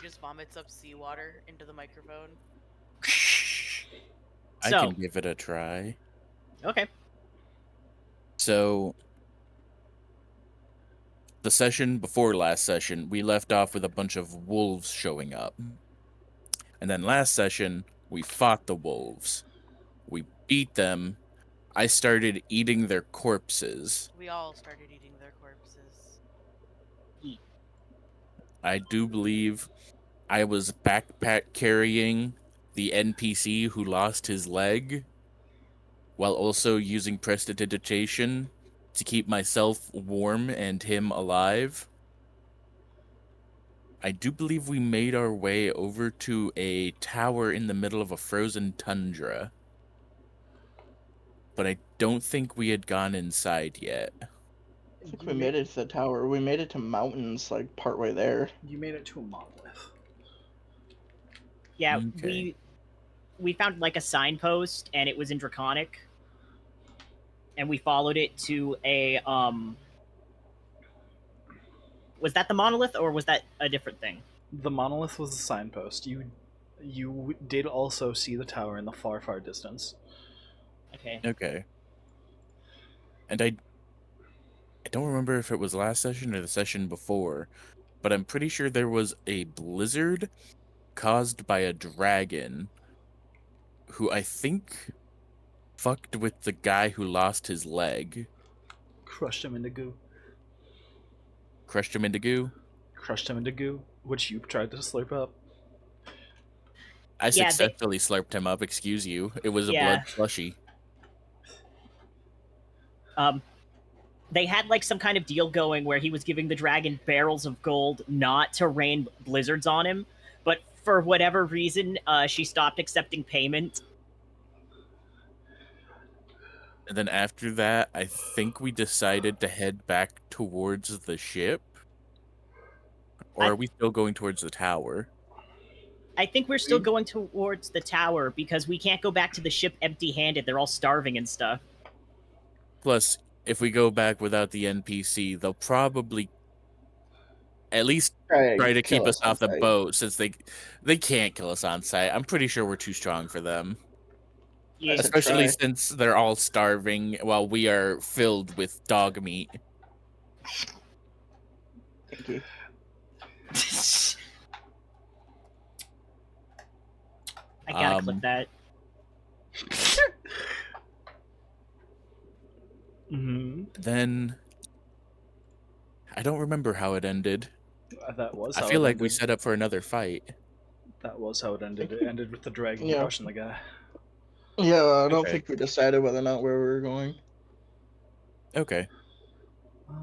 Just vomits up seawater into the microphone. I can give it a try. Okay. So, the session before last session, we left off with a bunch of wolves showing up. And then last session, we fought the wolves. We beat them. I started eating their corpses. We all started eating their corpses. I do believe I was backpack carrying the NPC who lost his leg, while also using prestidigitation to keep myself warm and him alive. I do believe we made our way over to a tower in the middle of a frozen tundra, but I don't think we had gone inside yet. I think we made it to the tower. We made it to mountains, like, partway there. You made it to a monolith. Yeah, Okay. we found like a signpost, and it was in Draconic, and we followed it to a Was that the monolith, or was that a different thing? The monolith was the signpost. You did also see the tower in the far, far distance. Okay. Okay. And I don't remember if it was last session or the session before, but I'm pretty sure there was a blizzard caused by a dragon who I think fucked with the guy who lost his leg. Crushed him into goo. Crushed him into goo? Crushed him into goo, which you tried to slurp up. I Yeah, successfully slurped him up, excuse you. It was a blood slushy. They had like some kind of deal going where he was giving the dragon barrels of gold not to rain blizzards on him, but for whatever reason, she stopped accepting payment. And then after that, I think we decided to head back towards the ship. Or are we still going towards the tower? I think we're still going towards the tower because we can't go back to the ship empty-handed. They're all starving and stuff. Plus, if we go back without the NPC, they'll probably at least try to keep us off the boat, since they can't kill us on sight. I'm pretty sure we're too strong for them. Yeah. Especially since they're all starving while we are filled with dog meat. Thank you. I gotta clip that. Then I don't remember how it ended. That was. I feel like we set up for another fight. That was how it ended. It ended with the dragon crushing the guy. Yeah, well, I don't think we decided whether or not where we were going. Okay. I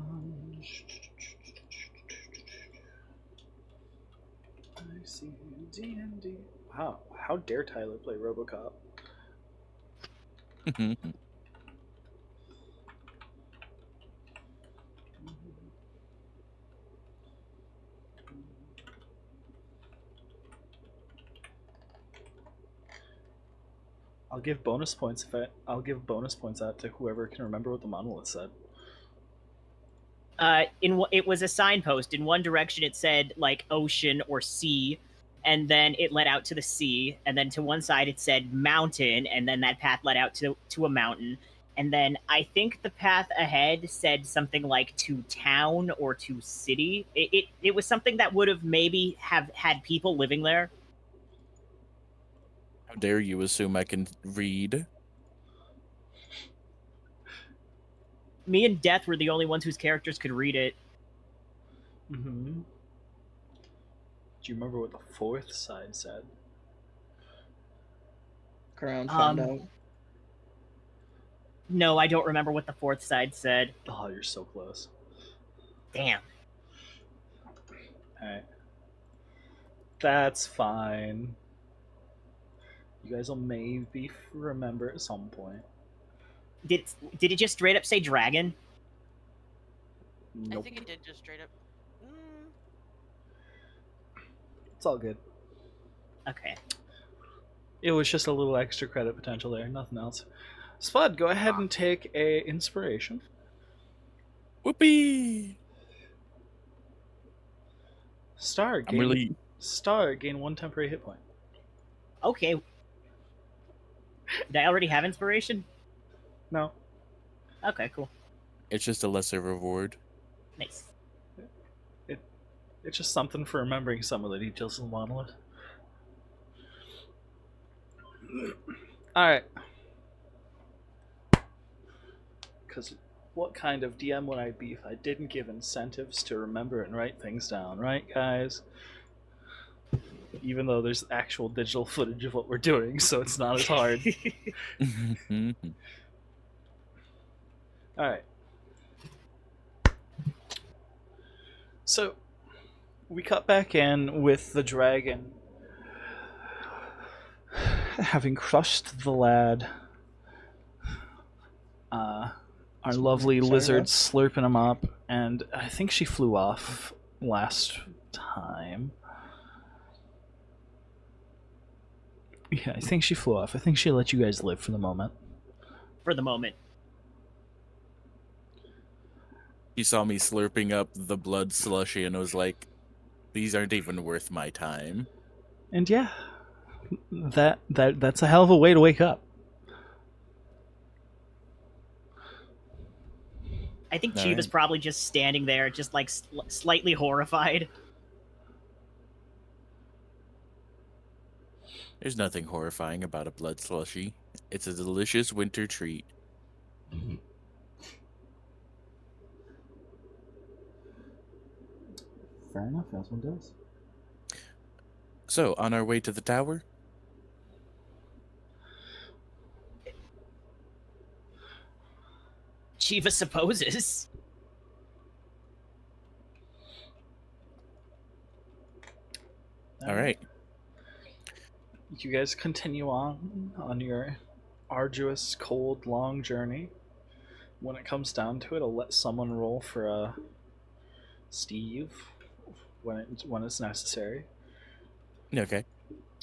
see D&D. Wow, how dare Tyler play RoboCop? I'll give bonus points out to whoever can remember what the monolith said. It was a signpost. In one direction, it said like ocean or sea, and then it led out to the sea. And then to one side, it said mountain, and then that path led out to a mountain. And then I think the path ahead said something like to town or to city. It was something that would have maybe have had people living there. How dare you assume I can read? Me and Death were the only ones whose characters could read it. Mm-hmm. Do you remember what the fourth side said? Around find out. No, I don't remember what the fourth side said. Oh, you're so close. Damn. Alright. That's fine. You guys will maybe remember at some point. Did it just straight up say dragon? Nope. I think it did just straight up. It's all good. Okay. It was just a little extra credit potential there, nothing else. Spud, go ahead and take a inspiration. Whoopee! Star, I'm really Star, gain 1 temporary hit point. Okay. Did I already have inspiration? No. Okay, cool. It's just a lesser reward. Nice. It's just something for remembering some of the details of the monolith. Alright. Because what kind of DM would I be if I didn't give incentives to remember and write things down, right, guys? Even though there's actual digital footage of what we're doing, so it's not as hard. Alright. So, we cut back in with the dragon having crushed the lad. Our lovely lizard slurping him up, and I think she flew off last time. Yeah, I think she flew off. I think she let you guys live for the moment. For the moment. He saw me slurping up the blood slushy and was like, these aren't even worth my time. And yeah, that's a hell of a way to wake up. I think All Chiva's right. probably just standing there, just like slightly horrified. There's nothing horrifying about a blood slushy. It's a delicious winter treat. Fair enough, as one does. So, on our way to the tower? Chiva supposes. All right. You guys continue on your arduous, cold, long journey. When it comes down to it, I'll let someone roll for Steve when it's necessary. Okay.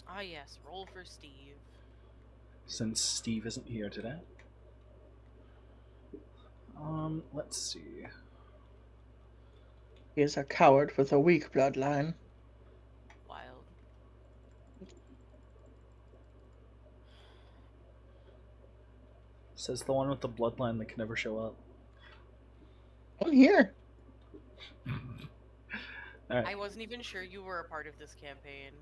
Ah, yes. Roll for Steve. Since Steve isn't here today. Let's see. He is a coward with a weak bloodline. Wild. Says the one with the bloodline that can never show up. I'm here. Alright. I wasn't even sure you were a part of this campaign.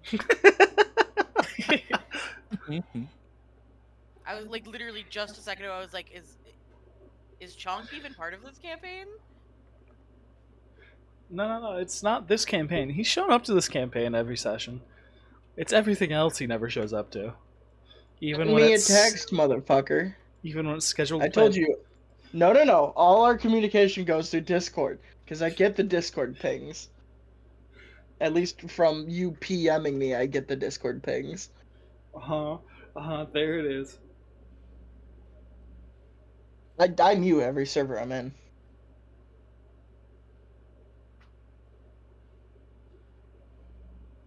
I was like, literally just a second ago, I was like, is Chonk even part of this campaign? No, it's not this campaign. He's shown up to this campaign every session. It's everything else he never shows up to. Even Send when me a it's text, motherfucker. even when it's scheduled. I told you. No. All our communication goes through Discord because I get the Discord pings. At least from you PMing me, I get the Discord pings. There it is. I mute every server I'm in.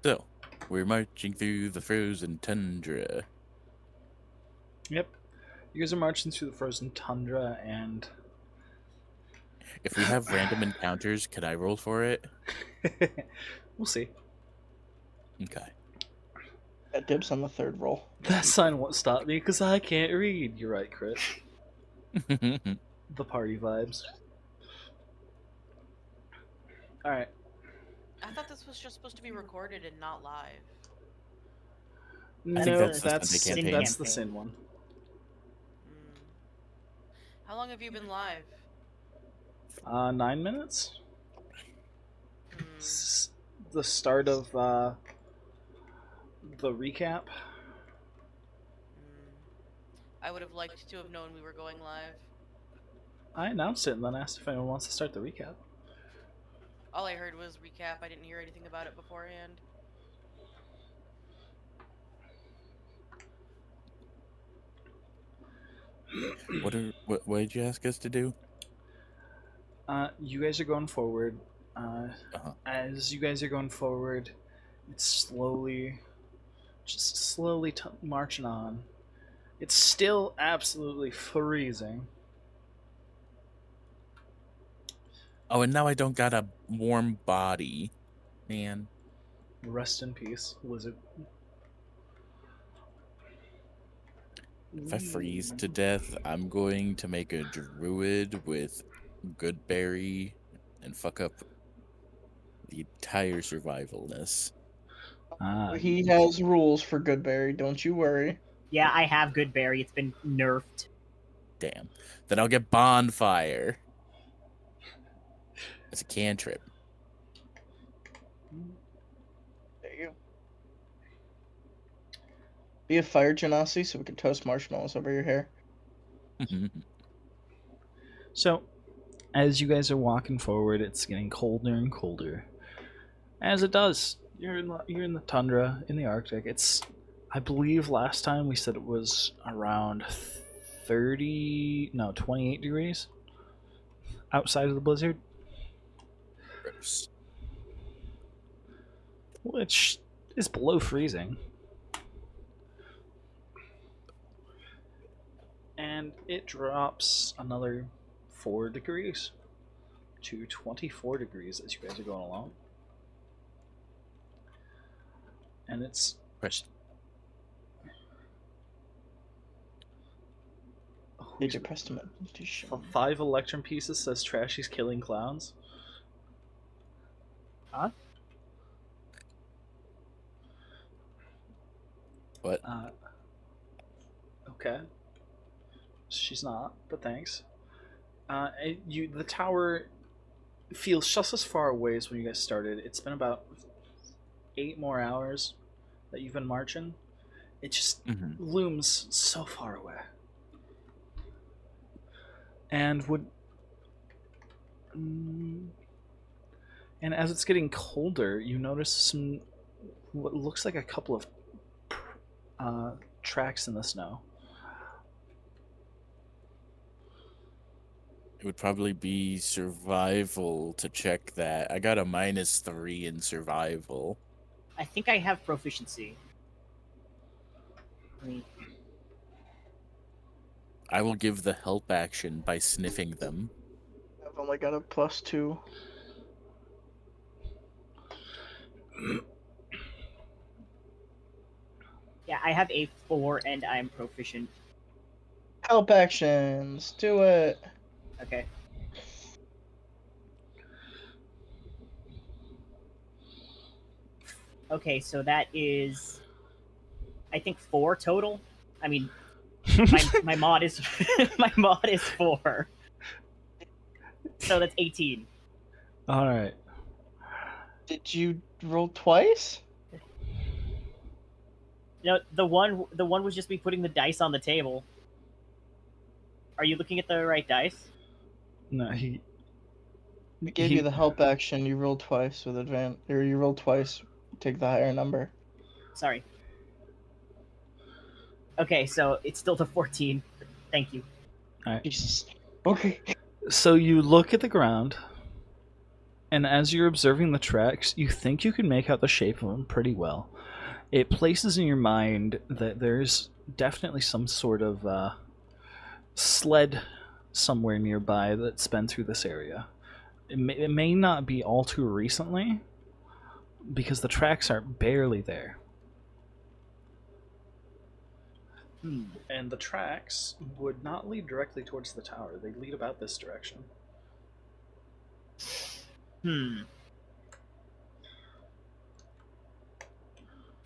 So, we're marching through the frozen tundra. Yep. You guys are marching through the frozen tundra, and If we have random encounters, could I roll for it? we'll see. Okay. Got dibs on the third roll. That sign won't stop me because I can't read. You're right, Chris. The party vibes. Alright. I thought this was just supposed to be recorded and not live. No, think that's that's the Sunday campaign. the sin one. Hmm. How long have you been live? 9 minutes? Hmm. The start of the recap. I would have liked to have known we were going live. I announced it and then asked if anyone wants to start the recap. All I heard was recap. I didn't hear anything about it beforehand. What did you ask us to do? You guys are going forward. Uh-huh. As you guys are going forward, it's slowly marching on. It's still absolutely freezing. Oh, and now I don't got a warm body. Man. Rest in peace, lizard. If I freeze to death, I'm going to make a druid with good berry and fuck up the entire survivalness. He has rules for Goodberry, don't you worry. Yeah, I have good berry. It's been nerfed. Damn. Then I'll get bonfire as a cantrip. There you go. Be a fire genasi so we can toast marshmallows over your hair. So, as you guys are walking forward, it's getting colder and colder. As it does. You're in the tundra, in the Arctic. It's, I believe last time we said it was around 28 degrees outside of the blizzard, Gross. which is below freezing. And it drops another 4 degrees to 24 degrees as you guys are going along. And it's Question. Major Prestament. 5 electrum pieces says Trashy's killing clowns. Huh? What? Okay. She's not, but thanks. The tower feels just as far away as when you guys started. It's been about 8 more hours that you've been marching. It just looms so far away. And as it's getting colder, you notice what looks like a couple of tracks in the snow. It would probably be survival to check that. I got a -3 in survival. I think I have proficiency. I will give the help action by sniffing them. I've only got a +2. Yeah, I have a 4 and I'm proficient. Help actions. Do it. Okay. Okay, so that is, I think 4 total. I mean, my mod is my mod is 4, so that's 18. All right. Did you roll twice? No, the one was just me putting the dice on the table. Are you looking at the right dice? No, he I gave you the help action. You rolled twice with advantage, or you rolled twice. Take the higher number. Sorry. Okay, so it's still the 14. Thank you. All right. Jesus. Okay. So you look at the ground, and as you're observing the tracks, you think you can make out the shape of them pretty well. It places in your mind that there's definitely some sort of sled somewhere nearby that's been through this area. It may not be all too recently, because the tracks are barely there. And the tracks would not lead directly towards the tower. They lead about this direction.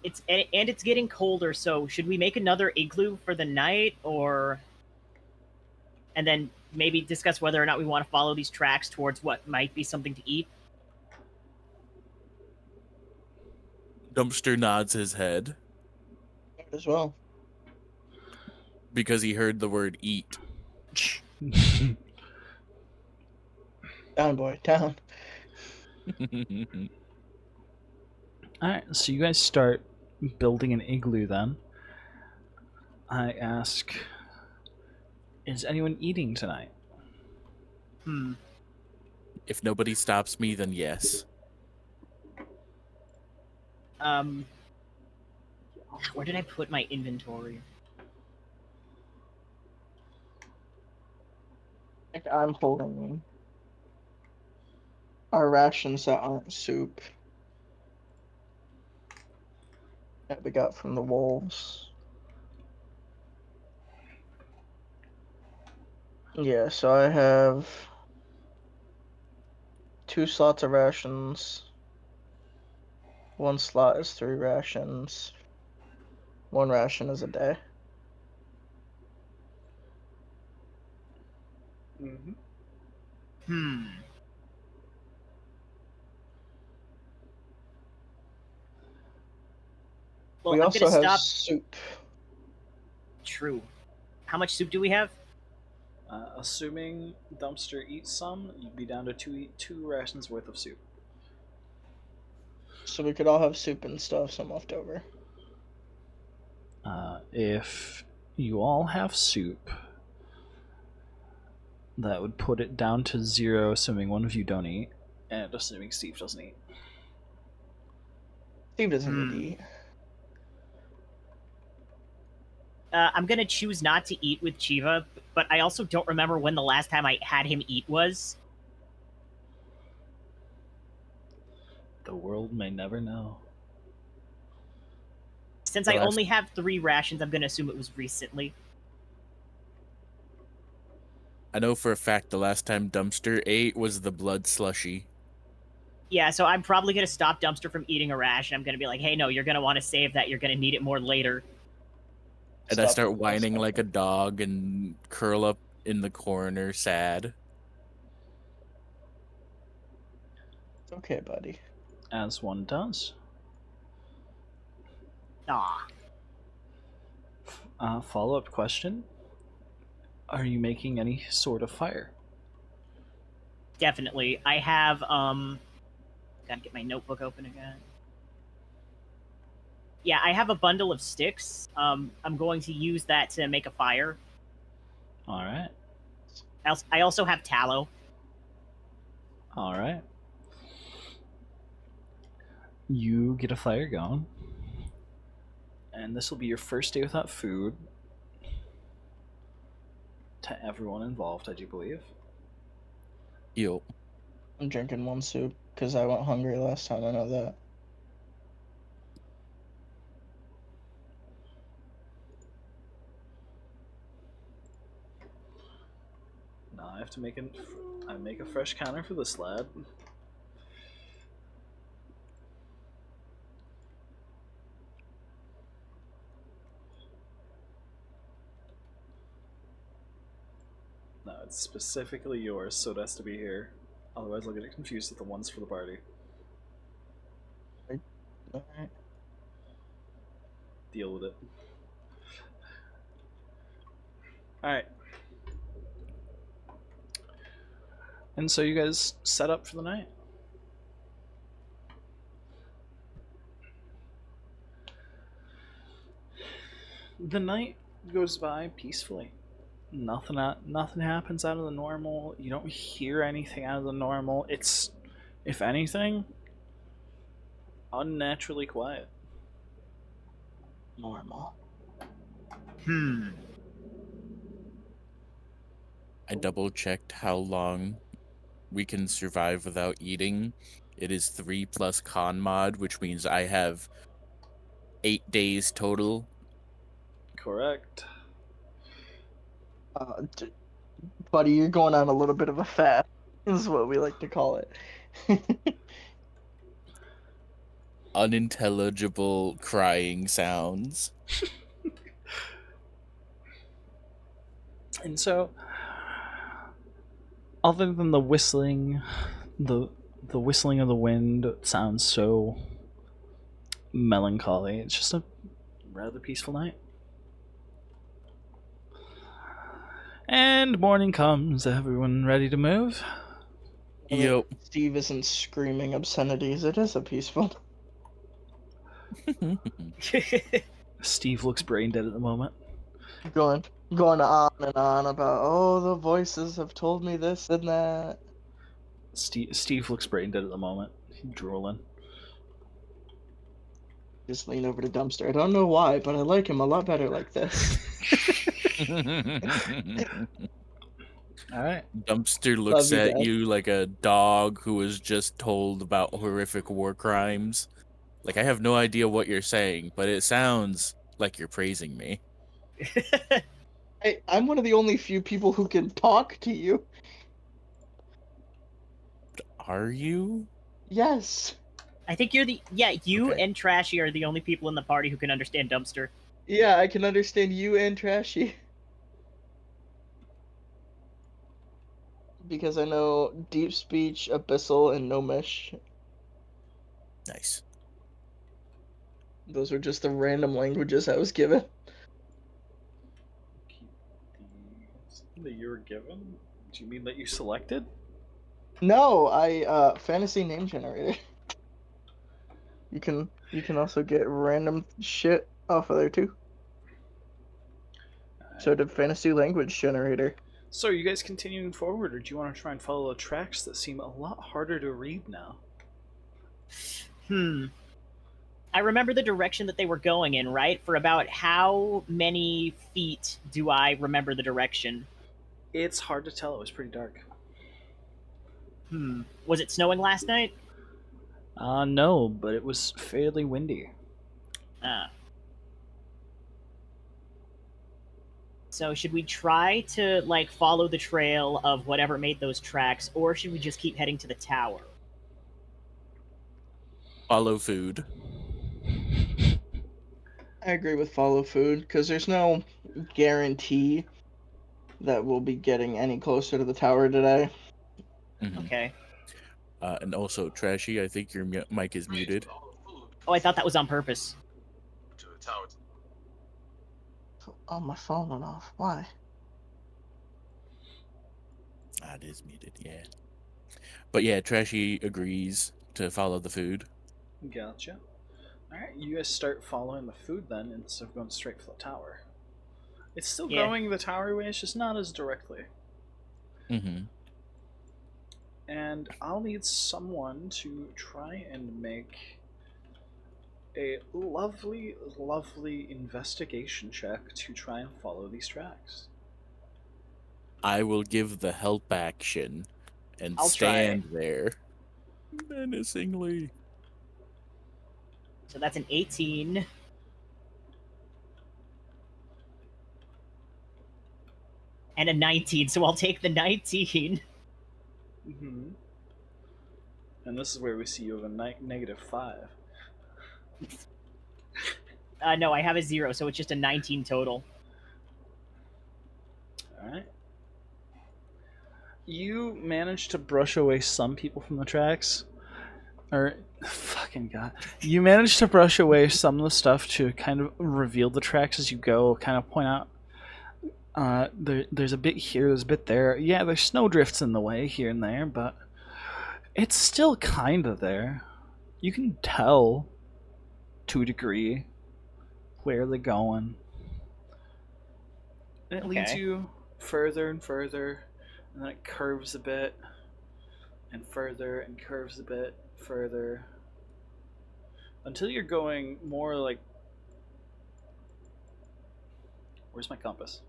It's getting colder, so should we make another igloo for the night, or and then maybe discuss whether or not we want to follow these tracks towards what might be something to eat? Dumpster nods his head As well. because he heard the word eat. Down, boy. Down. Alright, so you guys start building an igloo then. I ask, is anyone eating tonight? If nobody stops me, then yes. Where did I put my inventory? I'm holding our rations that aren't soup. that we got from the wolves. Yeah, so I have 2 slots of rations. 1 slot is 3 rations. 1 ration is a day. Mm-hmm. Well, We I'm also gonna have stop. soup. True. How much soup do we have? Assuming Dumpster eats some, you'd be down to two rations worth of soup. So we could all have soup and stuff, some left over. If you all have soup, that would put it down to 0, assuming one of you don't eat, and assuming Steve doesn't eat. Steve doesn't need to eat. I'm gonna choose not to eat with Chiva, but I also don't remember when the last time I had him eat was. The world may never know. Since The I last- only have 3 rations, I'm gonna assume it was recently. I know for a fact the last time Dumpster ate was the blood slushy. Yeah, so I'm probably gonna stop Dumpster from eating a ration. I'm gonna be like, hey, no, you're gonna want to save that. You're gonna need it more later. And I Stop start it. whining Stop like it. a dog and curl up in the corner sad. It's okay, buddy. As one does. Aw. Follow-up question. Are you making any sort of fire? Definitely. I have gotta get my notebook open again. Yeah, I have a bundle of sticks. I'm going to use that to make a fire. Alright. I also have tallow. Alright. You get a fire going. And this will be your first day without food. To everyone involved, I do believe. Yo. I'm drinking 1 soup because I went hungry last time. I know that. Now I have to make a fresh counter for this lad. No, it's specifically yours, so it has to be here. Otherwise, I'll get it confused with the ones for the party. Alright. Deal with it. Alright. And so you guys set up for the night? The night goes by peacefully. Nothing happens out of the normal. You don't hear anything out of the normal. It's, if anything, unnaturally quiet. Normal. I double checked how long we can survive without eating. It is 3 plus con mod, which means I have 8 days total. Correct. Buddy, you're going on a little bit of a fast. Is what we like to call it. Unintelligible crying sounds. And so, other than the whistling, the whistling of the wind sounds so melancholy. It's just a rather peaceful night. And morning comes. Everyone ready to move? I mean, Yo. Steve isn't screaming obscenities. It is a peaceful. Steve looks brain dead at the moment. Going on and on about, oh, the voices have told me this and that. Steve looks brain dead at the moment. He's drooling. Just lean over to Dumpster. I don't know why, but I like him a lot better like this. Alright. Dumpster looks Love you, at Dad. you like a dog who was just told about horrific war crimes. Like, I have no idea what you're saying, but it sounds like you're praising me. I'm one of the only few people who can talk to you. Are you? Yes. I think you Okay. and Trashy are the only people in the party who can understand Dumpster. Yeah, I can understand you and Trashy. Because I know Deep Speech, Abyssal, and Gnomish. Nice. Those were just the random languages I was given. Keep these that you were given? Do you mean that you selected? No, fantasy name generator. You can also get random shit off of there too. So did fantasy language generator. So are you guys continuing forward, or do you want to try and follow the tracks that seem a lot harder to read now? I remember the direction that they were going in, right? For about how many feet do I remember the direction? It's hard to tell. It was pretty dark. Was it snowing last night? No, but it was fairly windy. So should we try to like follow the trail of whatever made those tracks, or should we just keep heading to the tower? Follow food. I agree with follow food because there's no guarantee that we'll be getting any closer to the tower today. Mhm. Okay. And also, Trashy, I think your mic is muted. Oh, I thought that was on purpose. Oh, my phone went off. Why? It is muted, yeah. But yeah, Trashy agrees to follow the food. Gotcha. Alright, you guys start following the food then instead of going straight for the tower. It's still going the tower way, it's just not as directly. Mm-hmm. And I'll need someone to try and make a lovely, lovely investigation check to try and follow these tracks. I will give the help action and I'll stand there menacingly. So that's an 18. And a 19, so I'll take the 19. Mm-hmm. And this is where we see you have a -5. No, I have a 0, so it's just a 19 total. Alright. You managed to brush away some people from the tracks. Or, fucking god. You managed to brush away some of the stuff to kind of reveal the tracks as you go, kind of point out. There's a bit here, there's a bit there. Yeah, there's snowdrifts in the way here and there, but it's still kind of there. You can tell, to a degree, where they're going. And it leads you further and further, and then it curves a bit, and further, and curves a bit further, until you're going more like... Where's my compass?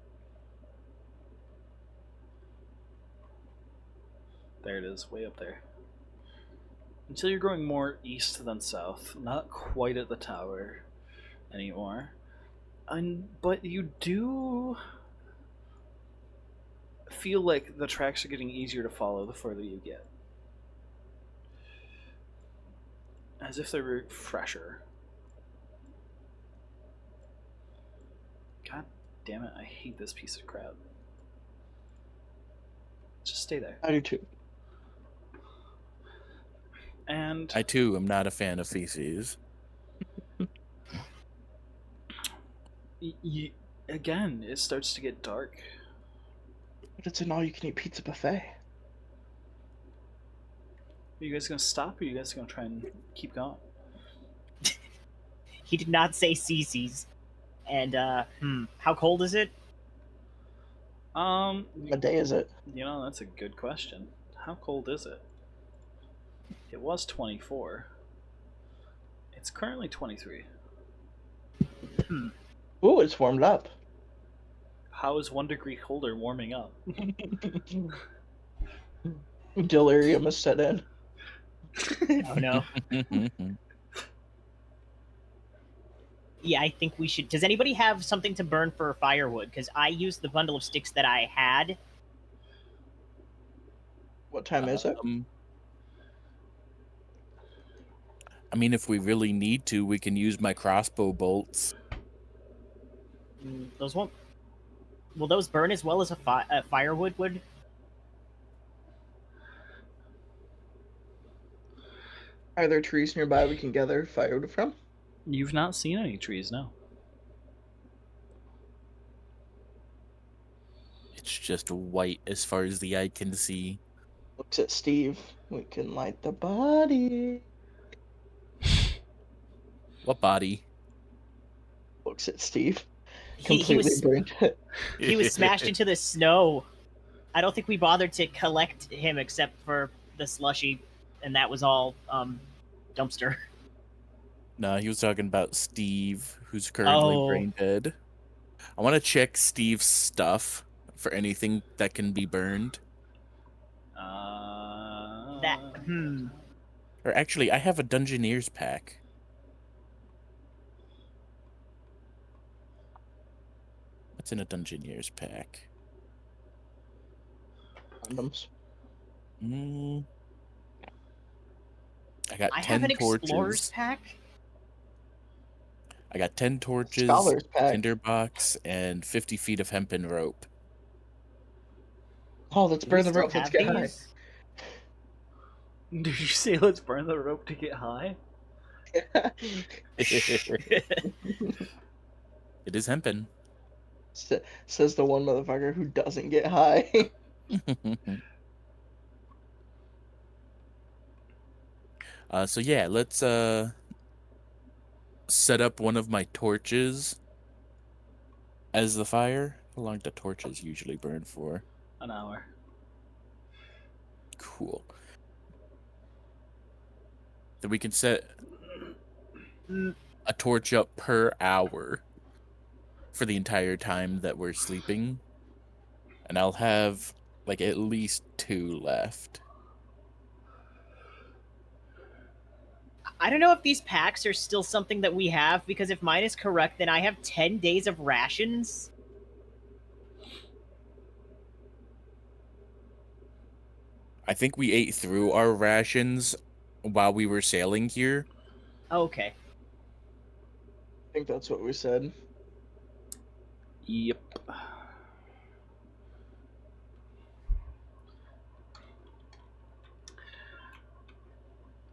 There it is, way up there. Until you're going more east than south, not quite at the tower anymore. But you do feel like the tracks are getting easier to follow the further you get. As if they're fresher. God damn it, I hate this piece of crap. Just stay there. I do too. And I too am not a fan of feces. again, it starts to get dark. But it's an all-you-can-eat pizza buffet. Are you guys gonna stop, or are you guys gonna try and keep going? He did not say CC's. And, how cold is it? What day is it? You know, that's a good question. How cold is it? It was 24. It's currently 23. Ooh, it's warmed up. How is 1 degree colder warming up? Delirium is set in. Oh no. Yeah, I think we should. Does anybody have something to burn for firewood? Because I used the bundle of sticks that I had. What time is it? I mean, if we really need to, we can use my crossbow bolts. Those won't. Will those burn as well as a firewood would? Are there trees nearby we can gather firewood from? You've not seen any trees, no. It's just white as far as the eye can see. Looks at Steve. We can light the body. What body? Looks at Steve. He Completely was burned it. he was smashed into the snow. I don't think we bothered to collect him except for the slushy, and that was all dumpster. No, he was talking about Steve, who's currently Oh. brain dead. I want to check Steve's stuff for anything that can be burned. Or actually, I have a Dungeoneer's pack. What's in a Dungeoneer's pack? Condoms. I got I 10 have an torches. explorer's pack. I got 10 torches, Scholar's pack. tinderbox, and 50 feet of hempen rope. Oh, let's Do we burn the still rope. Let's have get high. these? Did you say let's burn the rope to get high? It is hempen. Says the one motherfucker who doesn't get high. So yeah, let's set up one of my torches as the fire. How long do torches usually burn for? An hour. Cool. Then we can set a torch up per hour for the entire time that we're sleeping. And I'll have like at least 2 left. I don't know if these packs are still something that we have, because if mine is correct, then I have 10 days of rations. I think we ate through our rations while we were sailing here. Okay. I think that's what we said. Yep.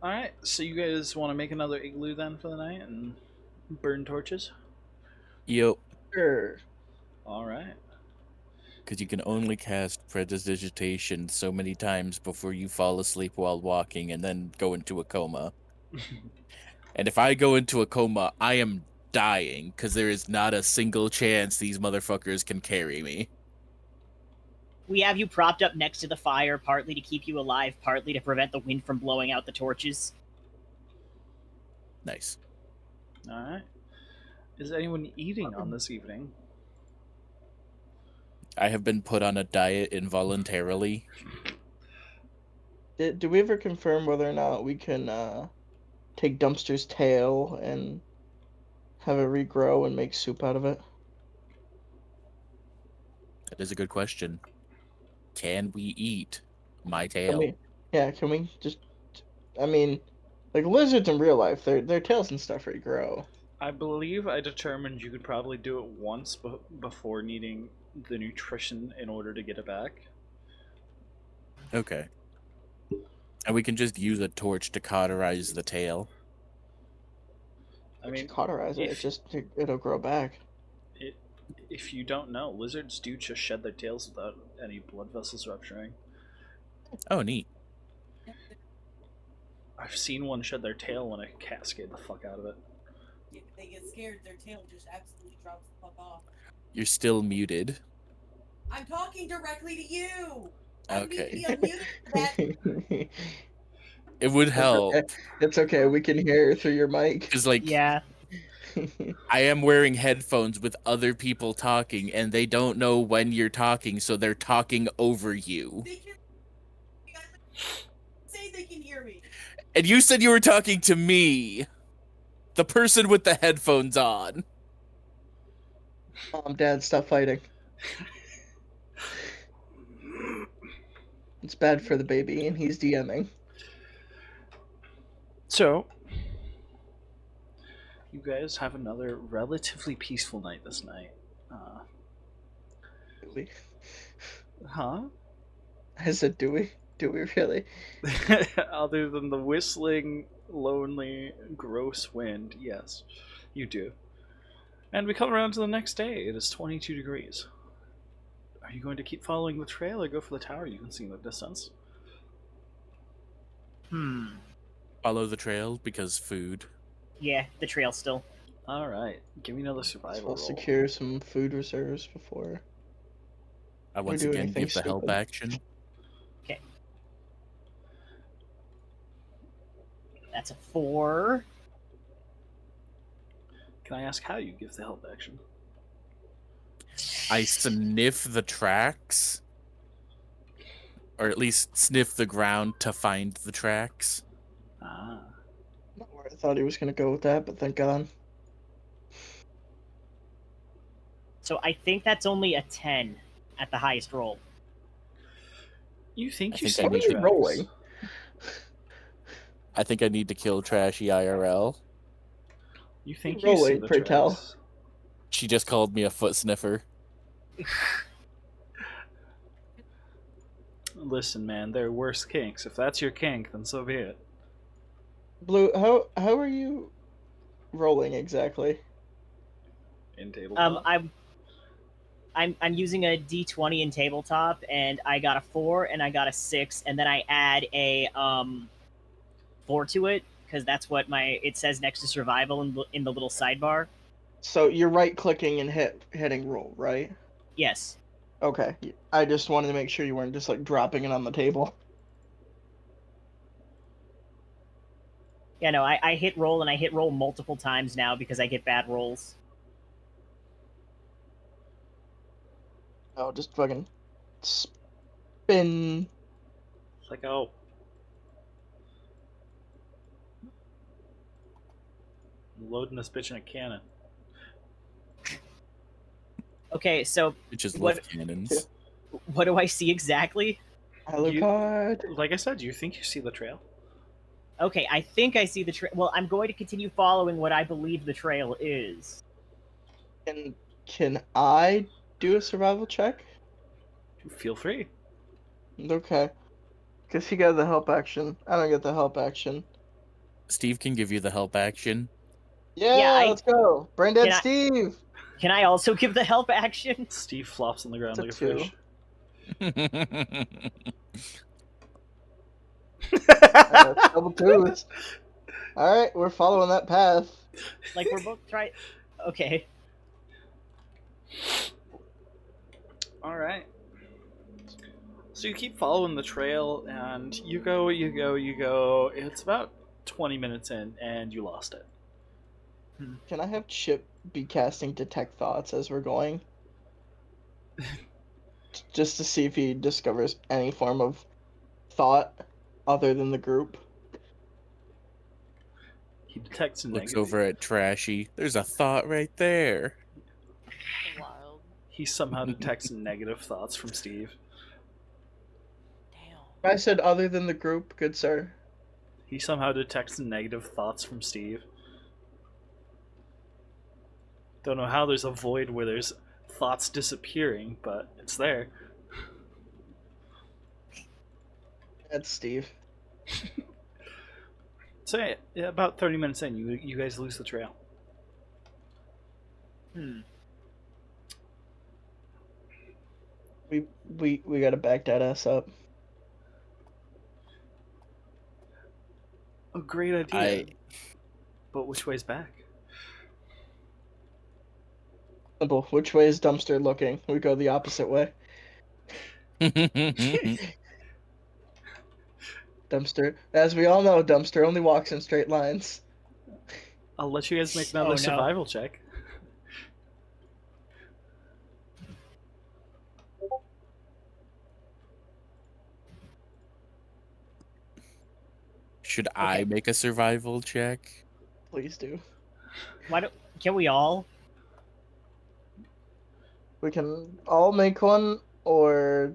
Alright, so you guys want to make another igloo then for the night and burn torches? Yep. Sure. Alright. Because you can only cast Prestidigitation so many times before you fall asleep while walking and then go into a coma. And if I go into a coma, I am dying, because there is not a single chance these motherfuckers can carry me. We have you propped up next to the fire, partly to keep you alive, partly to prevent the wind from blowing out the torches. Nice. Alright. Is anyone eating on this evening? I have been put on a diet involuntarily. Did we ever confirm whether or not we can take Dumpster's tail and have it regrow and make soup out of it? That is a good question. Can we eat my Can tail? can we just... I mean, like lizards in real life, their tails and stuff regrow. I believe I determined you could probably do it once before needing the nutrition in order to get it back. Okay. And we can just use a torch to cauterize the tail. I mean, Cauterize it, it'll grow back. if you don't know, lizards do just shed their tails without any blood vessels rupturing. Oh, neat. I've seen one shed their tail when a cat scared the fuck out of it. If they get scared, their tail just absolutely drops the fuck off. You're still muted. I'm talking directly to you. Okay. I need to be unmuted for that. It would help. It's okay. We can hear through your mic. Because, like, Yeah. I am wearing headphones with other people talking, and they don't know when you're talking, so they're talking over you. They can say they can hear me. And you said you were talking to me. The person with the headphones on. Mom, Dad, stop fighting. It's bad for the baby, and he's DMing. So, you guys have another relatively peaceful night this night. Do we? Huh? I said, do we? Do we really? Other than the whistling, lonely, gross wind, yes, you do. And we come around to the next day. It is 22 degrees. Are you going to keep following the trail or go for the tower you can see in the distance? Follow the trail because food. Yeah, the trail still. Alright, give me another So survival we'll roll. secure some food reserves before. I once do again anything give the help stupid. action. Okay. That's a 4. Can I ask how you give the help action? I sniff the tracks. Or at least sniff the ground to find the tracks. Ah. Not where I thought he was gonna go with that, but thank God. So I think that's only a 10 at the highest roll. You think I you think see I the need to- tracks. rolling? I think I need to kill Trashy IRL. You think Roll you see it, the pray tell. tracks. She just called me a foot sniffer. Listen, man, they're worse kinks. If that's your kink, then so be it. Blue, how are you rolling exactly? In tabletop. I'm using a D20 in tabletop, and I got a 4 and I got a 6, and then I add a 4 to it because that's what it says next to survival in the little sidebar. So you're right clicking and hitting roll, right? Yes. Okay. I just wanted to make sure you weren't just like dropping it on the table. Yeah, no, I hit roll, and I hit roll multiple times now because I get bad rolls. Oh, just fucking spin. It's like, oh. I'm loading this bitch in a cannon. Okay, so Which is What- left cannons. what do I see exactly? Alucard. Like I said, you think you see the trail? Okay, I think I see the trail. Well, I'm going to continue following what I believe the trail is. Can I do a survival check? Feel free. Okay. Because he got the help action. I don't get the help action. Steve can give you the help action. Yeah, let's go. Brain dead Can I- Steve. Can I also give the help action? Steve flops on the ground It's like a a fish. Double twos. All right, we're following that path. Like, we're both trying. Okay. All right. So you keep following the trail, and you go. It's about 20 minutes in, and you lost it. Can I have Chip be casting detect thoughts as we're going? Just to see if he discovers any form of thought other than the group. He detects Looks negative. over at Trashy. There's a thought right there. Wild. He somehow detects negative thoughts from Steve. Damn. I said other than the group, good sir. He somehow detects negative thoughts from Steve. Don't know how there's a void where there's thoughts disappearing, but it's there. That's Steve. So yeah, about 30 minutes in, you guys lose the trail. We gotta back that ass up. A great idea. But which way's back? Simple. Which way is Dumpster looking? We go the opposite way. Dumpster, as we all know, Dumpster only walks in straight lines. I'll let you guys make another Oh, no. survival check. Should I make a survival check? Please do. Why don't? Can we all? We can all make one or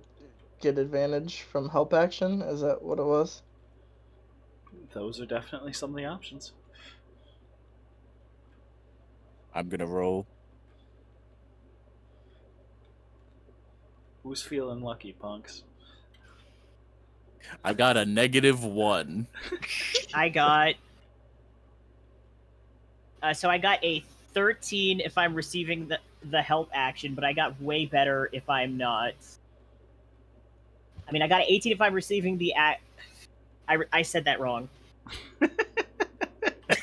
get advantage from help action. Is that what it was? Those are definitely some of the options. I'm gonna roll. Who's feeling lucky, punks? I got a -1. I got. So I got a 13 if I'm receiving the help action, but I got way better if I'm not. I mean, I got an 18 if I'm receiving the act. I said that wrong.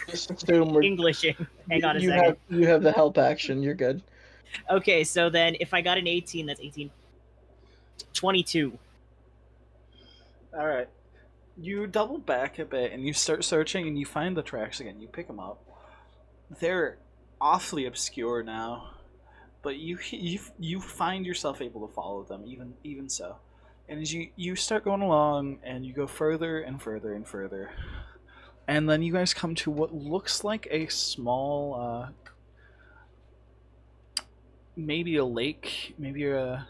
Just assume we're, Englishing. Hang on a you second. have the help action. You're good. Okay, so then if I got an 18, that's 18. 22. All right. You double back a bit and you start searching and you find the tracks again. You pick them up. They're awfully obscure now, but you find yourself able to follow them even so. And as you start going along and you go further and further and further, and then you guys come to what looks like a small, maybe a lake, maybe a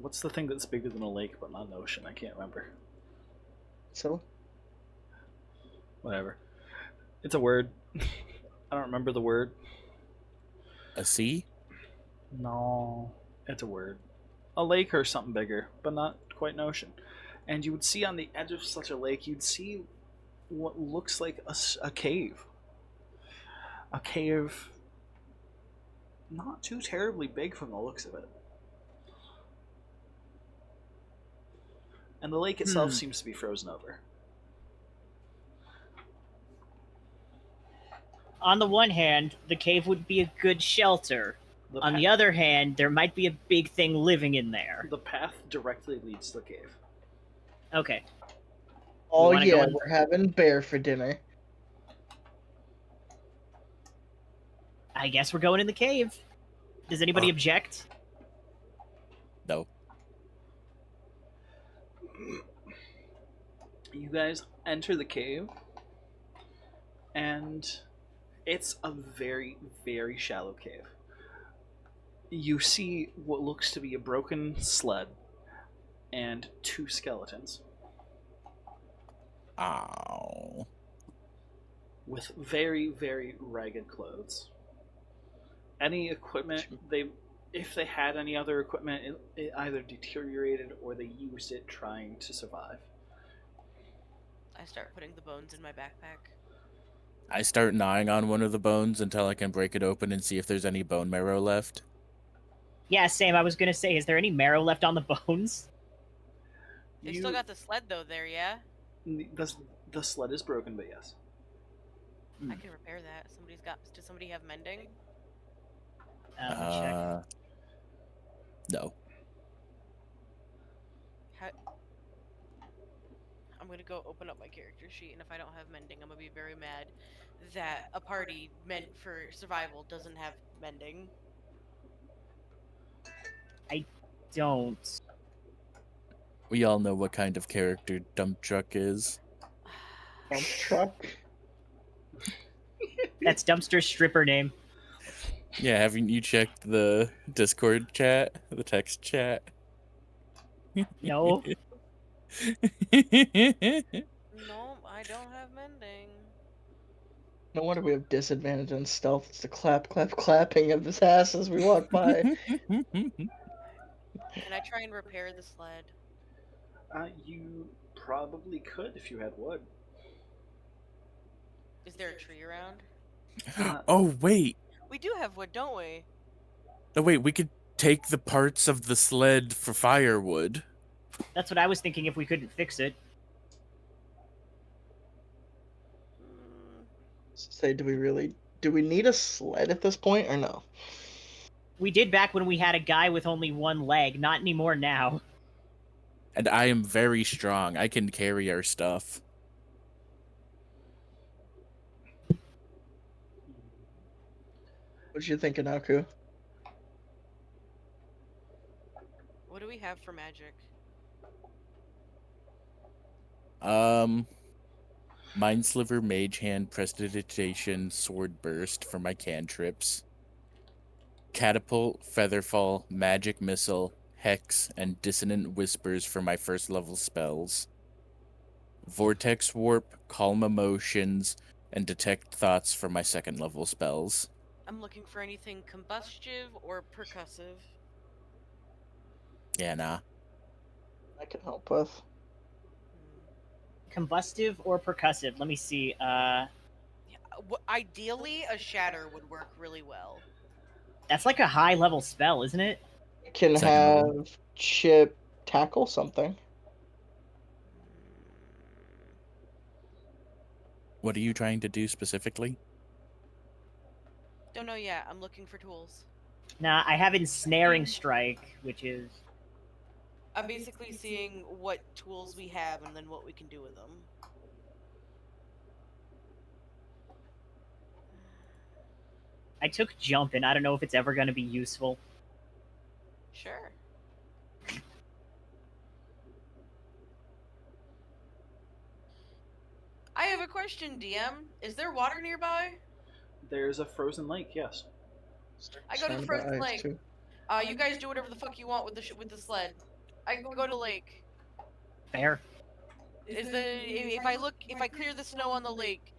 what's the thing that's bigger than a lake but not an ocean? I can't remember. So Whatever. It's a word. I don't remember the word. A sea? No, it's a word. A lake or something bigger, but not quite an ocean. And you would see on the edge of such a lake, you'd see what looks like a cave. A cave not too terribly big from the looks of it. And the lake itself seems to be frozen over. On the one hand, the cave would be a good shelter. On the other hand, there might be a big thing living in there. The path directly leads to the cave. Okay. oh wanna go yeah, in- we're having bear for dinner. I guess we're going in the cave. Does anybody object? No. You guys enter the cave, and it's a very, very shallow cave. You see what looks to be a broken sled and 2 skeletons Ow. with very, very ragged clothes. Any equipment if they had any other equipment, it either deteriorated or they used it trying to survive. I start putting the bones in my backpack. I start gnawing on one of the bones until I can break it open and see if there's any bone marrow left. Yeah, same. I was gonna say, is there any marrow left on the bones? They still got the sled though there, yeah? The sled is broken, but yes. I can repair that. Does somebody have mending? Let me check. No. I'm gonna go open up my character sheet, and if I don't have mending, I'm gonna be very mad that a party meant for survival doesn't have mending. Don't. We all know what kind of character Dump Truck is. Dump truck. That's Dumpster's stripper name. Yeah, haven't you checked the Discord chat? The text chat? No. No, I don't have mending. No wonder we have disadvantage on stealth. It's the clapping of his ass as we walk by. Can I try and repair the sled? You probably could if you had wood. Is there a tree around? Oh, wait. We do have wood, don't we? No, wait, we could take the parts of the sled for firewood. That's what I was thinking if we couldn't fix it. Say, do we need a sled at this point or no? We did back when we had a guy with only one leg. Not anymore now. And I am very strong. I can carry our stuff. What you thinking, Aku? What do we have for magic? Mindsliver, Mage Hand, Prestidigitation, Sword Burst for my cantrips. Catapult, Featherfall, Magic Missile, Hex, and Dissonant Whispers for my first level spells. Vortex Warp, Calm Emotions, and Detect Thoughts for my second level spells. I'm looking for anything combustive or percussive. Yeah, nah. I can help with. Combustive or percussive? Let me see. Ideally, a shatter would work really well. That's like a high level spell, isn't it? I can Second level. have Chip tackle something. What are you trying to do specifically? Don't know yet. I'm looking for tools. Nah, I have ensnaring strike, which is I'm basically seeing what tools we have and then what we can do with them. I took jump, and I don't know if it's ever going to be useful. Sure. I have a question, DM. Is there water nearby? There's a frozen lake, yes. I go to the Surrounded by frozen ice, lake. too. You guys do whatever the fuck you want with the sled. I go to lake. Fair. If I clear the snow on the lake,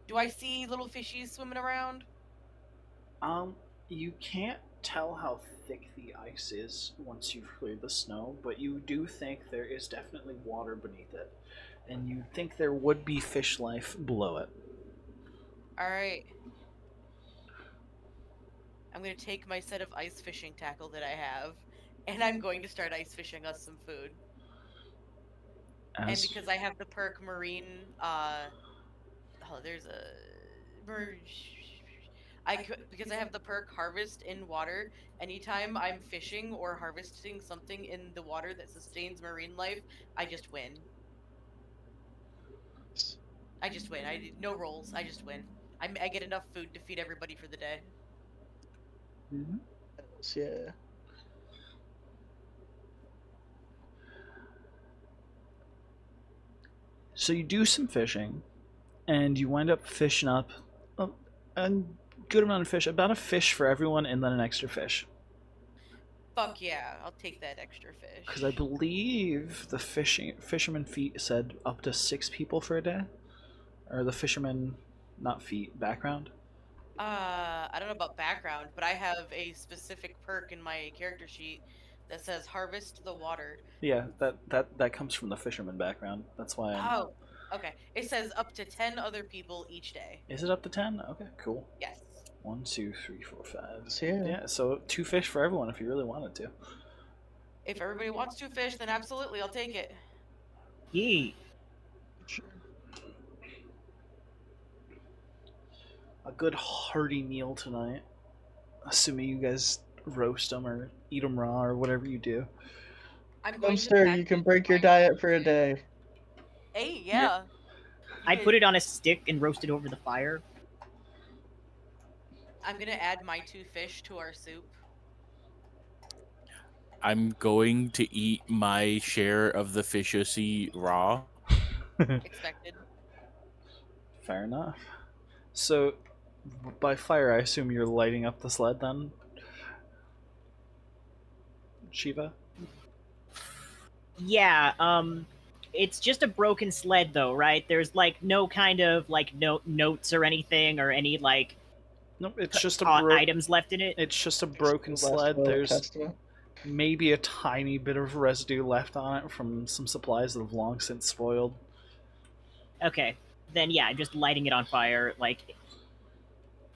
do I see little fishies swimming around? You can't tell how thick the ice is once you've cleared the snow, but you do think there is definitely water beneath it. And you think there would be fish life below it. Alright. I'm gonna take my set of ice fishing tackle that I have, and I'm going to start ice fishing us some food. And because I have the perk marine, there's a because I have the perk harvest in water. Anytime I'm fishing or harvesting something in the water that sustains marine life, I just win. I just win. No rolls. I just win. I get enough food to feed everybody for the day. Mm-hmm. Yeah. So you do some fishing, and you wind up fishing up a good amount of fish, about a fish for everyone, and then an extra fish. Fuck yeah, I'll take that extra fish. Because I believe the fisherman feet said up to 6 people for a day, or the fisherman, not feet, background. I don't know about background, but I have a specific perk in my character sheet that says harvest the water. Yeah, that comes from the fisherman background. That's why I'm. Oh, okay. It says up to 10 other people each day. Is it up to 10? Okay, cool. Yes. 1, 2, 3, 4, 5. Yeah. Yeah, so 2 fish for everyone if you really wanted to. If everybody wants to fish, then absolutely, I'll take it. Yee. A good hearty meal tonight. Assuming you guys roast them or eat them raw or whatever you do. I'm going to Dumpster, pack you can it break your my- diet for a day. Hey, yeah. I'd put it on a stick and roast it over the fire. I'm gonna add my 2 fish to our soup. I'm going to eat my share of the fishussy raw. Expected. Fair enough. So, by fire, I assume you're lighting up the sled then? Shiva? Yeah, it's just a broken sled though, right? There's like no kind of like notes or anything or any like Nope, it's just items left in it. It's just a broken The last sled. will and There's testament. maybe a tiny bit of residue left on it from some supplies that have long since spoiled. Okay, then yeah, I'm just lighting it on fire, like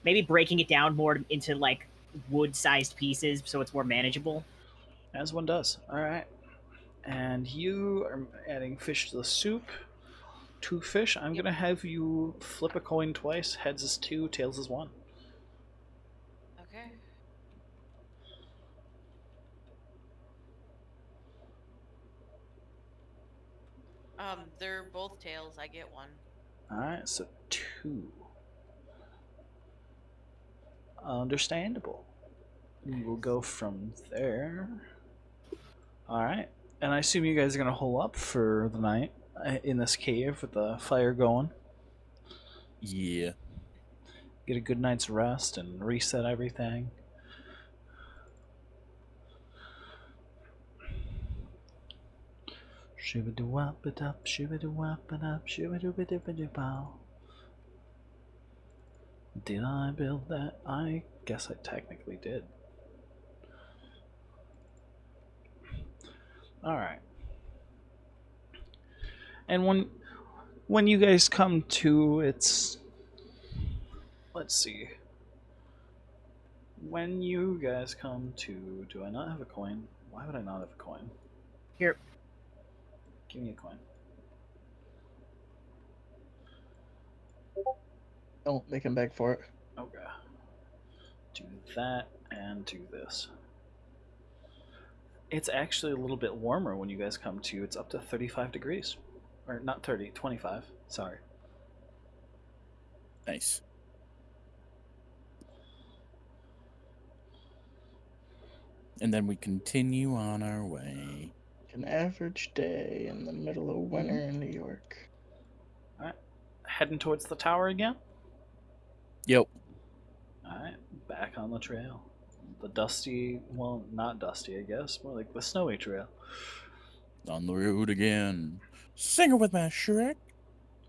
maybe breaking it down more into like wood-sized pieces so it's more manageable. As one does. Alright. And you are adding fish to the soup. 2 fish. I'm gonna have you flip a coin twice. Heads is 2, tails is 1. Okay. They're both tails. I get 1. Alright, so 2. Understandable. We will go from there. Alright. And I assume you guys are going to hole up for the night. in this cave with the fire going. Yeah. Get a good night's rest and reset everything. Shibba-doo-wop-a-dup, shibba-doo-wop-a-dup, shibba-doo-ba-doo-ba-doo-bow. Did I build that? I guess I technically did. Alright. And when you guys come to, it's... Let's see. When you guys come to... Do I not have a coin? Why would I not have a coin? Here. Give me a coin. Don't make him beg for it. Okay. Do that and do this. It's actually a little bit warmer when you guys come to. It's up to 35 degrees. Or not 30, 25. Sorry. Nice. And then we continue on our way. An average day in the middle of winter in New York. Alright. Heading towards the tower again? Yep. Alright. Back on the trail. The dusty, well, not dusty, I guess. More like the snowy trail. On the road again. Sing it with my Shrek.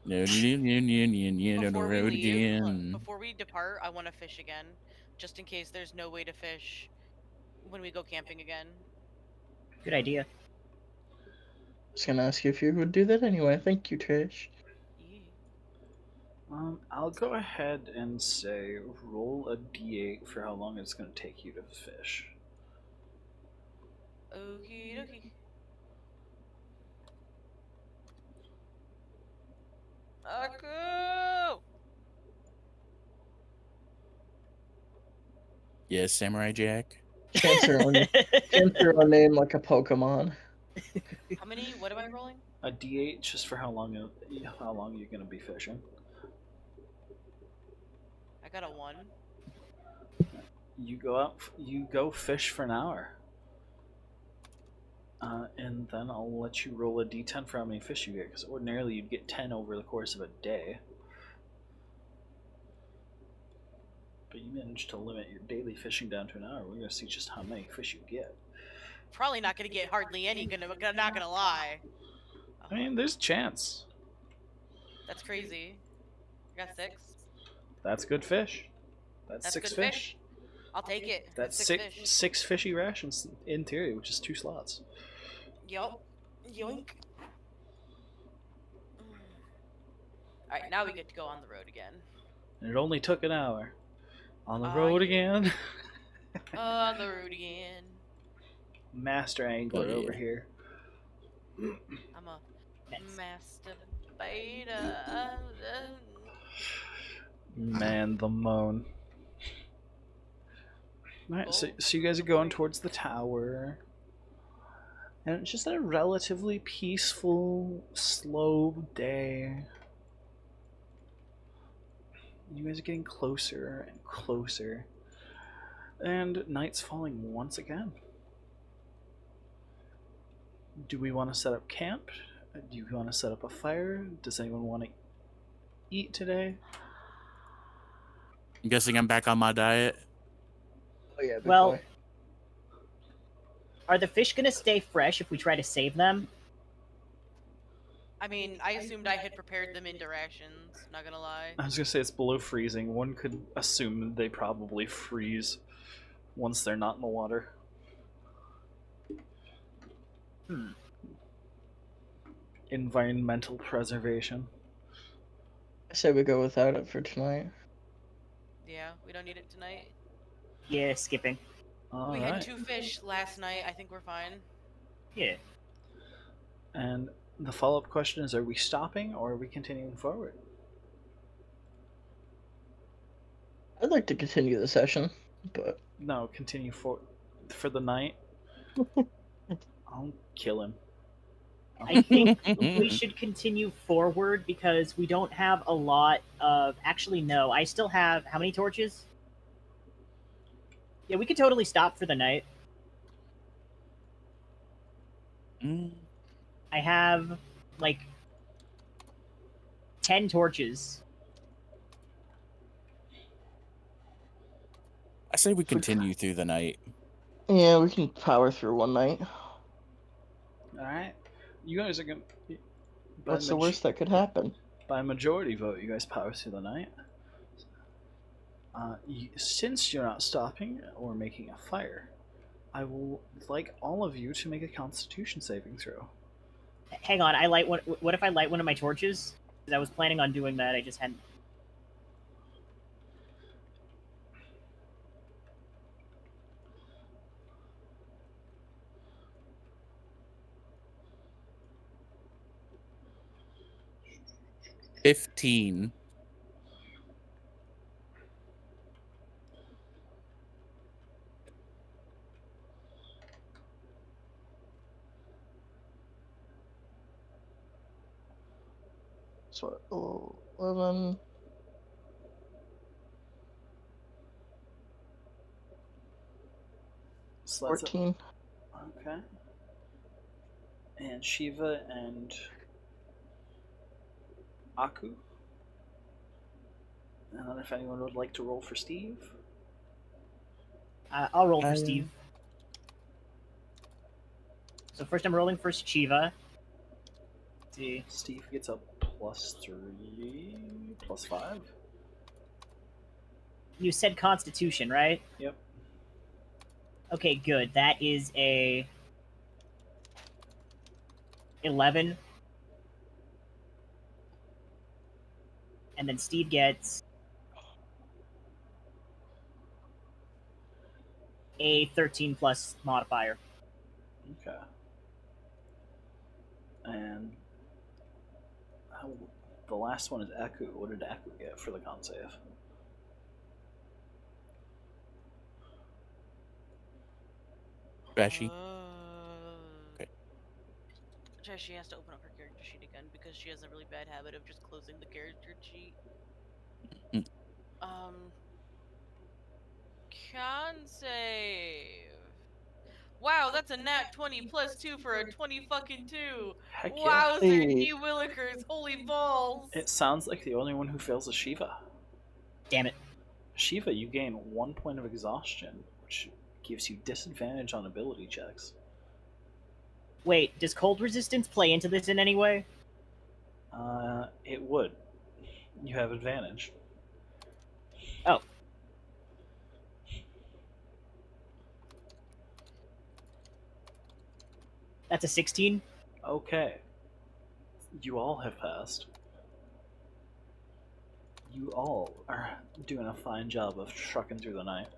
On the Before we road leave, again. before we depart, I want to fish again, just in case there's no way to fish when we go camping again. Good idea. Just gonna ask you if you would do that anyway. Thank you, Trish. Yeah. I'll go ahead and say roll a d8 for how long it's going to take you to fish. Okie dokie. Aku! Yes, Samurai Jack. Chance your own name like a Pokemon. How many? What am I rolling? A d8 just for how long you're going to be fishing. I got a 1. You go fish for an hour. And then I'll let you roll a d10 for how many fish you get, because ordinarily you'd get 10 over the course of a day. But you managed to limit your daily fishing down to an hour. We're going to see just how many fish you get. Probably not gonna get hardly any. Not gonna lie. I mean, there's a chance. That's crazy. I got 6. That's good fish. That's six good fish. I'll take it. That's fish. six fishy rations in theory, which is 2 slots. Yup. Yoink. Alright, now we get to go on the road again. And it only took an hour. On the Ah, road yeah. again. On the road again. Master angler Oh, yeah. over here. I'm a masturbator. Man, the moan. Alright, so you guys are going towards the tower. And it's just a relatively peaceful, slow day. You guys are getting closer and closer. And night's falling once again. Do we want to set up camp? Do you want to set up a fire? Does anyone want to eat today? I'm guessing I'm back on my diet. Oh yeah, big Well, boy. Are the fish gonna stay fresh if we try to save them? I mean, I assumed I had prepared them into rations, not gonna lie. I was gonna say it's below freezing. One could assume they probably freeze once they're not in the water. Environmental preservation. I say we go without it for tonight. Yeah, we don't need it tonight. Yeah, skipping. We had Alright. 2 fish last night. I think we're fine. Yeah. And the follow-up question is, are we stopping or are we continuing forward? I'd like to continue the session, but No, continue for the night. I'll kill him. I think we should continue forward because we don't have a lot of. Actually, no. I still have how many torches? Yeah, we could totally stop for the night. Mm. I have like 10 torches. I say we continue through the night. Yeah, we can power through one night. All right, you guys are gonna. What's the worst that could happen? By majority vote, you guys power through the night. Since you're not stopping or making a fire, I will like all of you to make a Constitution saving throw. Hang on, I light one. What if I light one of my torches? Because I was planning on doing that. I just hadn't. $15. So 11. So that's 14. Okay. And Shiva and Aku. And then if anyone would like to roll for Steve. I'll roll for Steve. So first I'm rolling for Shiva. Let's see. Steve gets a +3, +5. You said Constitution, right? Yep. Okay, good. That is a 11. And then Steve gets a 13 plus modifier. Okay. And the last one is Aku. What did Aku get for the con save? Trashi. Okay. Trashi has to open up her character sheet again because she has a really bad habit of just closing the character sheet. Con save. Wow, that's a nat 20 plus 2 for a 20 fucking 2. Heck yeah. Wowzer, Hey. you willikers, holy balls. It sounds like the only one who fails is Shiva. Damn it. Shiva, you gain 1 point of exhaustion, which gives you disadvantage on ability checks. Wait, does cold resistance play into this in any way? It would. You have advantage. Oh. That's a 16. Okay. You all have passed. You all are doing a fine job of trucking through the night.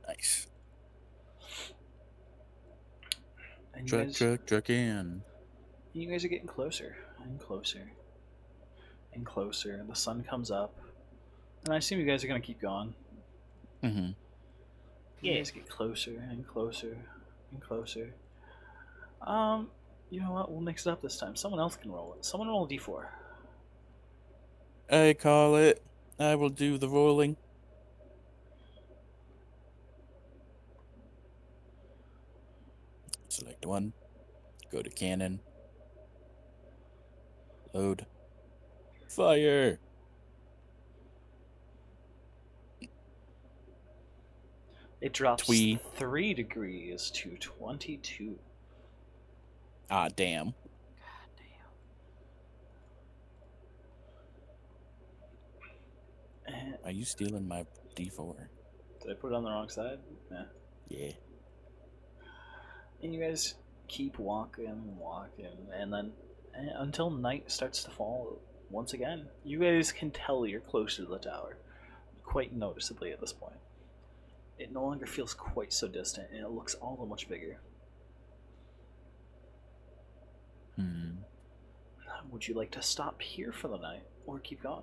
Nice. And you Truck in. You guys are getting closer and closer and closer. The sun comes up. And I assume you guys are going to keep going. Mm-hmm. You guys get closer and closer and closer. You know what? We'll mix it up this time. Someone else can roll it. Someone roll a d4. I call it. I will do the rolling. Select one. Go to cannon. Load. Fire. It drops Twee. 3 degrees to 22. Ah, damn. God damn. And Are you stealing my D4? did I put it on the wrong side? Yeah. Yeah. And you guys keep walking, and then until night starts to fall once again. You guys can tell you're closer to the tower, quite noticeably at this point. It no longer feels quite so distant, and it looks all that much bigger. Would you like to stop here for the night, or keep going?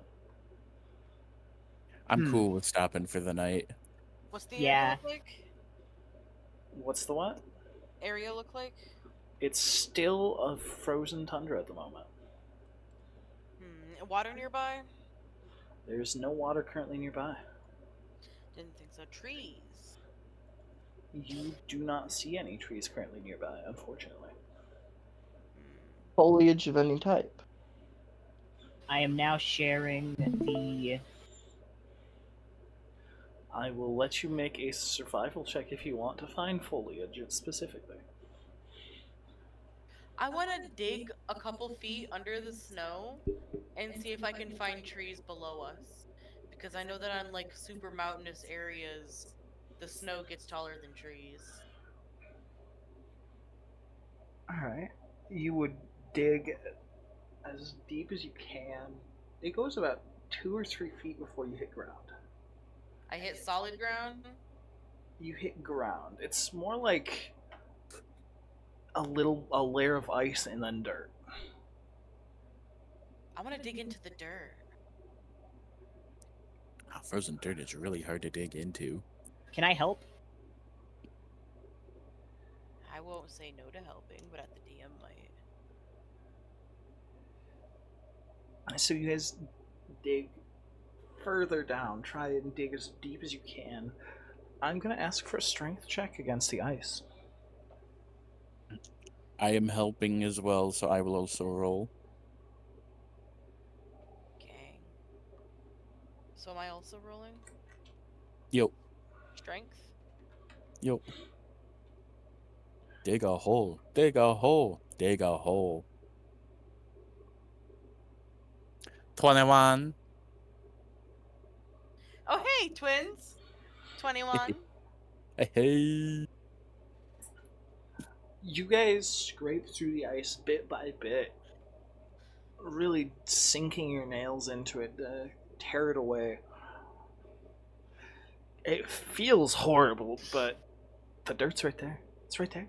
I'm cool with stopping for the night. What's the Yeah. area look like? What's the what? Area look like? It's still a frozen tundra at the moment. Water nearby? There's no water currently nearby. Didn't think so. Trees. You do not see any trees currently nearby, unfortunately. Foliage of any type. I am now sharing the. I will let you make a survival check if you want to find foliage specifically. I want to dig a couple feet under the snow and see if I can find trees below us. Because I know that on like super mountainous areas, the snow gets taller than trees. Alright. You would dig as deep as you can. It goes about 2 or 3 feet before you hit ground. I hit solid ground. You hit ground. It's more like a layer of ice and then dirt. I want to dig into the dirt. Frozen dirt is really hard to dig into. Can I help? I won't say no to helping, but at the DM might. So you guys dig further down. Try and dig as deep as you can. I'm going to ask for a strength check against the ice. I am helping as well, so I will also roll. Okay. So am I also rolling? Yo, Strength? yo. Dig a hole, dig a hole, dig a hole. 21. Oh, hey, twins! 21. Hey. You guys scrape through the ice bit by bit, really sinking your nails into it, tear it away. It feels horrible, but the dirt's right there. It's right there.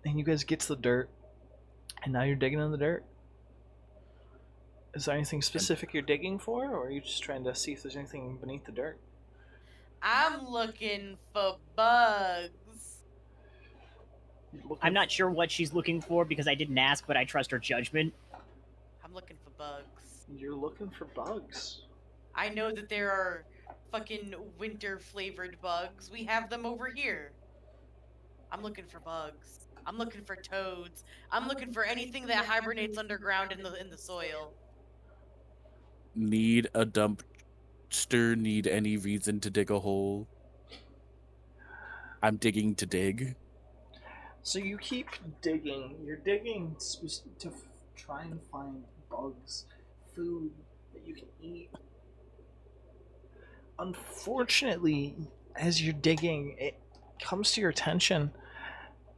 And you guys get to the dirt, and now you're digging in the dirt. Is there anything specific you're digging for, or are you just trying to see if there's anything beneath the dirt? I'm looking for bugs. I'm not sure what she's looking for because I didn't ask, but I trust her judgment. I'm looking for bugs. You're looking for bugs. I know that there are fucking winter flavored bugs. We have them over here. I'm looking for bugs. I'm looking for toads. I'm looking for anything that hibernates underground in the soil. Need a dumpster, need any reason to dig a hole. I'm digging to dig. So you keep digging. You're digging to try and find bugs, food that you can eat. Unfortunately, as you're digging, it comes to your attention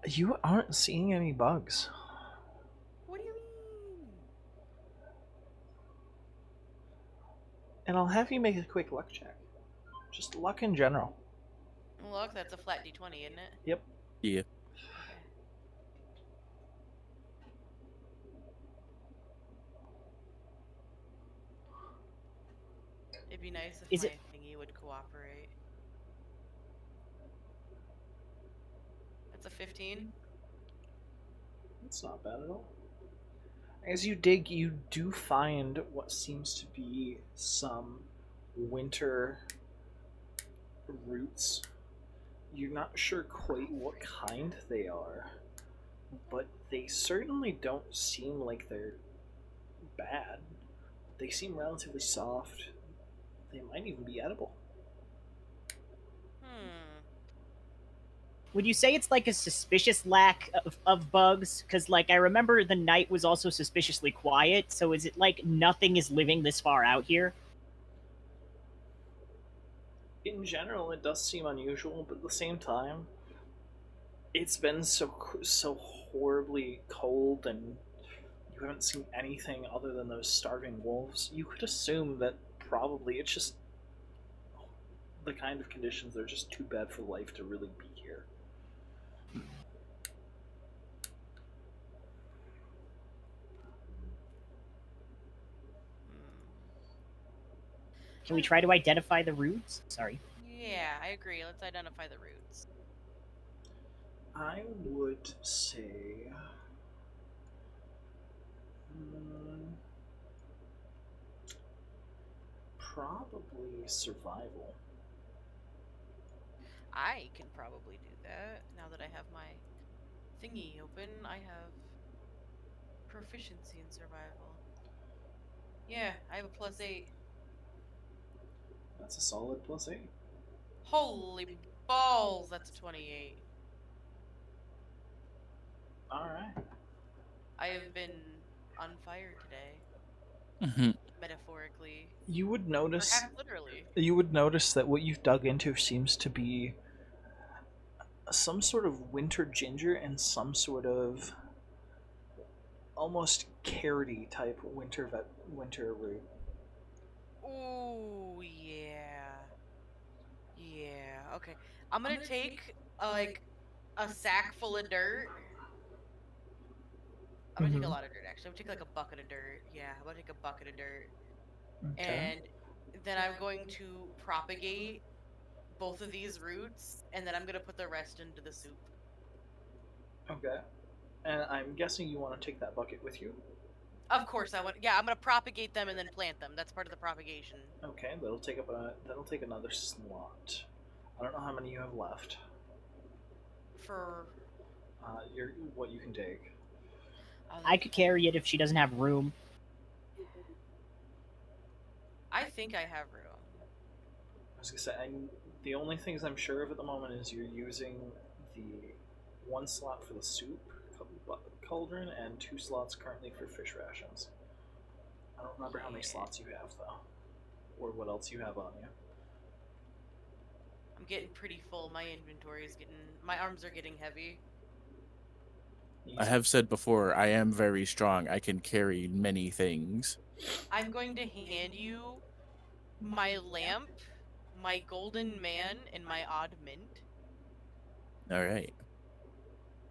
you aren't seeing any bugs. What do you mean? And I'll have you make a quick luck check. Just luck in general. Look, that's a flat d20, isn't it? Yep. Yeah. Okay. It'd be nice if Is my it- thingy would cooperate. That's a 15. That's not bad at all. As you dig, you do find what seems to be some winter roots. You're not sure quite what kind they are, but they certainly don't seem like they're bad. They seem relatively soft. They might even be edible. Would you say it's like a suspicious lack of bugs? Because, like, I remember the night was also suspiciously quiet, so is it like nothing is living this far out here? In general, it does seem unusual, but at the same time, it's been so horribly cold, and you haven't seen anything other than those starving wolves. You could assume that probably it's just the kind of conditions that are just too bad for life to really be here. Can we try to identify the roots? Sorry. Yeah, I agree. Let's identify the roots. I would say. Probably survival. I can probably do that. Now that I have my thingy open, I have proficiency in survival. Yeah, I have a +8. That's a solid +8. Holy balls, that's a 28. All right. I have been on fire today, Mhm. metaphorically, You would notice. perhaps literally. You would notice that what you've dug into seems to be some sort of winter ginger and some sort of almost carroty type winter root. Ooh, yeah. Yeah, okay. I'm gonna take, like, a sack full of dirt. I'm gonna take a Mm-hmm. lot of dirt, actually. I'm gonna take, like, a bucket of dirt. Yeah, I'm gonna take a bucket of dirt. Okay. And then I'm going to propagate both of these roots, and then I'm gonna put the rest into the soup. Okay. And I'm guessing you want to take that bucket with you. Of course I want. Yeah, I'm gonna propagate them and then plant them. That's part of the propagation. Okay, that'll take another slot. I don't know how many you have left. For What you can take. I could carry it if she doesn't have room. I think I have room. I was gonna say, the only things I'm sure of at the moment is you're using the one slot for the soup cauldron and 2 slots currently for fish rations. I don't remember how many slots you have though, or what else you have on you. I'm getting pretty full. My inventory is getting. My arms are getting heavy. I have said before, I am very strong. I can carry many things. I'm going to hand you my lamp, my golden man, and my odd mint. All right.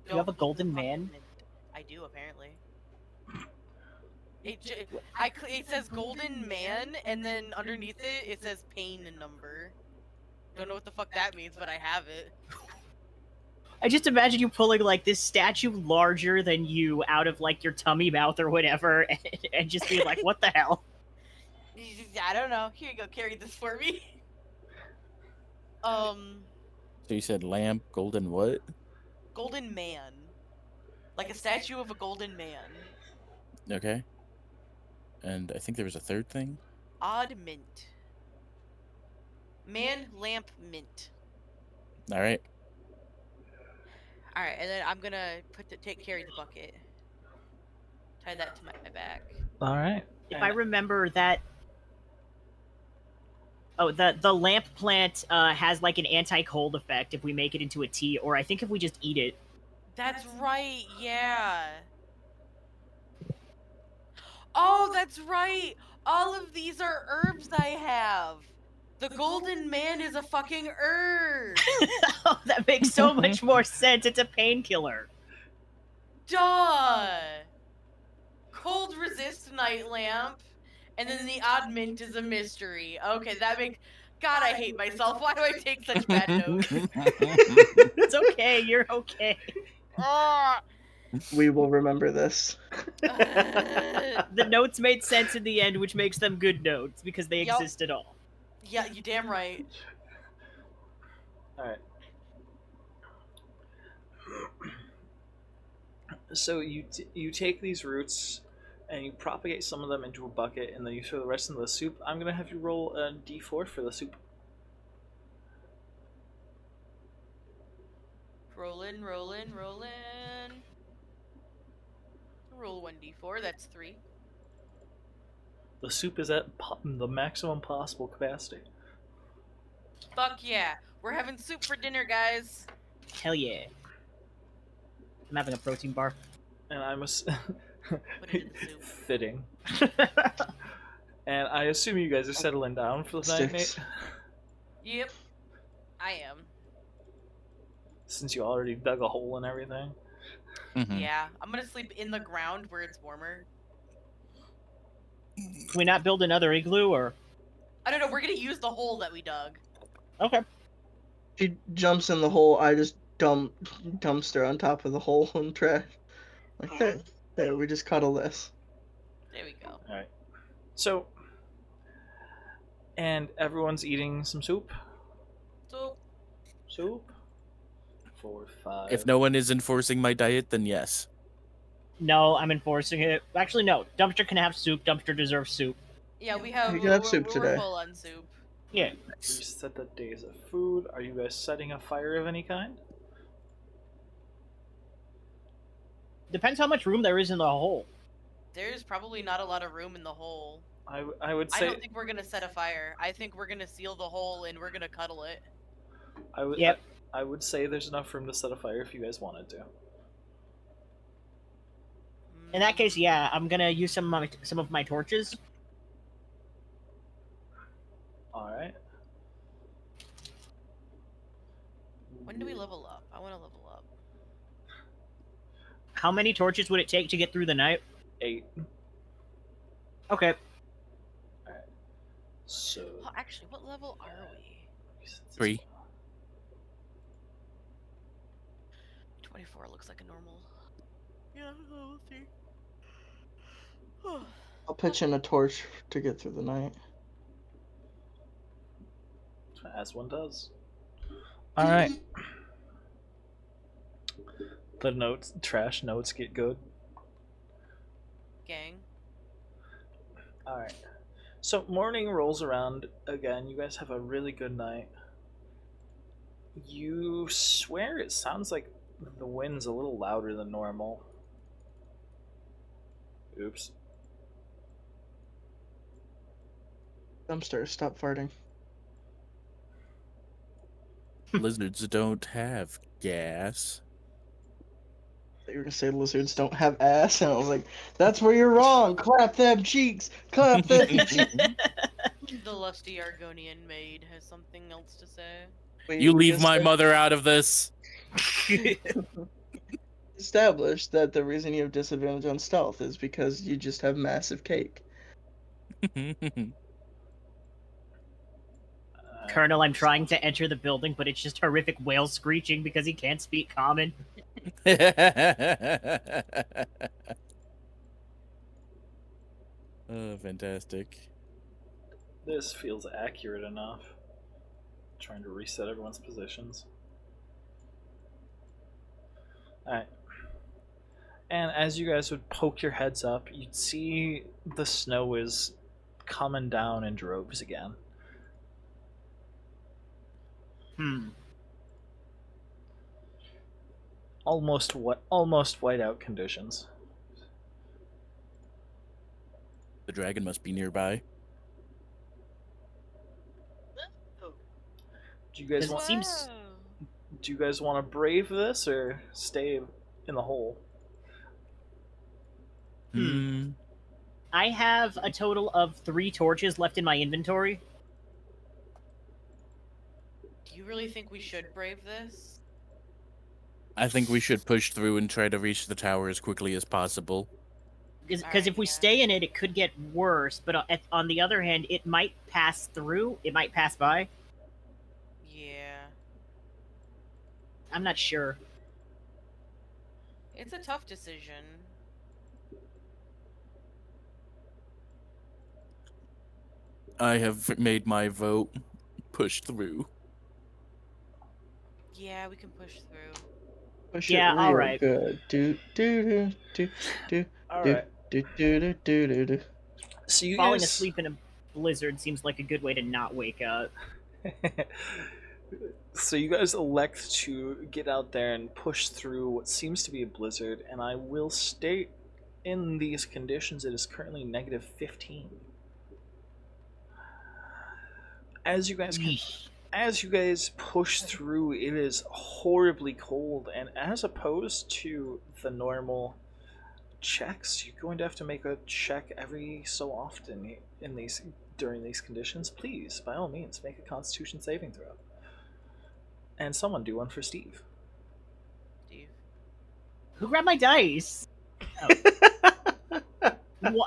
You have a Don't eat the golden fucking man? mint. I do, apparently. It says golden man, and then underneath it says pain number. Don't know what the fuck that means, but I have it. I just imagine you pulling like this statue larger than you out of like your tummy mouth or whatever, and just being like, "What the hell?" I don't know. Here you go. Carry this for me. Um, So you said lamp, golden what? golden man, like a statue of a golden man. Okay. And I think there was a third thing. Odd mint. Man, lamp, mint. All right. All right, and then I'm gonna carry the bucket. Tie that to my back. All right. If I remember that. Oh, the lamp plant has like an anti-cold effect if we make it into a tea, or I think if we just eat it. That's right. Yeah. Oh, that's right. All of these are herbs I have. The golden man is a fucking herb. Oh, that makes so much more sense. It's a painkiller. Duh. Cold resist night lamp. And then the odd mint is a mystery. Okay, that makes. God, I hate myself. Why do I take such bad notes? It's okay. You're okay. We will remember this. The notes made sense in the end, which makes them good notes because they Yup. exist at all. Yeah, you damn right. All right. So you take these roots and you propagate some of them into a bucket, and then you throw the rest into the soup. I'm gonna have you roll a d4 for the soup. Rollin', rollin', rollin'. Roll 1d4, that's 3. The soup is at the maximum possible capacity. Fuck yeah. We're having soup for dinner, guys. Hell yeah. I'm having a protein bar. And I Put it in the soup. fitting. And I assume you guys are settling down for the night, Sticks. Nate? Yep. I am. Since you already dug a hole and everything. Mhm. Yeah. I'm gonna sleep in the ground where it's warmer. Can we not build another igloo, or? I don't know, we're gonna use the hole that we dug. Okay. She jumps in the hole. I just dumpster on top of the hole and trash. Like, there, we just cuddle this. There we go. Alright. So, and everyone's eating some soup? So, Soup? 4, 5. If no one is enforcing my diet, then yes. No, I'm enforcing it. Actually, no. Dumpster can have soup. Dumpster deserves soup. Yeah, we have. You can have We're, soup we're today. full on soup. Yeah. Reset the days of food. Are you guys setting a fire of any kind? Depends how much room there is in the hole. There's probably not a lot of room in the hole. I would I say don't think we're gonna set a fire. I think we're gonna seal the hole and we're gonna cuddle it. I would Yep. I would say there's enough room to set a fire if you guys wanted to. In that case, yeah, I'm gonna use some of my torches. All right. When do we level up? I want to level up. How many torches would it take to get through the night? 8. Okay. So Oh, actually, what level are we? 3. 24 looks like a normal. Yeah, we'll see. I'll pitch in a torch to get through the night. As one does. All right. The trash notes get good. Gang. All right. So morning rolls around again. You guys have a really good night. You swear it sounds like the wind's a little louder than normal. Oops. Dumpster, stop farting. Lizards don't have gas. You were gonna say lizards don't have ass, and I was like, that's where you're wrong. Clap them cheeks. Clap them cheeks. The lusty Argonian maid has something else to say. You leave my mother out of this. Established that the reason you have disadvantage on stealth is because you just have massive cake. Colonel, I'm trying to enter the building, but it's just horrific whale screeching because he can't speak common. Oh, fantastic. This feels accurate enough. Trying to reset everyone's positions. Alright. And as you guys would poke your heads up, you'd see the snow is coming down in droves again. Almost whiteout conditions. The dragon must be nearby. Do you guys It want? seems- Do you guys want to brave this or stay in the hole? I have a total of 3 torches left in my inventory. Do you really think we should brave this? I think we should push through and try to reach the tower as quickly as possible. Because if we stay in it, it could get worse. But on the other hand, it might pass through. It might pass by. Yeah. I'm not sure. It's a tough decision. I have made my vote. Push through. Yeah, we can push through. Push Yeah, it real alright. good. Do do do do All do right. do do do do do do. So you Falling guys... asleep in a blizzard seems like a good way to not wake up. So you guys elect to get out there and push through what seems to be a blizzard, and I will state in these conditions it is currently negative 15. As you guys push through, it is horribly cold, and as opposed to the normal checks, you're going to have to make a check every so often during these conditions. Please, by all means, make a Constitution saving throw. And someone do one for Steve. Steve. Who grabbed my dice? Oh.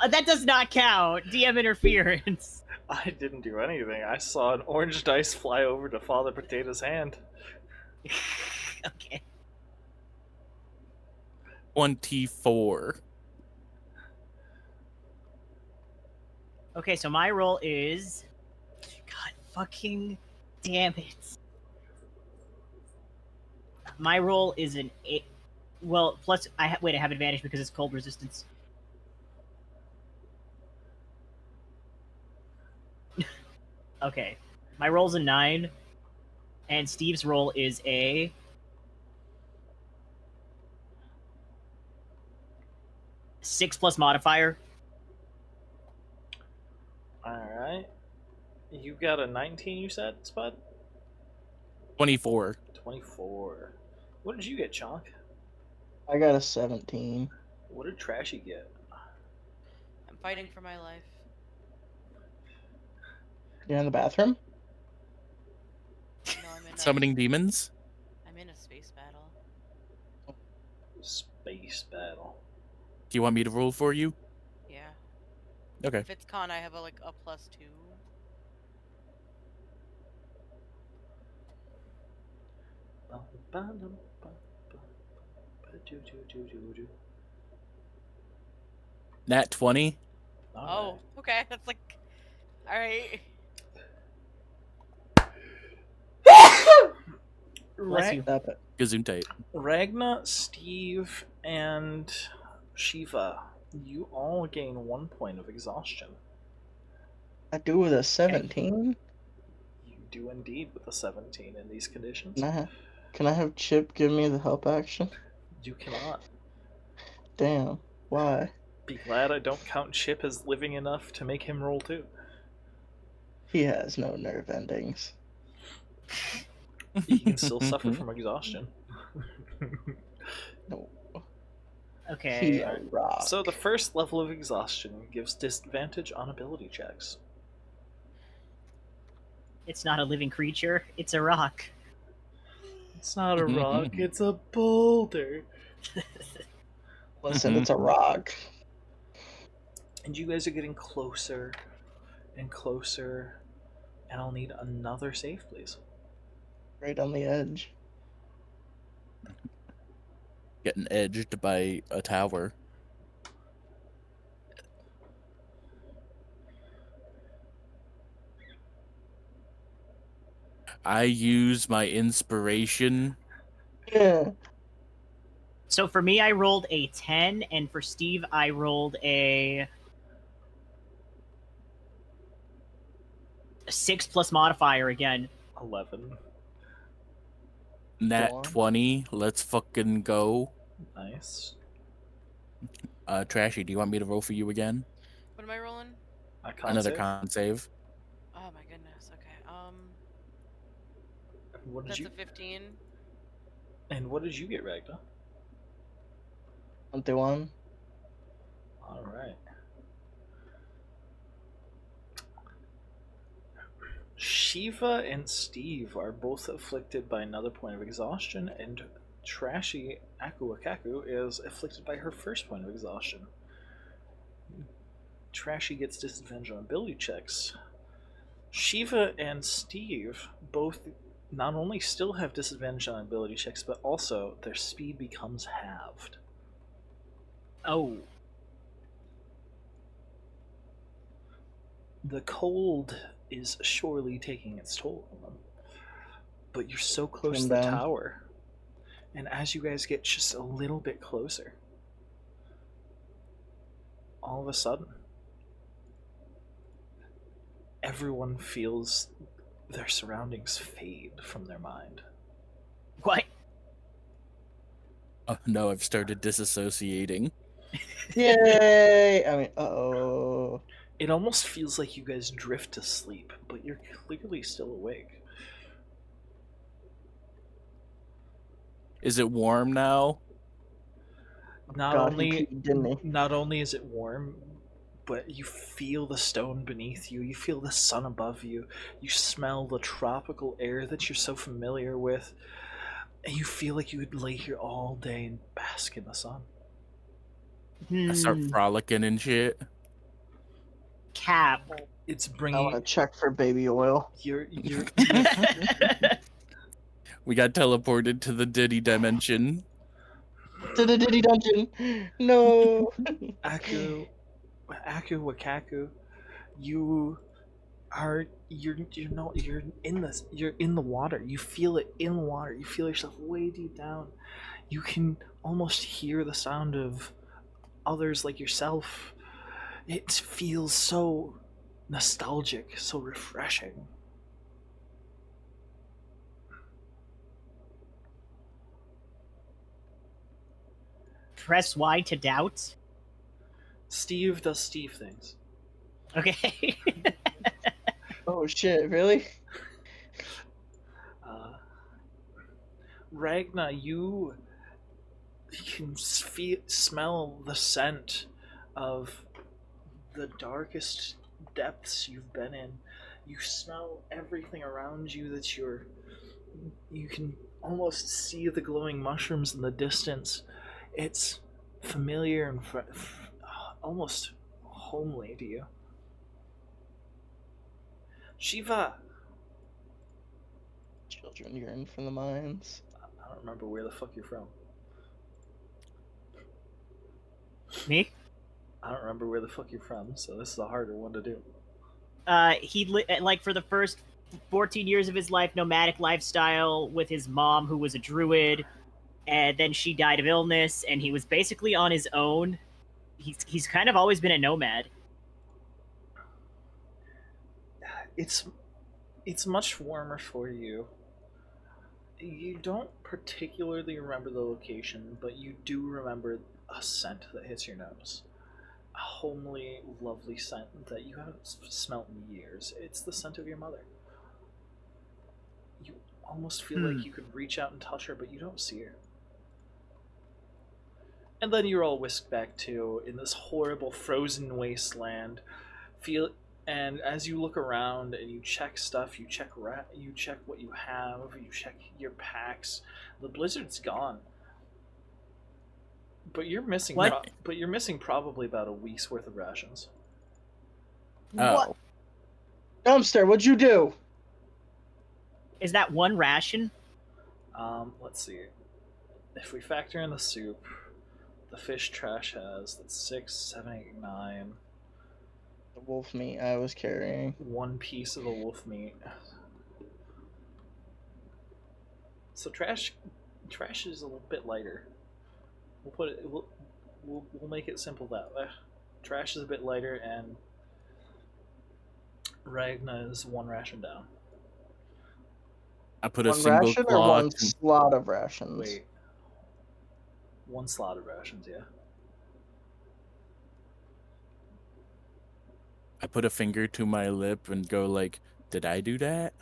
That does not count. DM interference. I didn't do anything. I saw an orange dice fly over to Father Potato's hand. Okay. 24. Okay, so my roll is... God fucking damn it. My roll is an 8. Well, plus I have advantage because it's cold resistance. Okay, my roll's a 9, and Steve's roll is a 6 plus modifier. Alright. You got a 19, you said, Spud? 24. 24. What did you get, Chonk? I got a 17. What did Trashy get? I'm fighting for my life. You're in the bathroom? No, I'm in Summoning demons? I'm in a space battle. Space battle. Do you want me to roll for you? Yeah. Okay. If it's con, I have a +2. Nat 20. Oh, okay. That's all right. Bless you. Stop it. Gesundheit. Ragna, Steve, and Shiva, you all gain 1 point of exhaustion. I do with a 17? You do indeed with a 17 in these conditions. Can I have Chip give me the help action? You cannot. Damn. Why? Be glad I don't count Chip as living enough to make him roll too. He has no nerve endings. He can still suffer from exhaustion. No. Okay. He a rock. So the first level of exhaustion gives disadvantage on ability checks. It's not a living creature. It's a rock. It's not a rock, it's a boulder. Listen, it's a rock. And you guys are getting closer and closer, and I'll need another save, please. Right on the edge. Getting edged by a tower. I use my inspiration. Yeah. So for me, I rolled a 10, and for Steve, I rolled a 6 plus modifier again. 11. Nat Go on. 20. Let's fucking go. Nice. Trashy, do you want me to roll for you again? What am I rolling? A con Another save? con save. Oh my goodness. Okay. What did That's you? a 15. And what did you get, Ragna? 21. All right. Shiva and Steve are both afflicted by another point of exhaustion, and Trashy Akuakaku is afflicted by her first point of exhaustion. Trashy gets disadvantage on ability checks. Shiva and Steve both not only still have disadvantage on ability checks, but also their speed becomes halved. Oh. The cold is surely taking its toll on them. But you're so close to the down. tower. And as you guys get just a little bit closer, all of a sudden, everyone feels their surroundings fade from their mind. What? Oh no, I've started disassociating. Yay! I mean, uh-oh. It almost feels like you guys drift to sleep, but you're clearly still awake. Is it warm now? Not God, only he peed, didn't he? not only is it warm, but you feel the stone beneath you, you feel the sun above you, you smell the tropical air that you're so familiar with, and you feel like you could lay here all day and bask in the sun. I start frolicking and shit. Cap. It's I want bringing to check for baby oil. you're We got teleported to the Diddy dimension. To the Diddy dungeon. No. Aku Wakaku, you're in the water. You feel it in the water. You feel yourself way deep down. You can almost hear the sound of others like yourself. It feels so nostalgic, so refreshing. Press Y to doubt. Steve does Steve things. Okay. Oh shit! Really? Ragna, you can smell the scent of the darkest depths you've been in. You smell everything around you that you can almost see the glowing mushrooms in the distance. It's familiar and almost homely to you. Shiva! Children yearn for the mines. I don't remember where the fuck you're from. Me? I don't remember where the fuck you're from, so this is a harder one to do. Like for the first 14 years of his life, nomadic lifestyle with his mom, who was a druid, and then she died of illness, and he was basically on his own. He's kind of always been a nomad. It's much warmer for you. You don't particularly remember the location, but you do remember a scent that hits your nose. A homely, lovely scent that you haven't smelt in years. It's the scent of your mother. You almost feel like you could reach out and touch her, but you don't see her. And then you're all whisked back to in this horrible frozen wasteland. And as you look around and you check stuff, you check what you have, you check your packs. The blizzard's gone, but you're missing. What? But you're missing probably about a week's worth of rations. Oh. Dumpster, what'd you do? Is that one ration? Let's see. If we factor in the soup, the fish trash has that's 6, 7, 8, 9. The wolf meat I was carrying. One piece of the wolf meat. So trash is a little bit lighter. We'll make it simple that way. Trash is a bit lighter, and Ragna is one ration down. I put a One single ration or cloth. one slot of rations? Wait. One slot of rations, yeah. I put a finger to my lip and go like, "Did I do that?"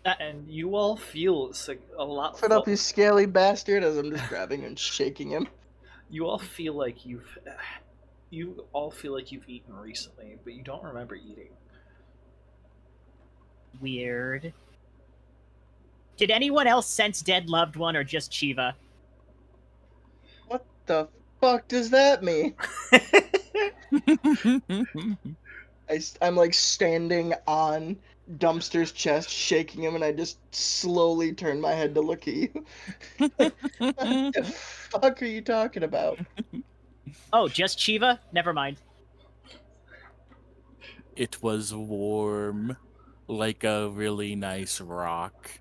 And you all feel it's like a lot. Put up, you scaly bastard! As I'm just grabbing and shaking him. You all feel like you've eaten recently, but you don't remember eating. Weird. Did anyone else sense dead loved one, or just Shiva? What the fuck does that mean? I'm like standing on Dumpster's chest, shaking him, and I just slowly turn my head to look at you. What the fuck are you talking about? Oh, just Shiva? Never mind. It was warm, like a really nice rock.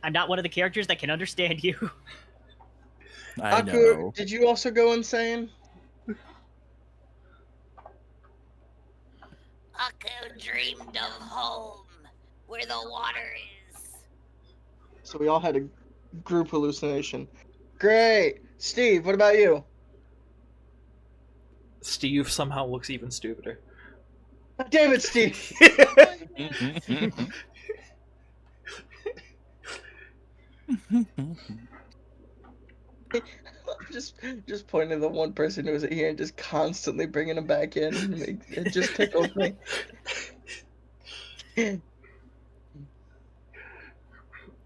I'm not one of the characters that can understand you. I Aku, know. did you also go insane? Aku dreamed of home, where the water is. So we all had a group hallucination. Great! Steve, what about you? Steve somehow looks even stupider. God damn it, Steve! just pointing to the one person who was here and just constantly bringing him back in. It just tickles me.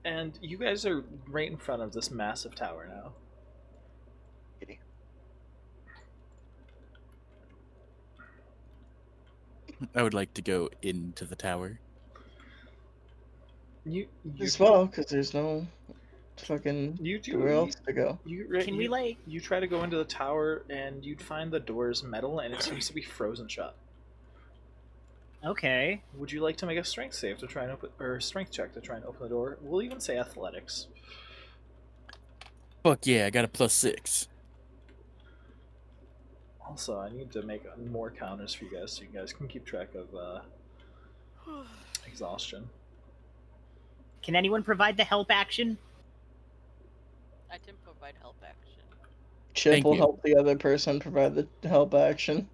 And you guys are right in front of this massive tower now. I would like to go into the tower. You As well, because there's no fucking where else to go. Can we, like... You try to go into the tower, and you'd find the doors metal, and it seems to be frozen shut. Okay. Would you like to make a strength save to try and open, or strength check to try and open the door? We'll even say athletics. Fuck yeah, I got a +6. Also, I need to make more counters for you guys so you guys can keep track of exhaustion. Can anyone provide the help action? I can provide help action. Chip Thank will you. help the other person provide the help action.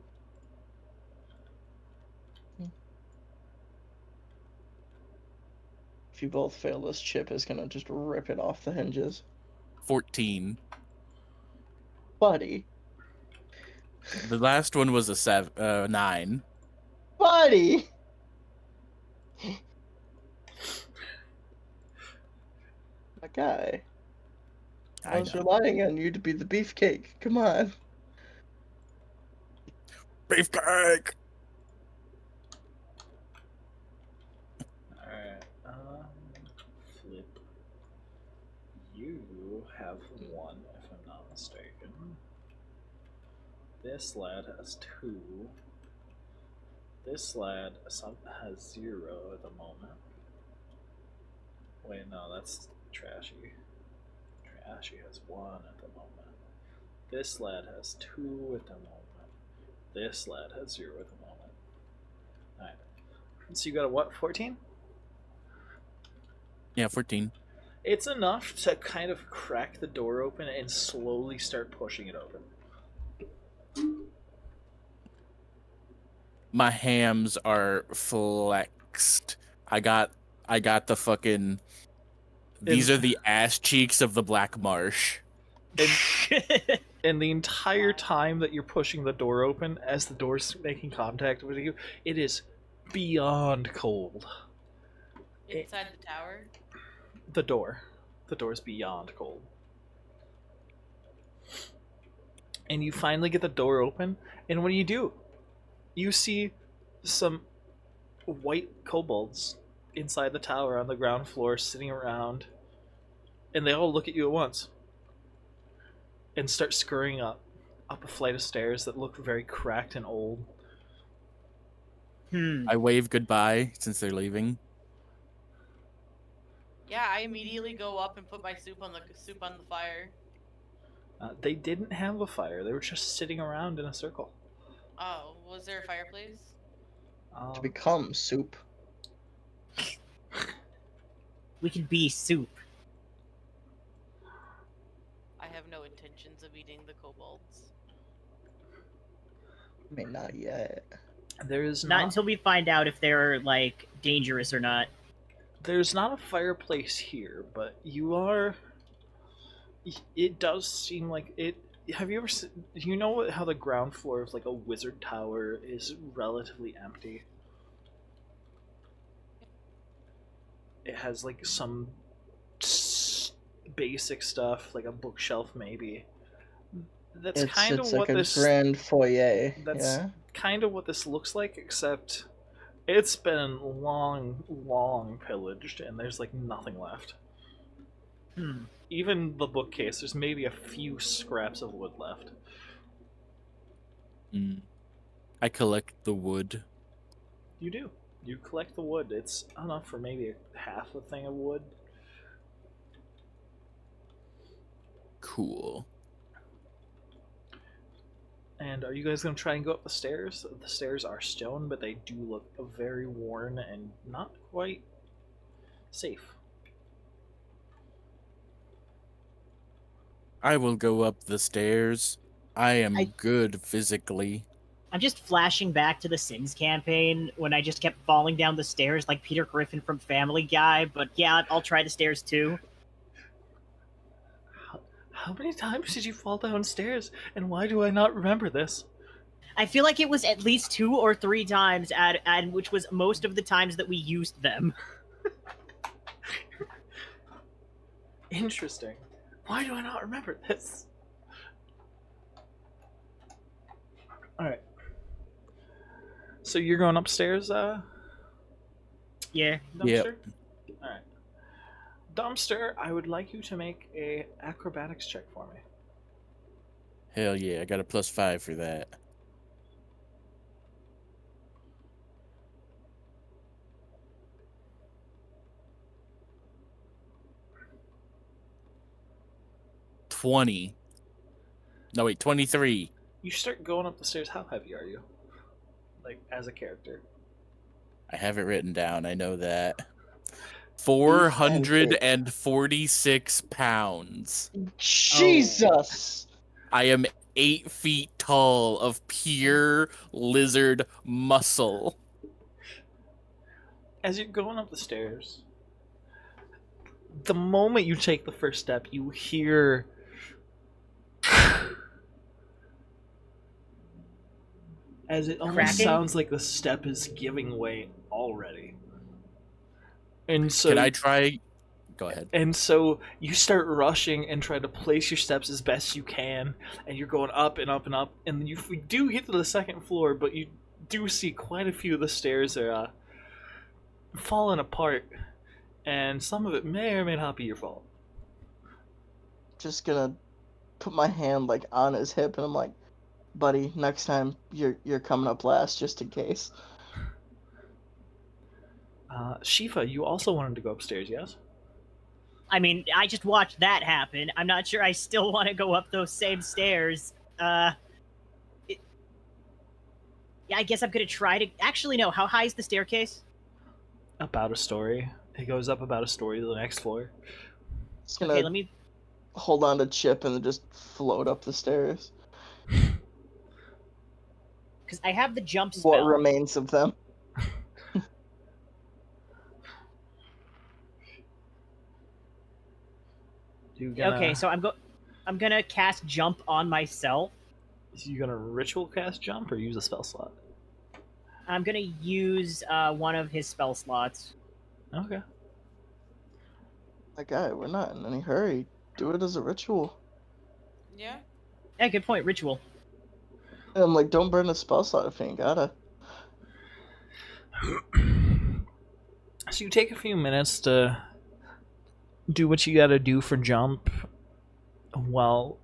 If you both fail this, Chip is gonna just rip it off the hinges. 14. Buddy. The last one was a 9. Buddy! My guy. I I was know. relying on you to be the beefcake. Come on. Beefcake! Alright, flip. You have 1, if I'm not mistaken. This lad has 2. This lad has 0 at the moment. Wait, no, that's Trashy. Trashy has 1 at the moment. This lad has 2 at the moment. This lad has 0 at the moment. Alright. So you got a what, 14? Yeah, 14. It's enough to kind of crack the door open and slowly start pushing it open. My hams are flexed. I got the fucking. These are the ass cheeks of the Black Marsh. And the entire time that you're pushing the door open, as the door's making contact with you, it is beyond cold. Inside the tower? The door. The door's beyond cold. And you finally get the door open, and what do? You see some white kobolds inside the tower on the ground floor sitting around, and they all look at you at once and start scurrying up a flight of stairs that look very cracked and old. I wave goodbye since they're leaving. Yeah, I immediately go up and put my soup on the fire. They didn't have a fire. They were just sitting around in a circle. Oh, was there a fireplace? To become soup. We can be soup. I have no intentions of eating the kobolds. I mean, not yet. There's Not until we find out if they're, like, dangerous or not. There's not a fireplace here, but you are. It does seem like it. Have you ever seen, you know how the ground floor of like a wizard tower is relatively empty? It has like some basic stuff, like a bookshelf maybe. That's kind of what like this a grand foyer. That's yeah. kind of what this looks like, except it's been long pillaged, and there's like nothing left. Even the bookcase, there's maybe a few scraps of wood left. I collect the wood. You do. You collect the wood. It's enough for maybe half a thing of wood. Cool. And are you guys going to try and go up the stairs? The stairs are stone, but they do look very worn and not quite safe. I will go up the stairs. I am good physically. I'm just flashing back to the Sims campaign when I just kept falling down the stairs like Peter Griffin from Family Guy, but yeah, I'll try the stairs too. How many times did you fall downstairs, and why do I not remember this? I feel like it was at least 2 or 3 times, and which was most of the times that we used them. Interesting. Why do I not remember this? Alright. So you're going upstairs, Yeah. Dumpster? Yep. Alright. Dumpster, I would like you to make a acrobatics check for me. Hell yeah, I got a +5 for that. 20. No, wait, 23. You start going up the stairs. How heavy are you? Like, as a character? I have it written down. I know that. 800. 446 pounds. Jesus! I am 8 feet tall of pure lizard muscle. As you're going up the stairs, the moment you take the first step, you hear as it almost Cracking? sounds like the step is giving way already. And so Can I try? Go ahead. And so you start rushing and try to place your steps as best you can, and you're going up and up and up, and then you do get to the second floor, but you do see quite a few of the stairs are falling apart, and some of it may or may not be your fault. Just gonna put my hand like on his hip, and I'm like, buddy, next time you're coming up last, just in case. Shifa, you also wanted to go upstairs, yes? I mean, I just watched that happen. I'm not sure I still want to go up those same stairs. Yeah, I guess I'm gonna try to. Actually, no. How high is the staircase? About a story. It goes up about a story to the next floor. Just gonna Okay, let me. hold on to Chip and then just float up the stairs. Because I have the jump spell. What remains of them? Okay, so I'm gonna cast jump on myself. You gonna ritual cast jump or use a spell slot? I'm gonna use one of his spell slots. Okay. My guy, we're not in any hurry. Do it as a ritual. Yeah. Yeah, good point. Ritual. And I'm like, don't burn a spell slot if you ain't gotta. So you take a few minutes to do what you gotta do for jump while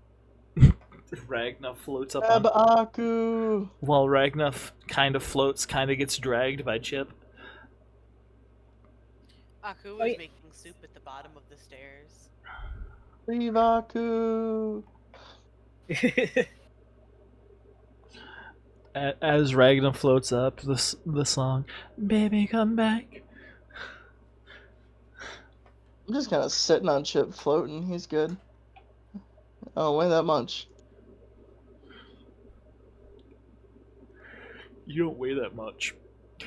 Ragnar floats up on... Aku! While Ragnar kind of floats, kind of gets dragged by Chip. Aku was making soup at the bottom of the stairs. Leave Aku! As Ragnar floats up, the song, "Baby Come Back." I'm just kind of sitting on Chip floating. He's good. I don't weigh that much. You don't weigh that much.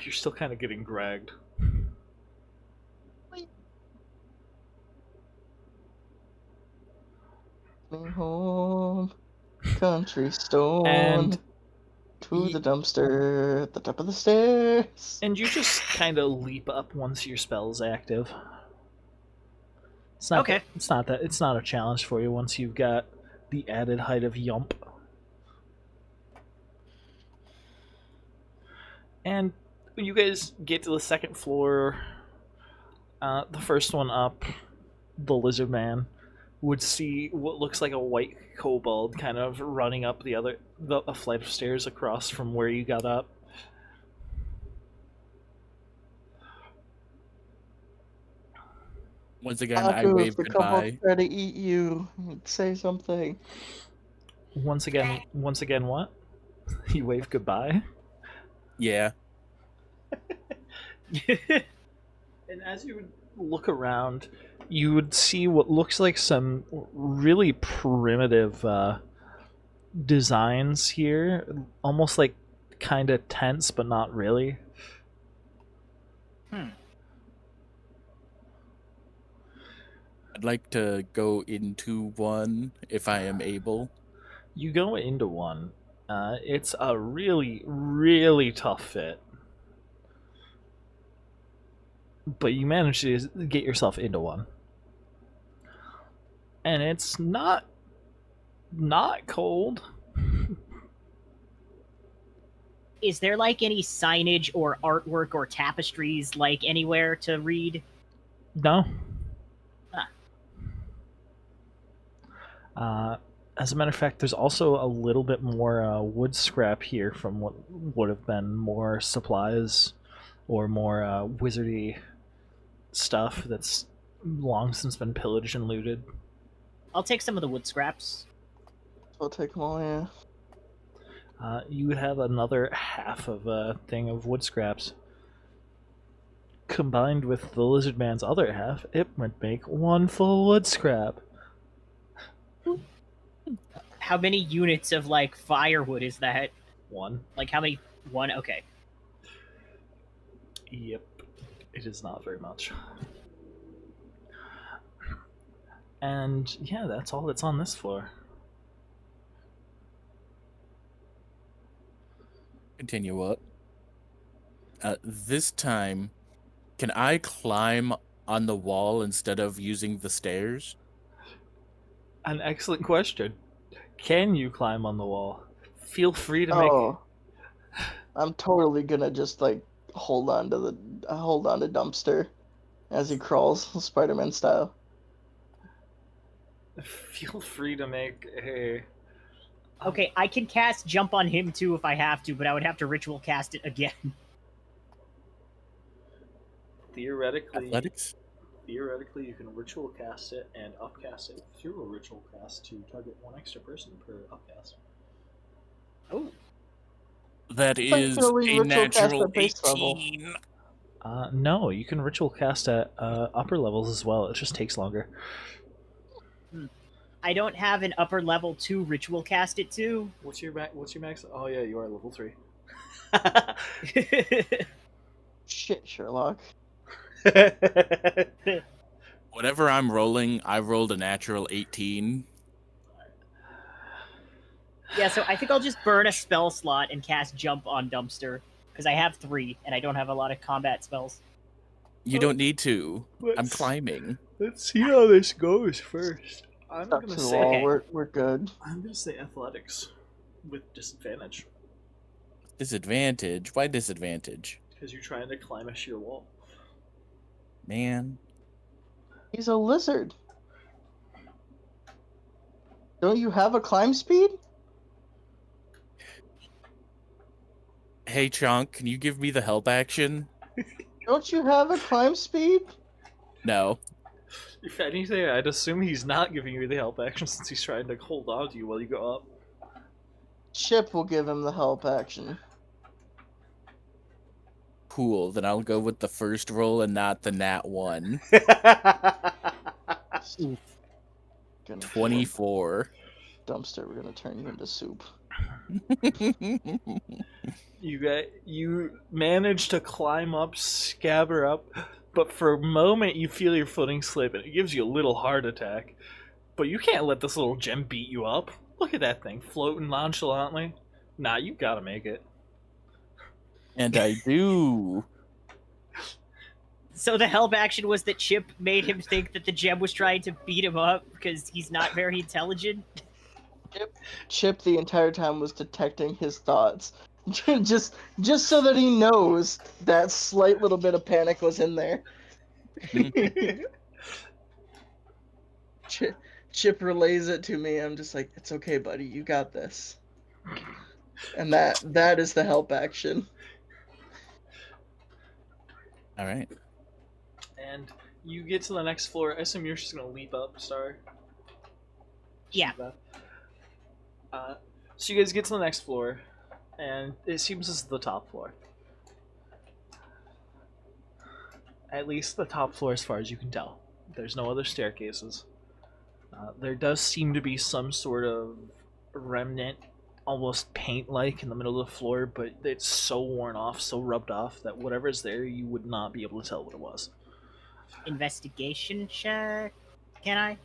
You're still kind of getting dragged. Me home, country stone, And to the dumpster at the top of the stairs. And you just kind of leap up once your spell's active. It's not Okay. It's not a challenge for you once you've got the added height of Yump. And when you guys get to the second floor, the first one up, the lizard man would see what looks like a white kobold kind of running up a flight of stairs across from where you got up. Once again, I Aku, wave if the kobold goodbye. try to eat you, say something. Once again, what? You wave goodbye? Yeah. And as you would look around, you would see what looks like some really primitive designs here. Almost like kind of tense, but not really. I'd like to go into one if I am able. You go into one. It's a really, really tough fit. But you manage to get yourself into one. And it's not cold. Is there like any signage or artwork or tapestries like anywhere to read? No. Ah. As a matter of fact, there's also a little bit more wood scrap here from what would have been more supplies or more wizardy stuff that's long since been pillaged and looted. I'll take some of the wood scraps. I'll take them all, yeah. You would have another half of a thing of wood scraps. Combined with the lizard man's other half, it would make one full wood scrap. How many units of like firewood is that? One. Like how many? One. Okay. Yep. It is not very much. And yeah, that's all that's on this floor. Continue up. This time, can I climb on the wall instead of using the stairs? An excellent question. Can you climb on the wall? Feel free to make. Oh, I'm totally gonna just like hold on to Dumpster as he crawls, Spider-Man style. Feel free to make a. Okay, I can cast jump on him too if I have to, but I would have to ritual cast it again. Theoretically, Athletics? Theoretically, you can ritual cast it and upcast it through a ritual cast to target one extra person per upcast. Oh. That is a ritual cast natural at base level. 18. No, you can ritual cast at upper levels as well. It just takes longer. I don't have an upper level 2 ritual cast it to. What's your max? Oh yeah, you are level 3. Shit, Sherlock. Whatever I'm rolling, I rolled a natural 18. Yeah, so I think I'll just burn a spell slot and cast jump on Dumpster, because I have 3, and I don't have a lot of combat spells. You don't need to. I'm climbing. Let's see how this goes first. I'm Stuck gonna to the say wall. We're good. I'm gonna say athletics with disadvantage Disadvantage? Why disadvantage? because you're trying to climb a sheer wall. Man. He's a lizard. Don't you have a climb speed? Hey, Chunk, can you give me the help action? Don't you have a climb speed? No. If anything, I'd assume he's not giving you the help action since he's trying to hold on to you while you go up. Chip will give him the help action. Cool, then I'll go with the first roll and not the nat 1. 24. Dumpster, we're gonna turn you into soup. You manage to climb up, scabber up, but for a moment you feel your footing slip and it gives you a little heart attack. But you can't let this little gem beat you up. Look at that thing floating nonchalantly. Nah, you gotta make it. And I do. So the help action was that Chip made him think that the gem was trying to beat him up because he's not very intelligent. Chip the entire time was detecting his thoughts. just so that he knows that slight little bit of panic was in there. Chip relays it to me. I'm just like, it's okay, buddy. You got this. And that is the help action. All right. And you get to the next floor. I assume you're just gonna leap up, Star. Yeah. So you guys get to the next floor, and it seems this is the top floor. At least the top floor as far as you can tell. There's no other staircases. There does seem to be some sort of remnant, almost paint-like in the middle of the floor, but it's so worn off, so rubbed off, that whatever's there, you would not be able to tell what it was. Investigation check? Can I?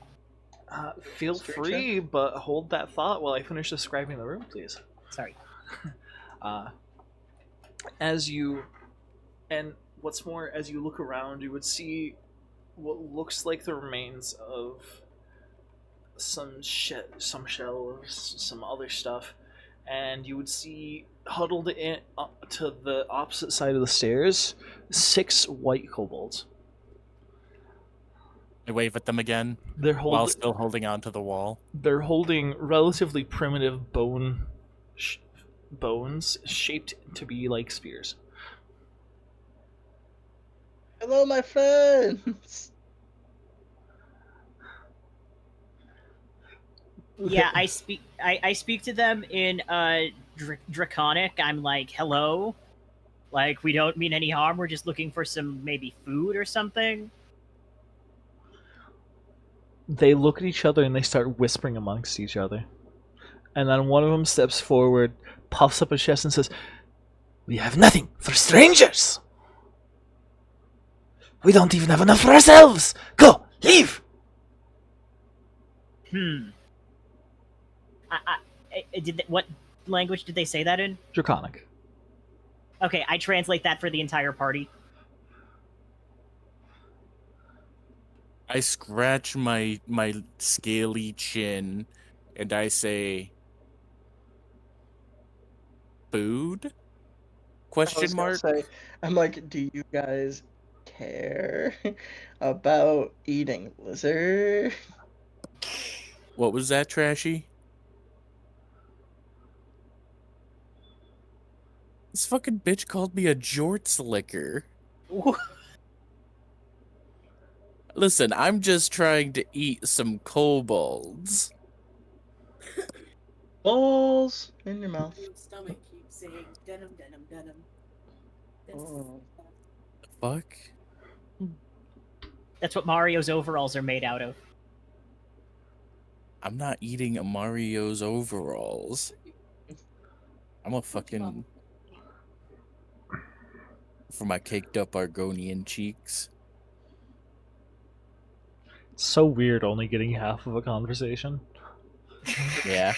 Feel free, but hold that thought while I finish describing the room, please. Sorry. As you look around, you would see what looks like the remains of some shelves, some other stuff, and you would see huddled in to the opposite side of the stairs 6 white kobolds. I wave at them again while still holding onto the wall. They're holding relatively primitive bones shaped to be like spears. Hello, my friends. Yeah, I speak to them in Draconic. I'm like, hello. Like, we don't mean any harm. We're just looking for some maybe food or something. They look at each other and they start whispering amongst each other. And then one of them steps forward, puffs up his chest, and says, "We have nothing for strangers. We don't even have enough for ourselves. Go, leave." What language did they say that in? Draconic. Okay, I translate that for the entire party. I scratch my scaly chin and I say, "Food?" I was Question gonna mark. say, I'm like, do you guys care about eating lizard? What was that, Trashy? This fucking bitch called me a jorts licker. Listen, I'm just trying to eat some kobolds. Balls in your mouth. Stomach keeps saying denim, denim, denim. Oh. Fuck? That's what Mario's overalls are made out of. I'm not eating Mario's overalls. I'm a fucking... For my caked up Argonian cheeks. It's so weird only getting half of a conversation. Yeah.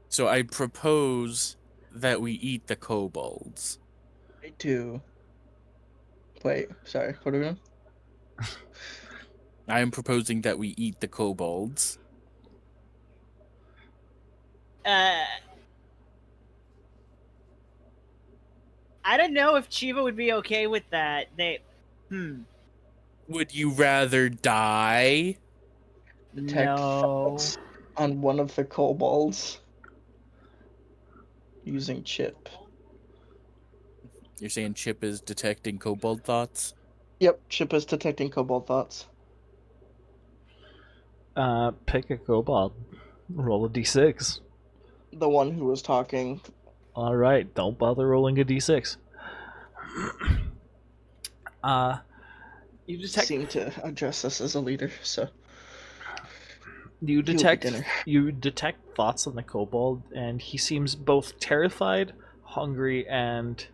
So I propose that we eat the kobolds. I do. Wait, sorry, what are we doing? I am proposing that we eat the kobolds. I don't know if Chiva would be okay with that. Would you rather die? Detect No. thoughts on one of the kobolds using chip. You're saying Chip is detecting kobold thoughts? Yep, chip is detecting kobold thoughts. Pick a kobold. Roll a d6. The one who was talking. Alright, don't bother rolling a d6. You detect Seemed to address us as a leader, so you he'll be detect dinner. you detect thoughts on the kobold, and he seems both terrified, hungry, and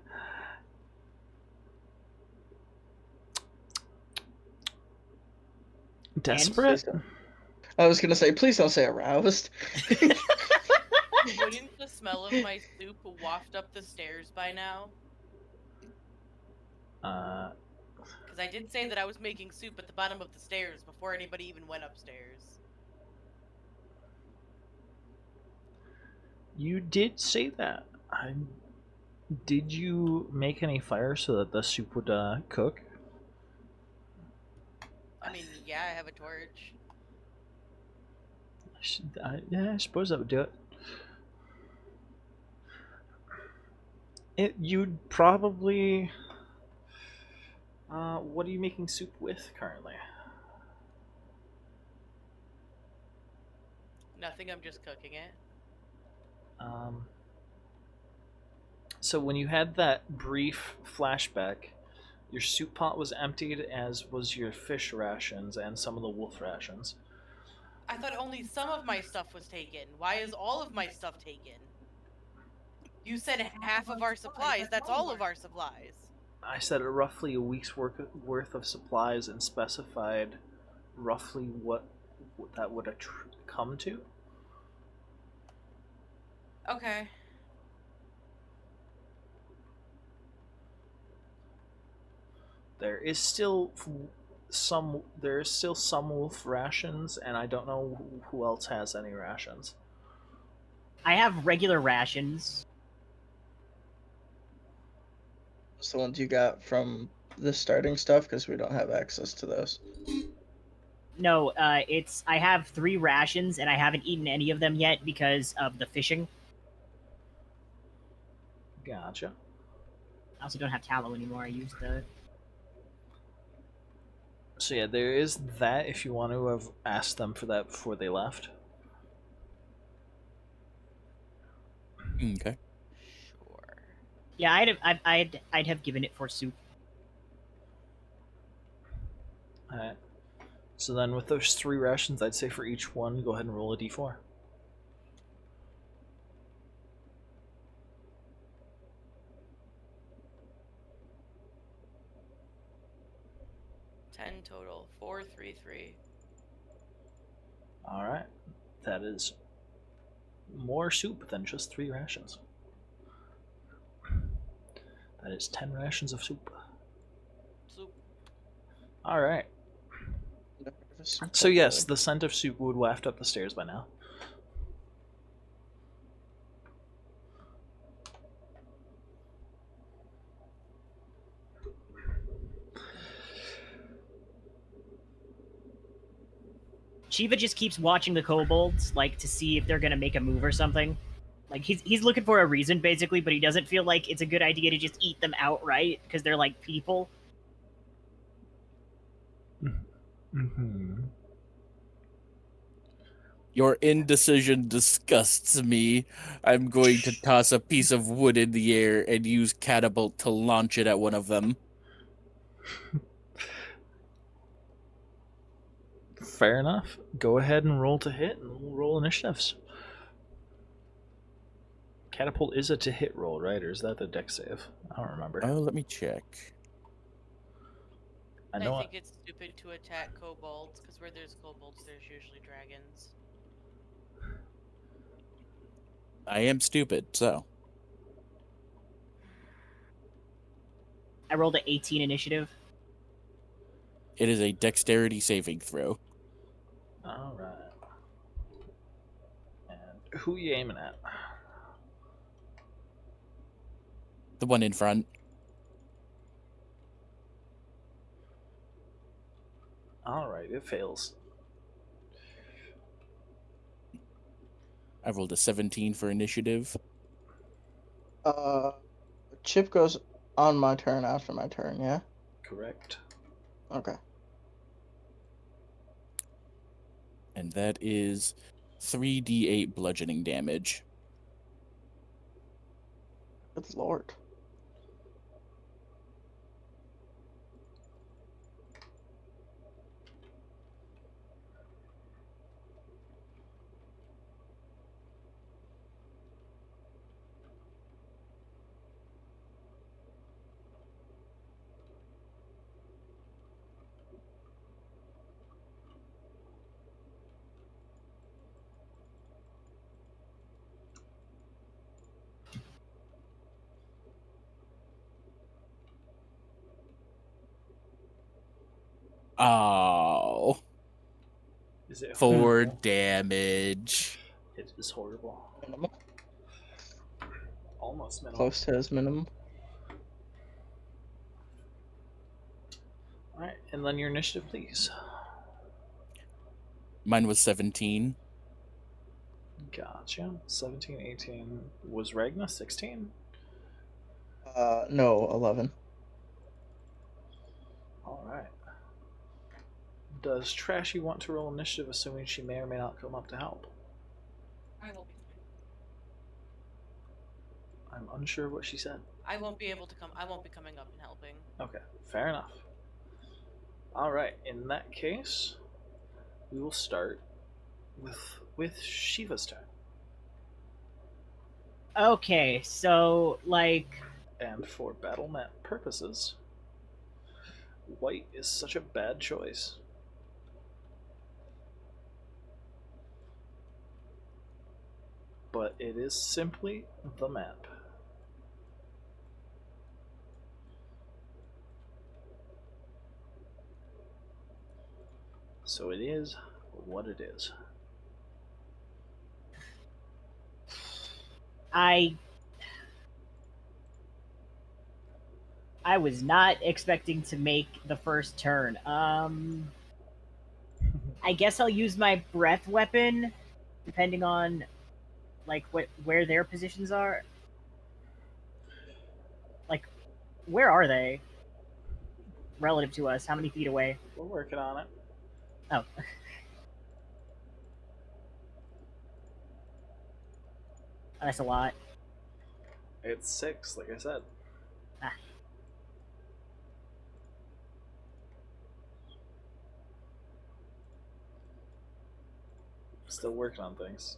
desperate. I was gonna say, please don't say aroused. Wouldn't the smell of my soup waft up the stairs by now? Because I did say that I was making soup at the bottom of the stairs before anybody even went upstairs. You did say that. Did you make any fire so that the soup would cook? I mean, yeah, I have a torch. Yeah, I suppose that would do it. You'd probably. What are you making soup with currently? Nothing, I'm just cooking it. So when you had that brief flashback, your soup pot was emptied, as was your fish rations and some of the wolf rations. I thought only some of my stuff was taken. Why is all of my stuff taken? You said half of our supplies. That's all of our supplies. I said roughly a week's worth of supplies and specified roughly what that would come to. Okay. There is still some wolf rations, and I don't know who else has any rations. I have regular rations. It's the ones you got from the starting stuff, because we don't have access to those. No, I have 3 rations and I haven't eaten any of them yet because of the fishing. Gotcha. I also don't have tallow anymore. I used the So yeah, there is that if you want to have asked them for that before they left. Okay. Sure. Yeah, I'd have given it for soup. Alright. So then with those 3 rations, I'd say for each one, go ahead and roll a d4. Ten total. 4, 3, 3. Alright. That is more soup than just 3 rations. That is 10 rations of soup. Soup. Alright. So yes, the scent of soup would waft up the stairs by now. Shiva just keeps watching the kobolds, like, to see if they're gonna make a move or something. Like, he's looking for a reason, basically, but he doesn't feel like it's a good idea to just eat them outright, because they're like people. Mm-hmm. Your indecision disgusts me. I'm going to toss a piece of wood in the air and use catapult to launch it at one of them. Fair enough. Go ahead and roll to hit, and we'll roll initiatives. Catapult is a to hit roll, right? Or is that the deck save? I don't remember. Oh, let me check. I I know. think it's stupid to attack kobolds, because where there's kobolds, there's usually dragons. I am stupid, so. I rolled an 18 initiative. It is a dexterity saving throw. All right. And who you aiming at? The one in front. All right, it fails. I rolled a 17 for initiative. Chip goes on my turn after my turn, yeah? Correct. Okay. And that is 3d8 bludgeoning damage. Good lord. Oh. Is it 4 horrible? damage. It is horrible. Minimum. Almost minimal. Close to his minimum. All right, and then your initiative, please. Mine was 17. Gotcha. 17, 18. Was Ragna 16? No, 11. All right. Does Trashy want to roll initiative, assuming she may or may not come up to help? I won't be. I'm unsure what she said. I won't be able to come. I won't be coming up and helping. Okay, fair enough. All right, in that case, we will start with Shiva's turn. Okay, so, like... And for battle map purposes, white is such a bad choice. But it is simply the map. So it is what it is. I was not expecting to make the first turn. I guess I'll use my breath weapon, depending on like where their positions are. Like, where are they? relative to us? How many feet away? We're working on it. Oh. That's a lot. It's 6, like I said. Ah. Still working on things.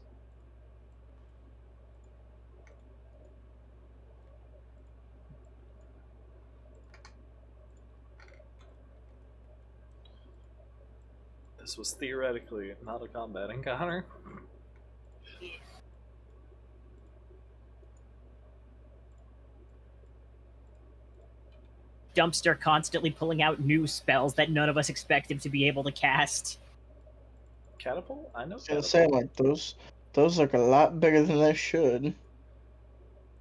This was theoretically not a combat encounter. Yeah. Dumpster constantly pulling out new spells that none of us expect him to be able to cast. Catapult? I know I was gonna catapult. say, like, those look a lot bigger than they should.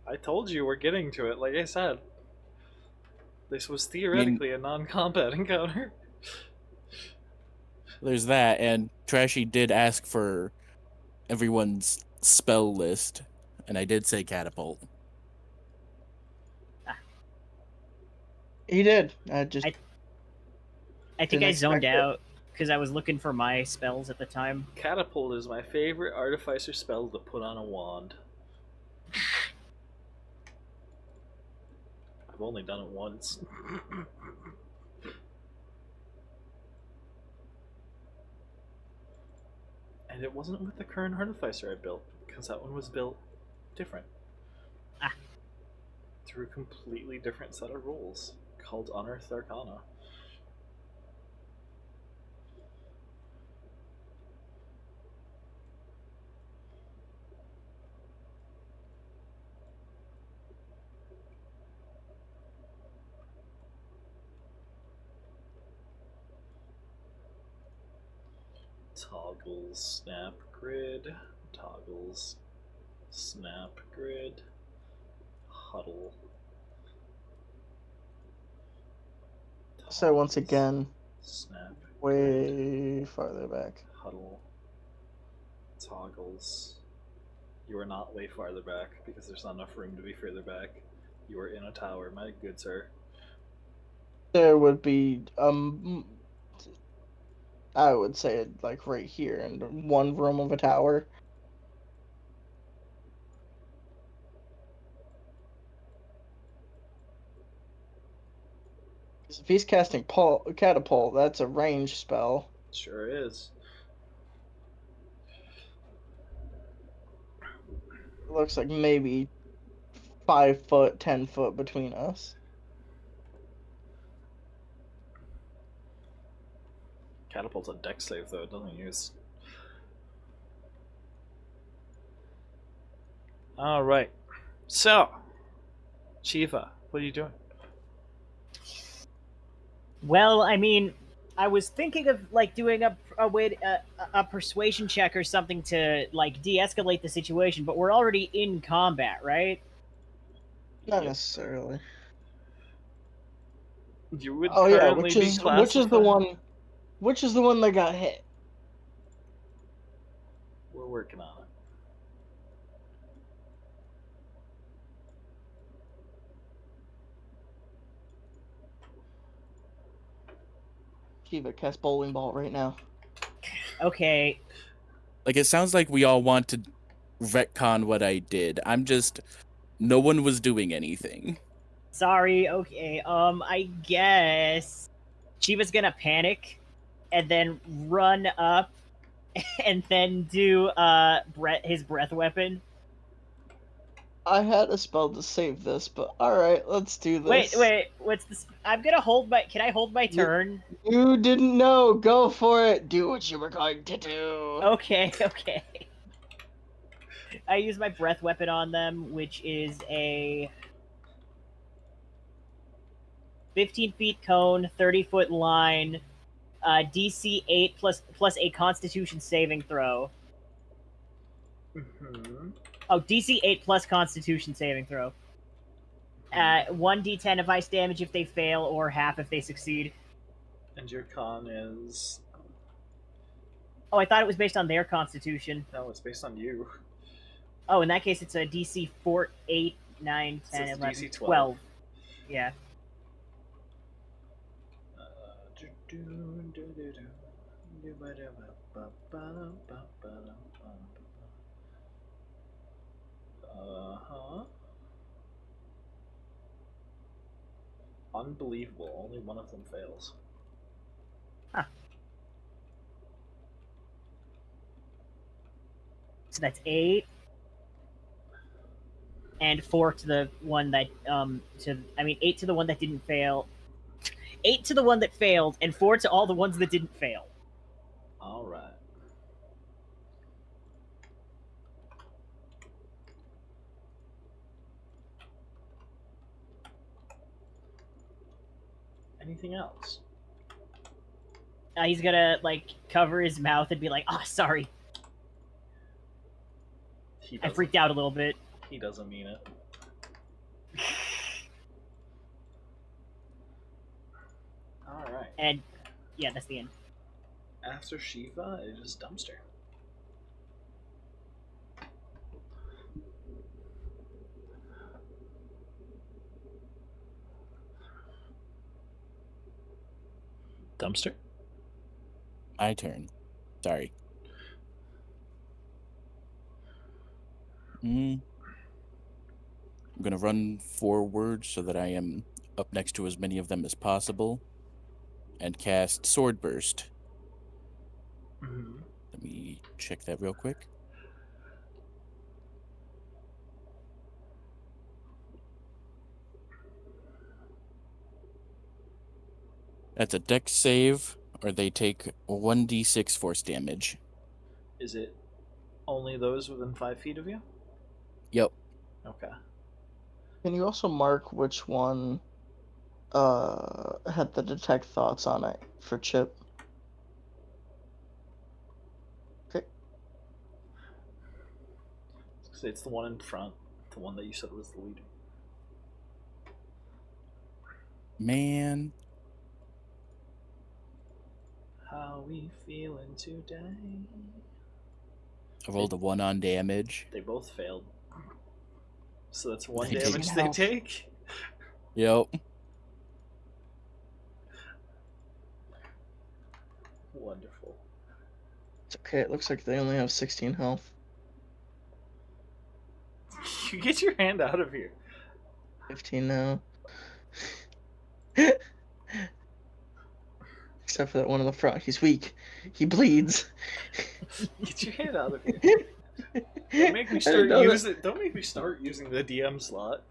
I told you we're getting to it, like I said. This was I mean, theoretically a non-combat encounter. there's that, and Trashy did ask for everyone's spell list, and I did say catapult. He did. I just I think didn't I zoned expect it. out because I was looking for my spells at the time. Catapult is my favorite artificer spell to put on a wand. I've only done it once. And it wasn't with the current artificer I built, because that one was built different. Ah. Through a completely different set of rules called Unearthed Arcana. Toggles snap grid, toggles snap grid, huddle. So once again, Snap way farther back. huddle, toggles. You are not way farther back because there's not enough room to be further back. You are in a tower, my good sir. There would be I would say like right here in one room of a tower. If he's casting catapult, that's a range spell. Sure is. It looks like maybe 5 foot, 10 foot between us. Catapult's a deck save though, it doesn't use. Alright. So, Shiva, what are you doing? Well, I mean, I was thinking of like doing a persuasion check or something to like de-escalate the situation, but we're already in combat, right? Not Yep. necessarily. You would Oh yeah, currently which be is classified. which is the one that got hit? We're working on it. Kiva, cast bowling ball right now. Okay. Like, it sounds like we all want to retcon what I did. I'm just, no one was doing anything. Sorry. Okay. I guess Chiva's gonna panic and then run up and then do his breath weapon. I had a spell to save this, but alright, let's do this. Wait, what's this? I'm gonna hold my. Can I hold my turn? You didn't know. Go for it. Do what you were going to do. Okay. I use my breath weapon on them, which is a 15 feet cone, 30-foot line, DC 8 plus a Constitution saving throw. Mm-hmm. Oh, DC 8 plus Constitution saving throw. 1d10 of ice damage if they fail, or half if they succeed. And your con is. Oh, I thought it was based on their Constitution. No, it's based on you. Oh, in that case, it's a DC 4, 8, 9, 10, It's 11, DC 12. Yeah. Uh-huh. Unbelievable. Only one of them fails. So that's 8. And 4 to the one that 8 to the one that didn't fail. 8 to the one that failed, and 4 to all the ones that didn't fail. All right. Anything else? He's gonna like cover his mouth and be like, "Ah, oh, sorry, I freaked out a little bit." He doesn't mean it. All right. And yeah, that's the end. After Shiva, it is Dumpster. Dumpster? My turn. Sorry. I'm going to run forward so that I am up next to as many of them as possible and cast Sword Burst. Mm-hmm. Let me check that real quick. That's a dex save, or they take 1d6 force damage. Is it only those within 5 feet of you? Yep. Okay. Can you also mark which one had the detect thoughts on it for Chip? Okay. It's the one in front, the one that you said was the leader. Man. How we feeling today? I rolled a 1 on damage. They both failed. So that's 1 They damage take- they take? Yep. Wonderful. It's okay, it looks like they only have 16 health. You get your hand out of here. 15 now. Except for that one in the front. He's weak. He bleeds. Get your hand out of here. Don't make me start using the DM slot.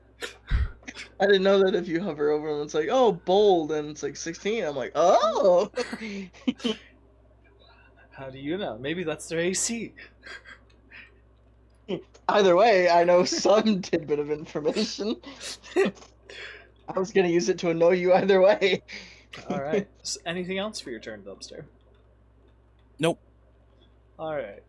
I didn't know that if you hover over him, it's like, oh, bold, and it's like 16. I'm like, oh! How do you know? Maybe that's their AC. Either way, I know some tidbit of information. I was going to use it to annoy you either way. Alright. So anything else for your turn, Dumpster? Nope. Alright.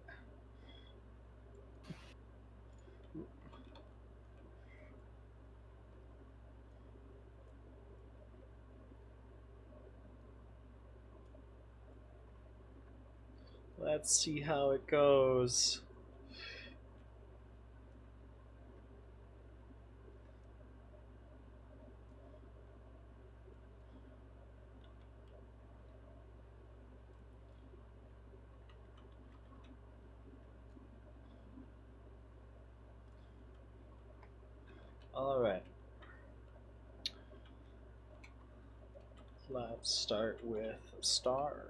Let's see how it goes. Alright. Let's start with Star.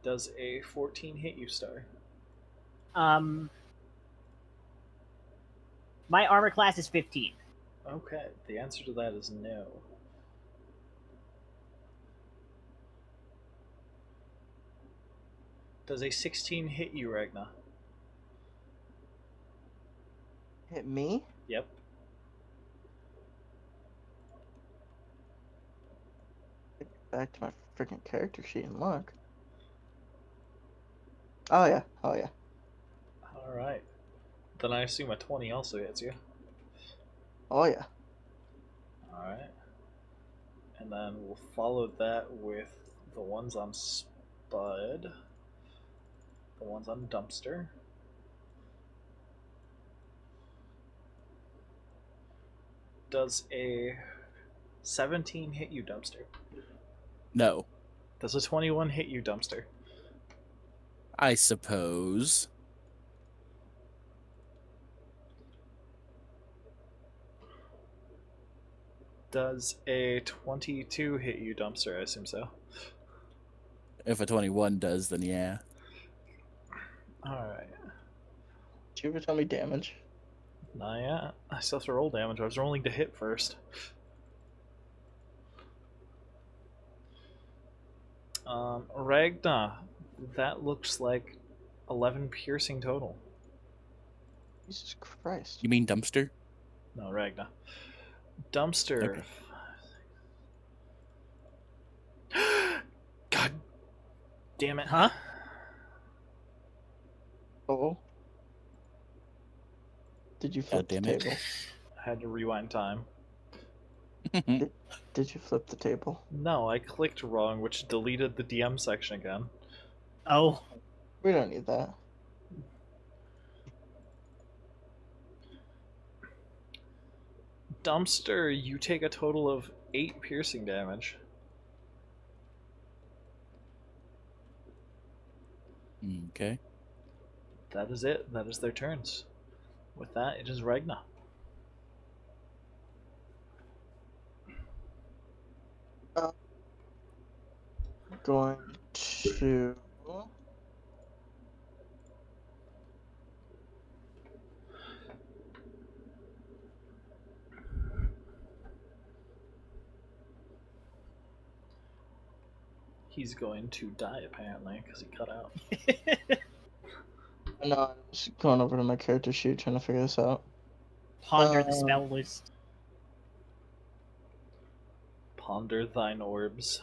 Does a 14 hit you, Star? My armor class is 15. Okay, the answer to that is no. Does a 16 hit you, Ragna? Hit me? Yep. Back to my freaking character sheet and look. Oh, yeah. Oh, yeah. Alright. Then I assume a 20 also hits you. Oh, yeah. Alright. And then we'll follow that with the ones on Spud, the ones on Dumpster, Does a 17 hit you, Dumpster? No, Does a 21 hit you, Dumpster? I suppose. Does a 22 hit you, Dumpster? I assume so. If a 21 does, then yeah. Alright. Did you ever tell me damage? Not yet. I still have to roll damage. I was rolling to hit first. Ragna, that looks like 11 piercing total. Jesus Christ. You mean dumpster? No, Ragna. Dumpster. Okay. God damn it. Huh? Oh. Did you flip the damn it. table? I had to rewind time. Did you flip the table? No, I clicked wrong, which deleted the DM section again. Oh. We don't need that. Dumpster, you take a total of 8 piercing damage. Okay. That is it. That is their turns. With that, it is Ragna. Going to... He's going to die, apparently, because he cut out. No, I was going over to my character sheet trying to figure this out. Ponder the spell list. Ponder thine orbs.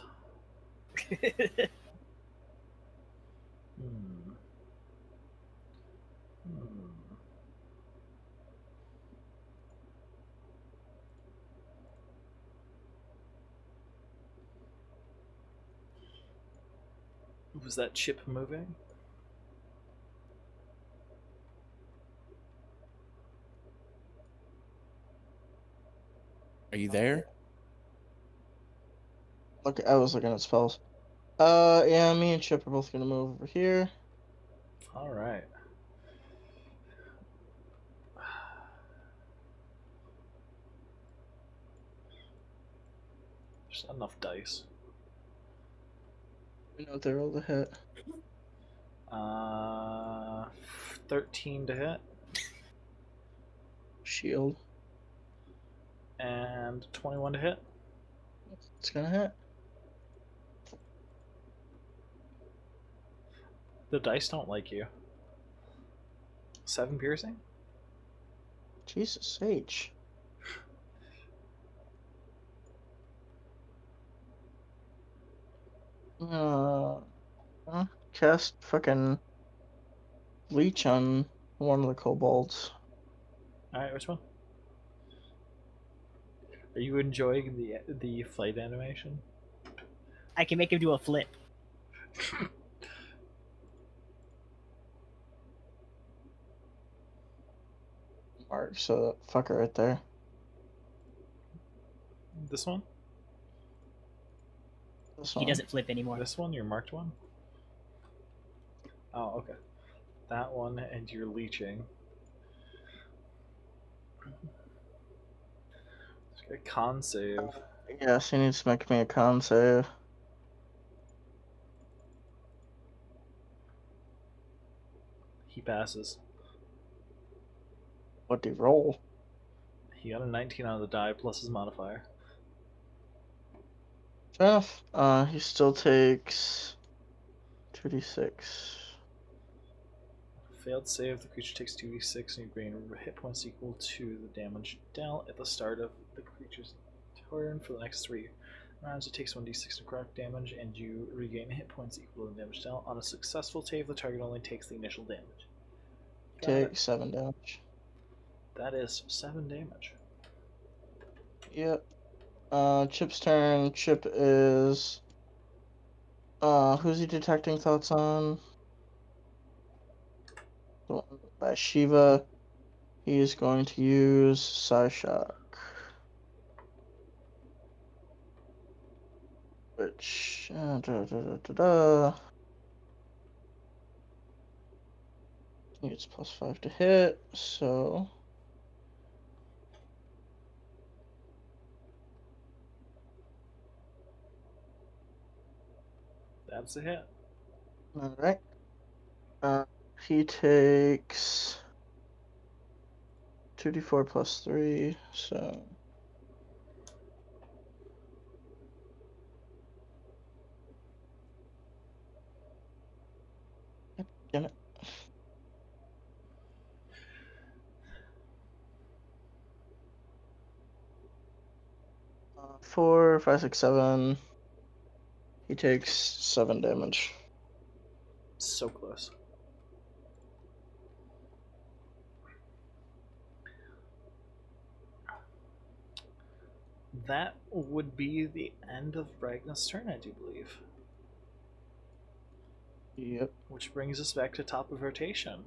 Was that chip moving? Are you there? Look, I was looking at spells. Yeah, me and Chip are both gonna move over here. Alright. There's not enough dice. We know they rolled a hit. 13 to hit. Shield. And 21 to hit. It's gonna hit. The dice don't like you. 7 piercing? Jesus H. Cast fucking leech on one of the kobolds. Alright, which one? Are you enjoying the fight animation? I can make him do a flip. Mark, so that fucker right there. This one? He doesn't flip anymore. This one? Your marked one? Oh, okay. That one, and you're leeching. A con save. Yes, he needs to make me a con save. He passes. What do you roll? He got a 19 on the die plus his modifier. Fair enough. He still takes 2d6. Failed save, the creature takes 2d6 and you gain hit points equal to the damage dealt at the start of the creature's turn for the next 3 rounds. It takes 1d6 necrotic damage and you regain hit points equal to the damage dealt. On a successful save, the target only takes the initial damage. Take 7 damage. That is 7 damage. Yep. Chip's turn. Chip is... who's he detecting thoughts on? The one by Shiva. He is going to use Psyshock. Which it's +5 to hit, so That's a hit. all right. He takes 2d4 plus 3, so damn it. 4, 5, 6, 7. He takes 7 damage. So close. That would be the end of Ragnar's turn, I do believe. Yep. Which brings us back to top of rotation.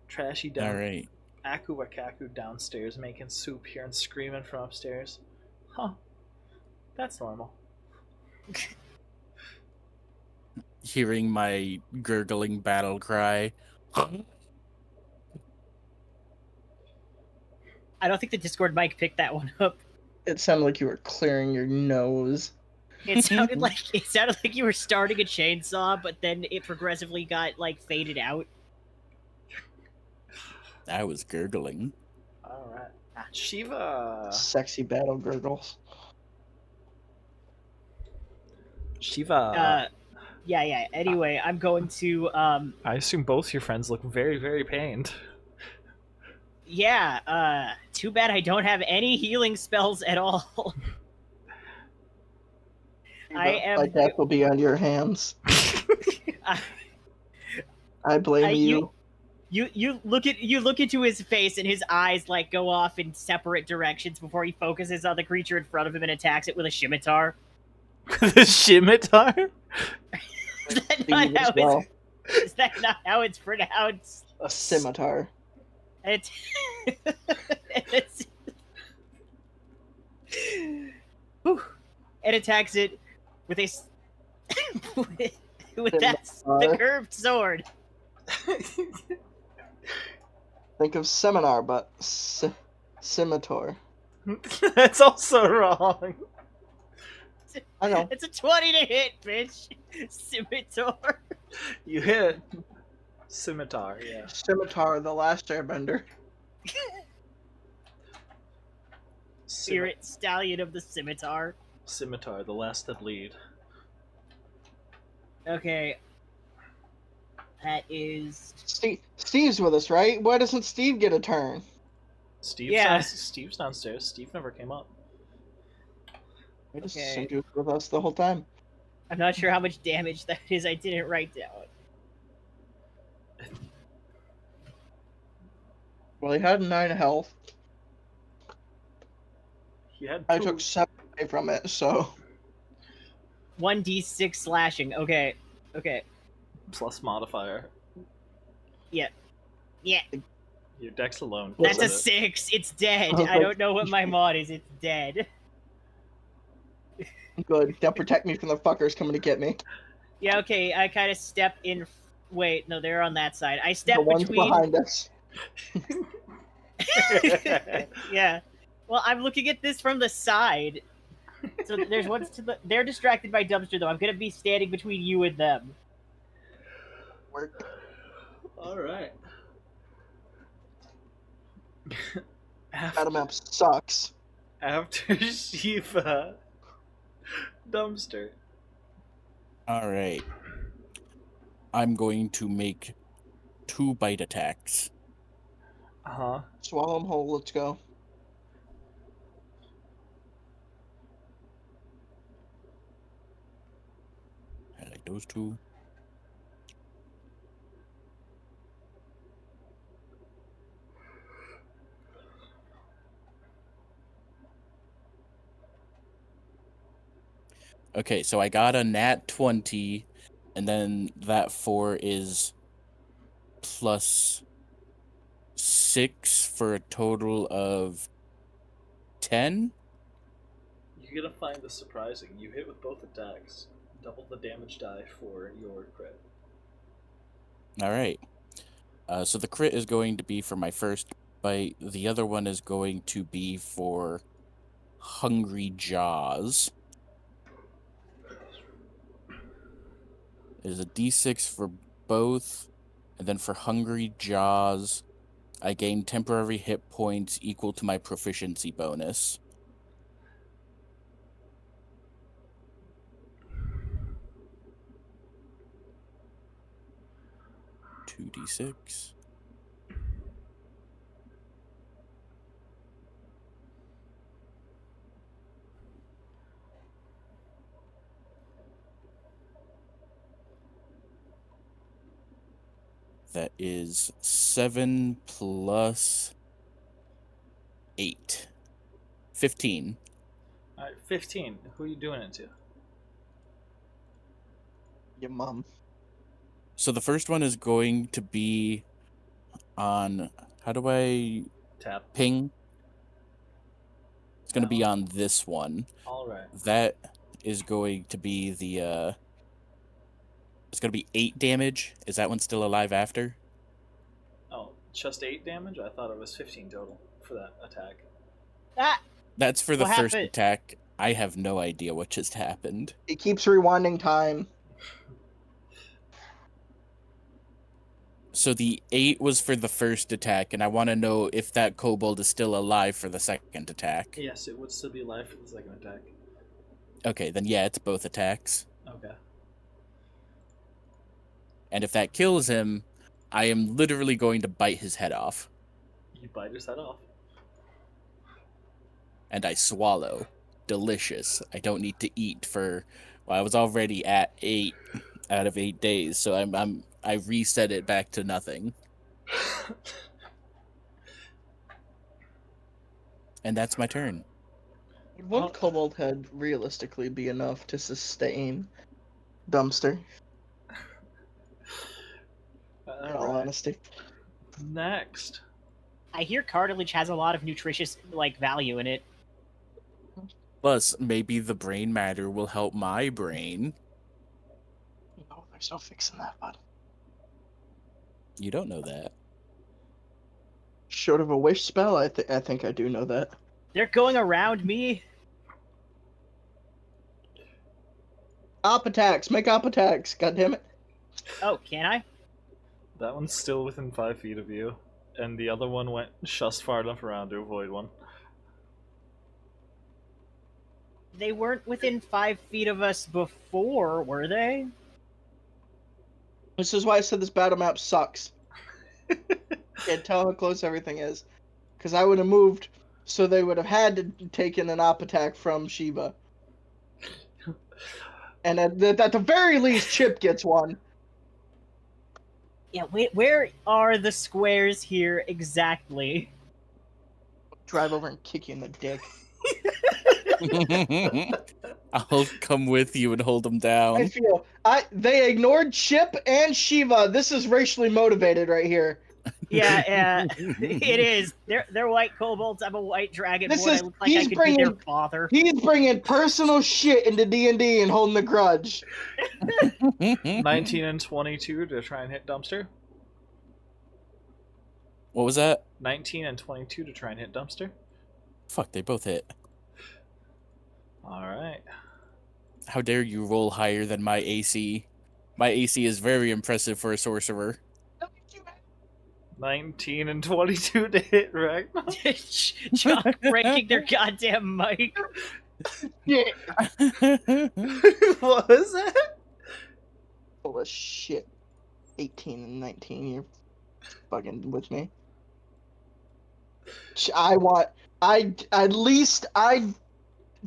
Trashy down. Alright. Aku Wakaku downstairs making soup here and screaming from upstairs. Huh. That's normal. Hearing my gurgling battle cry. I don't think the Discord mic picked that one up. It sounded like you were clearing your nose. It sounded like you were starting a chainsaw, but then it progressively got like faded out. I was gurgling. Alright. Shiva. Sexy battle gurgles. Shiva. Yeah. Anyway, I'm going to I assume both your friends look very, very pained. yeah, too bad I don't have any healing spells at all. My death will be on your hands. I blame you. You look into his face and his eyes like go off in separate directions before he focuses on the creature in front of him and attacks it with a scimitar. The scimitar? Is that not how it's pronounced? A scimitar. It attacks it with a with the curved sword. Think of seminar, but scimitar. That's also wrong. I know. It's a 20 to hit, bitch. Scimitar. You hit. Scimitar, yeah. Scimitar, the last airbender. Spirit stallion of the scimitar. Scimitar, the last to bleed. Okay. That is... Steve's with us, right? Why doesn't Steve get a turn? Steve's downstairs. Steve never came up. I just assumed he was with us the whole time. I'm not sure how much damage that is. I didn't write down. Well, he had 9 health. I took 7 away from it, so... 1d6 slashing. Okay. Plus modifier. Yeah. Your dex alone. That's a 6. It's dead. I don't know what my mod is. It's dead. Good. That protect me from the fuckers coming to get me. Yeah, okay. I kind of step in... Wait, no, they're on that side. I step the ones between... behind us. Yeah. Well, I'm looking at this from the side. So there's ones to the... They're distracted by Dumpster, though. I'm going to be standing between you and them. Work. Alright. Battle map sucks. After Shiva... Dumpster. Alright. I'm going to make 2 bite attacks. Uh-huh. Swallow them whole, let's go. I like those 2. Okay, so I got a nat 20, and then that 4 is plus 6 for a total of 10? You You're gonna find this surprising. You hit with both attacks. Double the damage die for your crit. All right. So the crit is going to be for my first bite. The other one is going to be for Hungry Jaws. There's a d6 for both. And then for Hungry Jaws, I gain temporary hit points equal to my proficiency bonus. 2d6. That is 7 plus 8. 15. Alright, 15. Who are you doing it to? Your mom. So the first one is going to be on... How do I Tap. ping? It's going to That be one? on this one. Alright. That is going to be the... It's going to be 8 damage. Is that one still alive after? Oh, just 8 damage? I thought it was 15 total for that attack. Ah! That's for the What first happened? attack. I have no idea what just happened. It keeps rewinding time. So the 8 was for the first attack, and I want to know if that kobold is still alive for the second attack. Yes, it would still be alive for the second attack. Okay, then yeah, it's both attacks. Okay. And if that kills him, I am literally going to bite his head off. You bite his head off. And I swallow. Delicious. I don't need to eat for... Well, I was already at 8 out of 8 days, so I reset it back to nothing. And that's my turn. Would one kobold head realistically be enough to sustain Dumpster? In all honesty. Next. I hear cartilage has a lot of nutritious value in it. Plus, maybe the brain matter will help my brain. No, there's no fixing that, bud. You don't know that. Short of a wish spell, I think I do know that. They're going around me. Op attacks! Make op attacks! God damn it. Oh, can I? That one's still within 5 feet of you. And the other one went just far enough around to avoid one. They weren't within 5 feet of us before, were they? This is why I said this battle map sucks. Can't tell how close everything is. Because I would have moved, so they would have had to taken an op attack from Shiva. And at the very least, Chip gets one. Yeah, wait, where are the squares here exactly? Drive over and kick you in the dick. I'll come with you and hold them I down. feel they ignored Chip and Shiva. This is racially motivated right here. Yeah, it is. They're white kobolds. I'm a white dragonborn. I look like I could be their father. He's bringing personal shit into D&D and holding the grudge. 19 and 22 to try and hit Dumpster. What was that? 19 and 22 to try and hit Dumpster. Fuck, they both hit. Alright. How dare you roll higher than my AC? My AC is very impressive for a sorcerer. 19 and 22 to hit Ragnar. Chuck breaking their goddamn mic. Yeah. What was that? Full of shit. 18 and 19, you're fucking with me.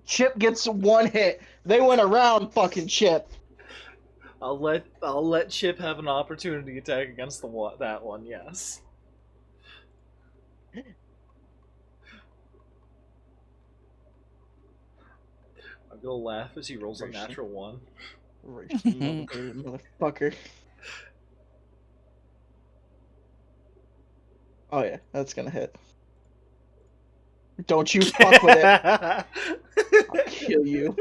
Chip gets one hit. They went around fucking Chip. I'll let Chip have an opportunity attack against that one, yes. I'm gonna laugh as he rolls a natural 1. Motherfucker. Oh yeah, that's gonna hit. Don't you fuck with it. I'll kill you.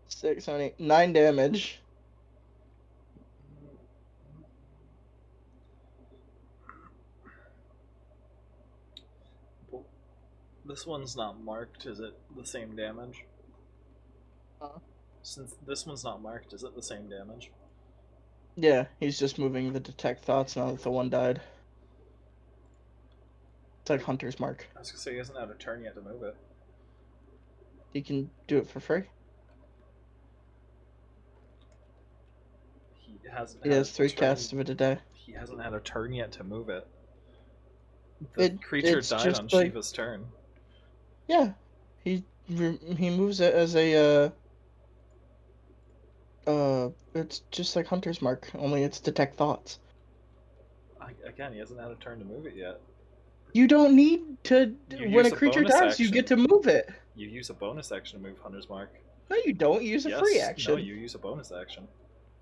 6, 7, 8, 9 damage. This one's not marked. Is it the same damage? Since this one's not marked, is it the same damage? Yeah, he's just moving the detect thoughts now that the one died. It's like Hunter's Mark. I was gonna say he hasn't had a turn yet to move it. He can do it for free. He has 3 casts of it a day. He hasn't had a turn yet to move it. The creature it's died just on like- Shiva's turn. Yeah, he moves it as a it's just like Hunter's Mark, only it's detect thoughts. Again, he hasn't had a turn to move it yet. You don't need to. You When use a a creature bonus dies, you action. get to move it. You use a bonus action to move Hunter's Mark. No, you don't. You use a free Yes, action. No, you use a bonus action.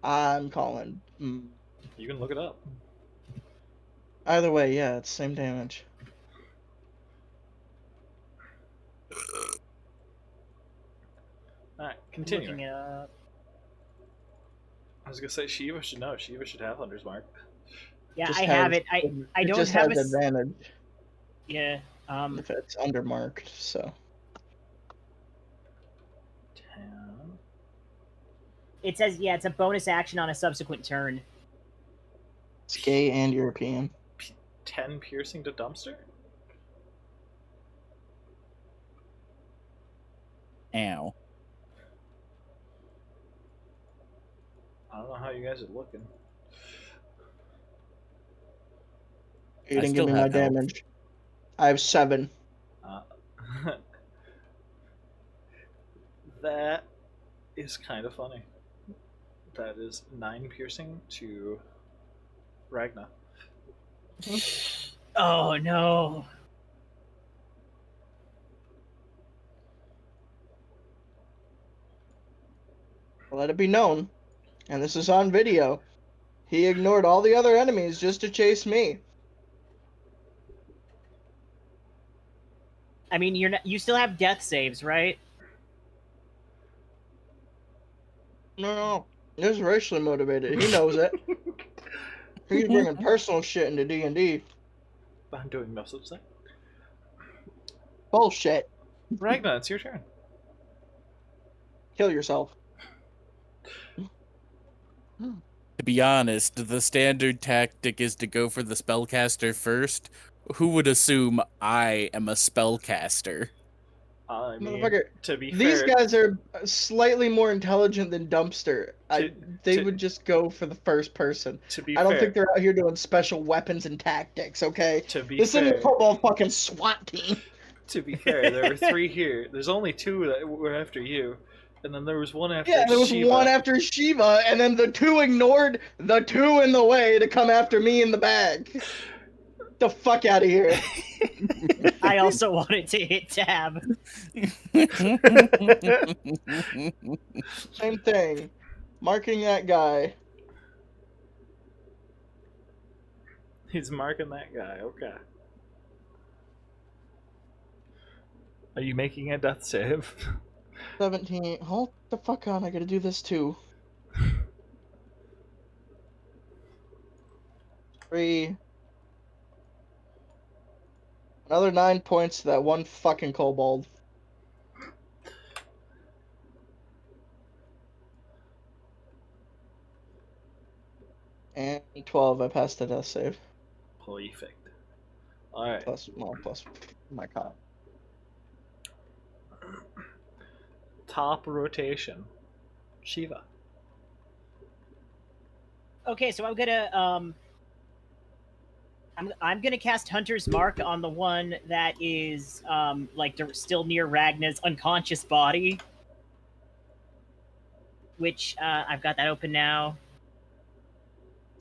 I'm calling. You can look it up. Either way, yeah, it's same damage. Alright, continue. Looking it up. I was gonna say Shiva should know. Shiva should have Hunter's Mark. Yeah, Just I have it. I it don't just have has a. advantage Yeah. if it's undermarked. So 10. It says it's a bonus action on a subsequent turn. it's gay and European. 10 piercing to dumpster? Ow. I don't know how you guys are looking. You didn't still give me my have health. damage. I have 7. That is kind of funny. That is 9 piercing to Ragna. Oh no. Let it be known, and this is on video. He ignored all the other enemies just to chase me. I mean, you still have death saves, right? No, this is racially motivated. He knows it. He's bringing personal shit into D&D. I'm doing no such thing. Bullshit. Ragna, it's your turn. Kill yourself. To be honest, the standard tactic is to go for the spellcaster first. Who would assume I am a spellcaster? I mean, Motherfucker, to be these fair, guys are slightly more intelligent than Dumpster. They to- would just go for the first person. to be I don't fair, think they're out here doing special weapons and tactics, okay? to be This isn't fair, a football fucking SWAT team. to be fair, there were 3 here. There's only 2 that were after you, and then there was 1 after Yeah, there was Shiva. 1 after Shiva, and then the 2 ignored the 2 in the way to come after me in the bag. The fuck out of here. I also wanted to hit tab. Same thing. Marking that guy. He's marking that guy. Okay. Are you making a death save? 17. Hold the fuck on, I gotta do this too. 3. Another 9 points to that one fucking kobold. And 12, I passed the death save. Perfect. Alright. Plus my con. Top rotation. Shiva. Okay, so I'm gonna I'm gonna cast Hunter's Mark on the one that is still near Ragna's unconscious body, which I've got that open now.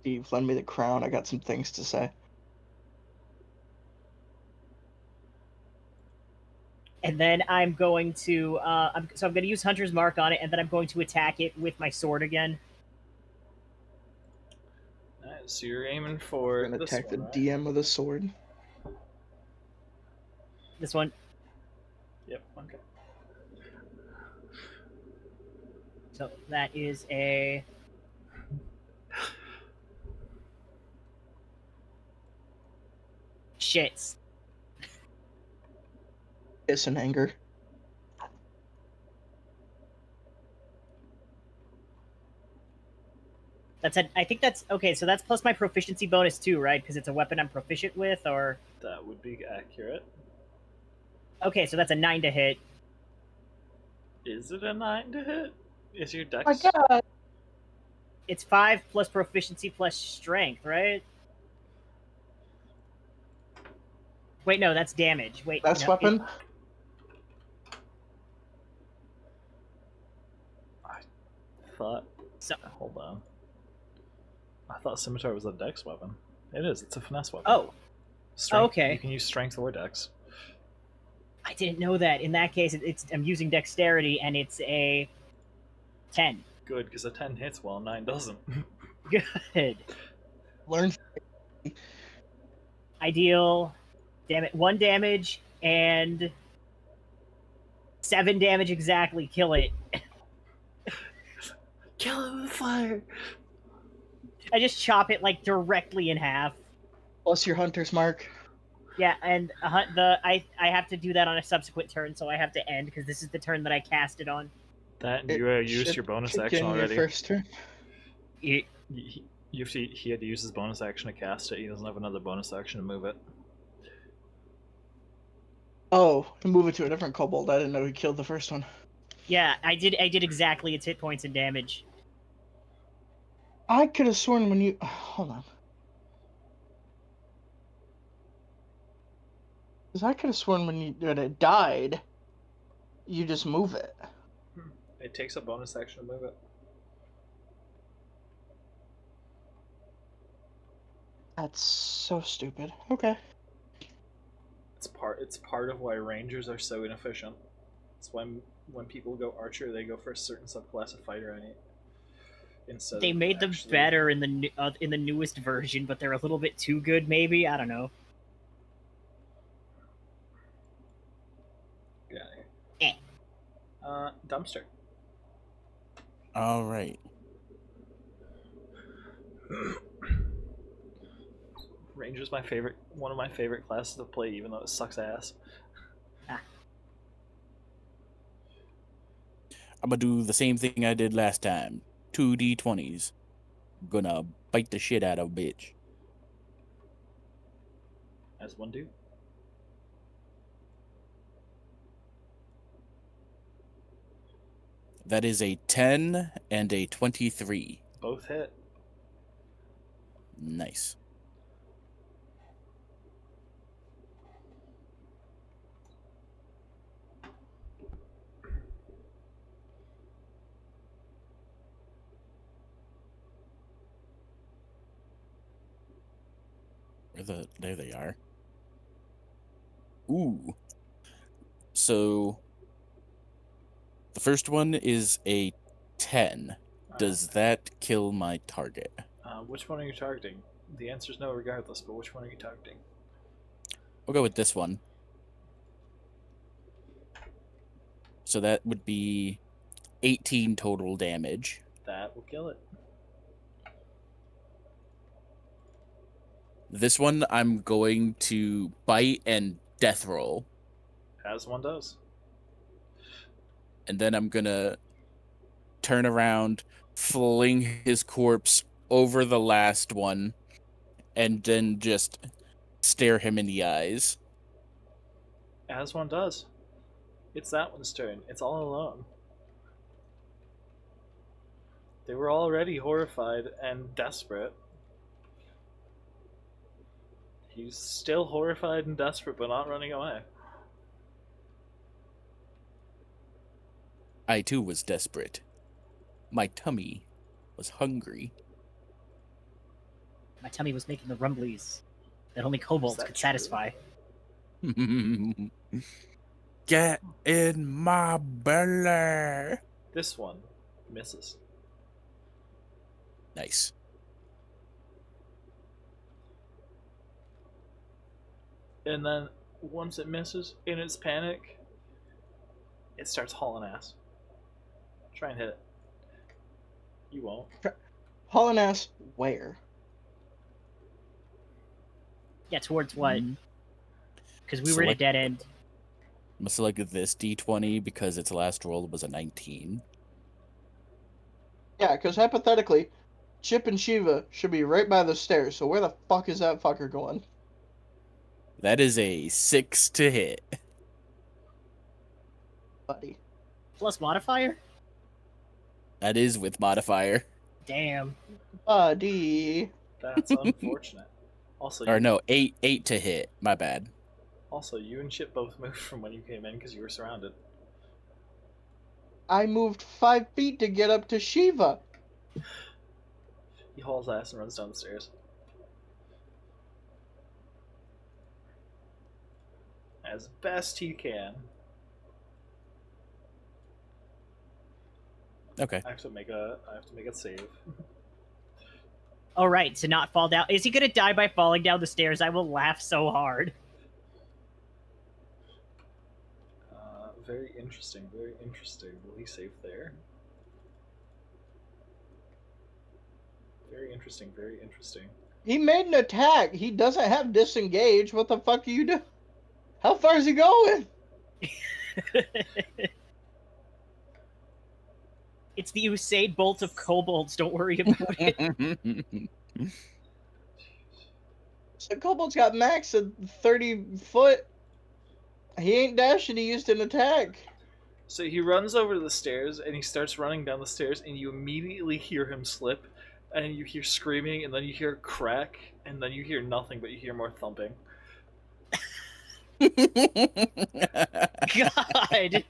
Steve, lend me the crown. I got some things to say. And then I'm going to I'm going to use Hunter's Mark on it, and then I'm going to attack it with my sword again. Alright, so you're aiming for Gonna this attack the one, right? DM with a sword. This one. Yep. Okay. So that is a shits. Piss and anger. I think that's okay. So that's plus my proficiency bonus too, right? Because it's a weapon I'm proficient with, or That would be accurate. okay. So that's a 9 to hit. Is it a 9 to hit? Is your dex? My God. It's 5 plus proficiency plus strength, right? Wait, no, that's damage. Wait, That's no, weapon. I thought. So, Hold on. I thought scimitar was a dex weapon. It is. It's a finesse weapon. oh, Strength, okay. You can use strength or dex. I didn't know that. In that case, I'm using dexterity, and it's a 10. Good, because a 10 hits while a 9 doesn't. Good. Learn. I deal 1 damage and 7 damage exactly. Kill it. Kill it with fire! I just chop it like directly in half. Plus your hunter's mark. Yeah, and I have to do that on a subsequent turn, so I have to end because this is the turn that I cast it on. That It you used should your bonus kick action in your already. first turn. It, He had to use his bonus action to cast it. He doesn't have another bonus action to move it. Oh, move it to a different kobold. I didn't know he killed the first one. yeah, I did exactly its hit points and damage. I could have sworn when you hold on. Because I could have sworn when it died, you just move it. It takes a bonus action to move it. That's so stupid. Okay. It's part of why rangers are so inefficient. It's when people go archer, they go for a certain subclass of fighter instead They of made them actually... better in the newest version, but they're a little bit too good. Maybe I don't know. Yeah. Dumpster. All right. Ranger's one of my favorite classes to play, even though it sucks ass. I'm gonna do the same thing I did last time. 2d20s. Gonna bite the shit out of a bitch. As one do. That is a 10 and a 23. Both hit. Nice. There they are. Ooh. So the first one is a 10. Does that kill my target? Which one are you targeting? The answer's no regardless, but which one are you targeting? We'll go with this one. So that would be 18 total damage. That will kill it. This one I'm going to bite and death roll. As one does. And then I'm gonna turn around, fling his corpse over the last one, and then just stare him in the eyes. As one does. It's that one's turn. It's all alone. They were already horrified and desperate. He's still horrified and desperate, but not running away. I too was desperate. My tummy was hungry. My tummy was making the rumblies that only kobolds that could true? satisfy. Get in my belly. This one misses. Nice. And then once it misses, in its panic, it starts hauling ass. Try and hit it. You won't. Hauling ass where? Yeah, towards what? Mm. Because we were at a Select- dead end. I'm gonna select this d20 because its last roll was a 19. Yeah, because hypothetically, Chip and Shiva should be right by the stairs, so where the fuck is that fucker going? That is a 6 to hit. Buddy. Plus modifier? That is with modifier. Damn. Buddy. That's unfortunate. Also, Or no, 8 to hit. My bad. Also, you and Chip both moved from when you came in because you were surrounded. I moved 5 feet to get up to Shiva. He hauls ass and runs down the stairs. As best he can. Okay. I have to make a save. All right, to not fall down. Is he gonna die by falling down the stairs? I will laugh so hard. Very interesting, very interesting. Will he save there? Very interesting, very interesting. He made an attack. He doesn't have disengage. What the fuck are you doing? How far is he going? It's the Usain Bolt of kobolds. Don't worry about it. So Kobold's got max at 30 foot. He ain't dashing, he used an attack. So he runs over to the stairs and he starts running down the stairs, and you immediately hear him slip, and you hear screaming, and then you hear a crack, and then you hear nothing, but you hear more thumping. God.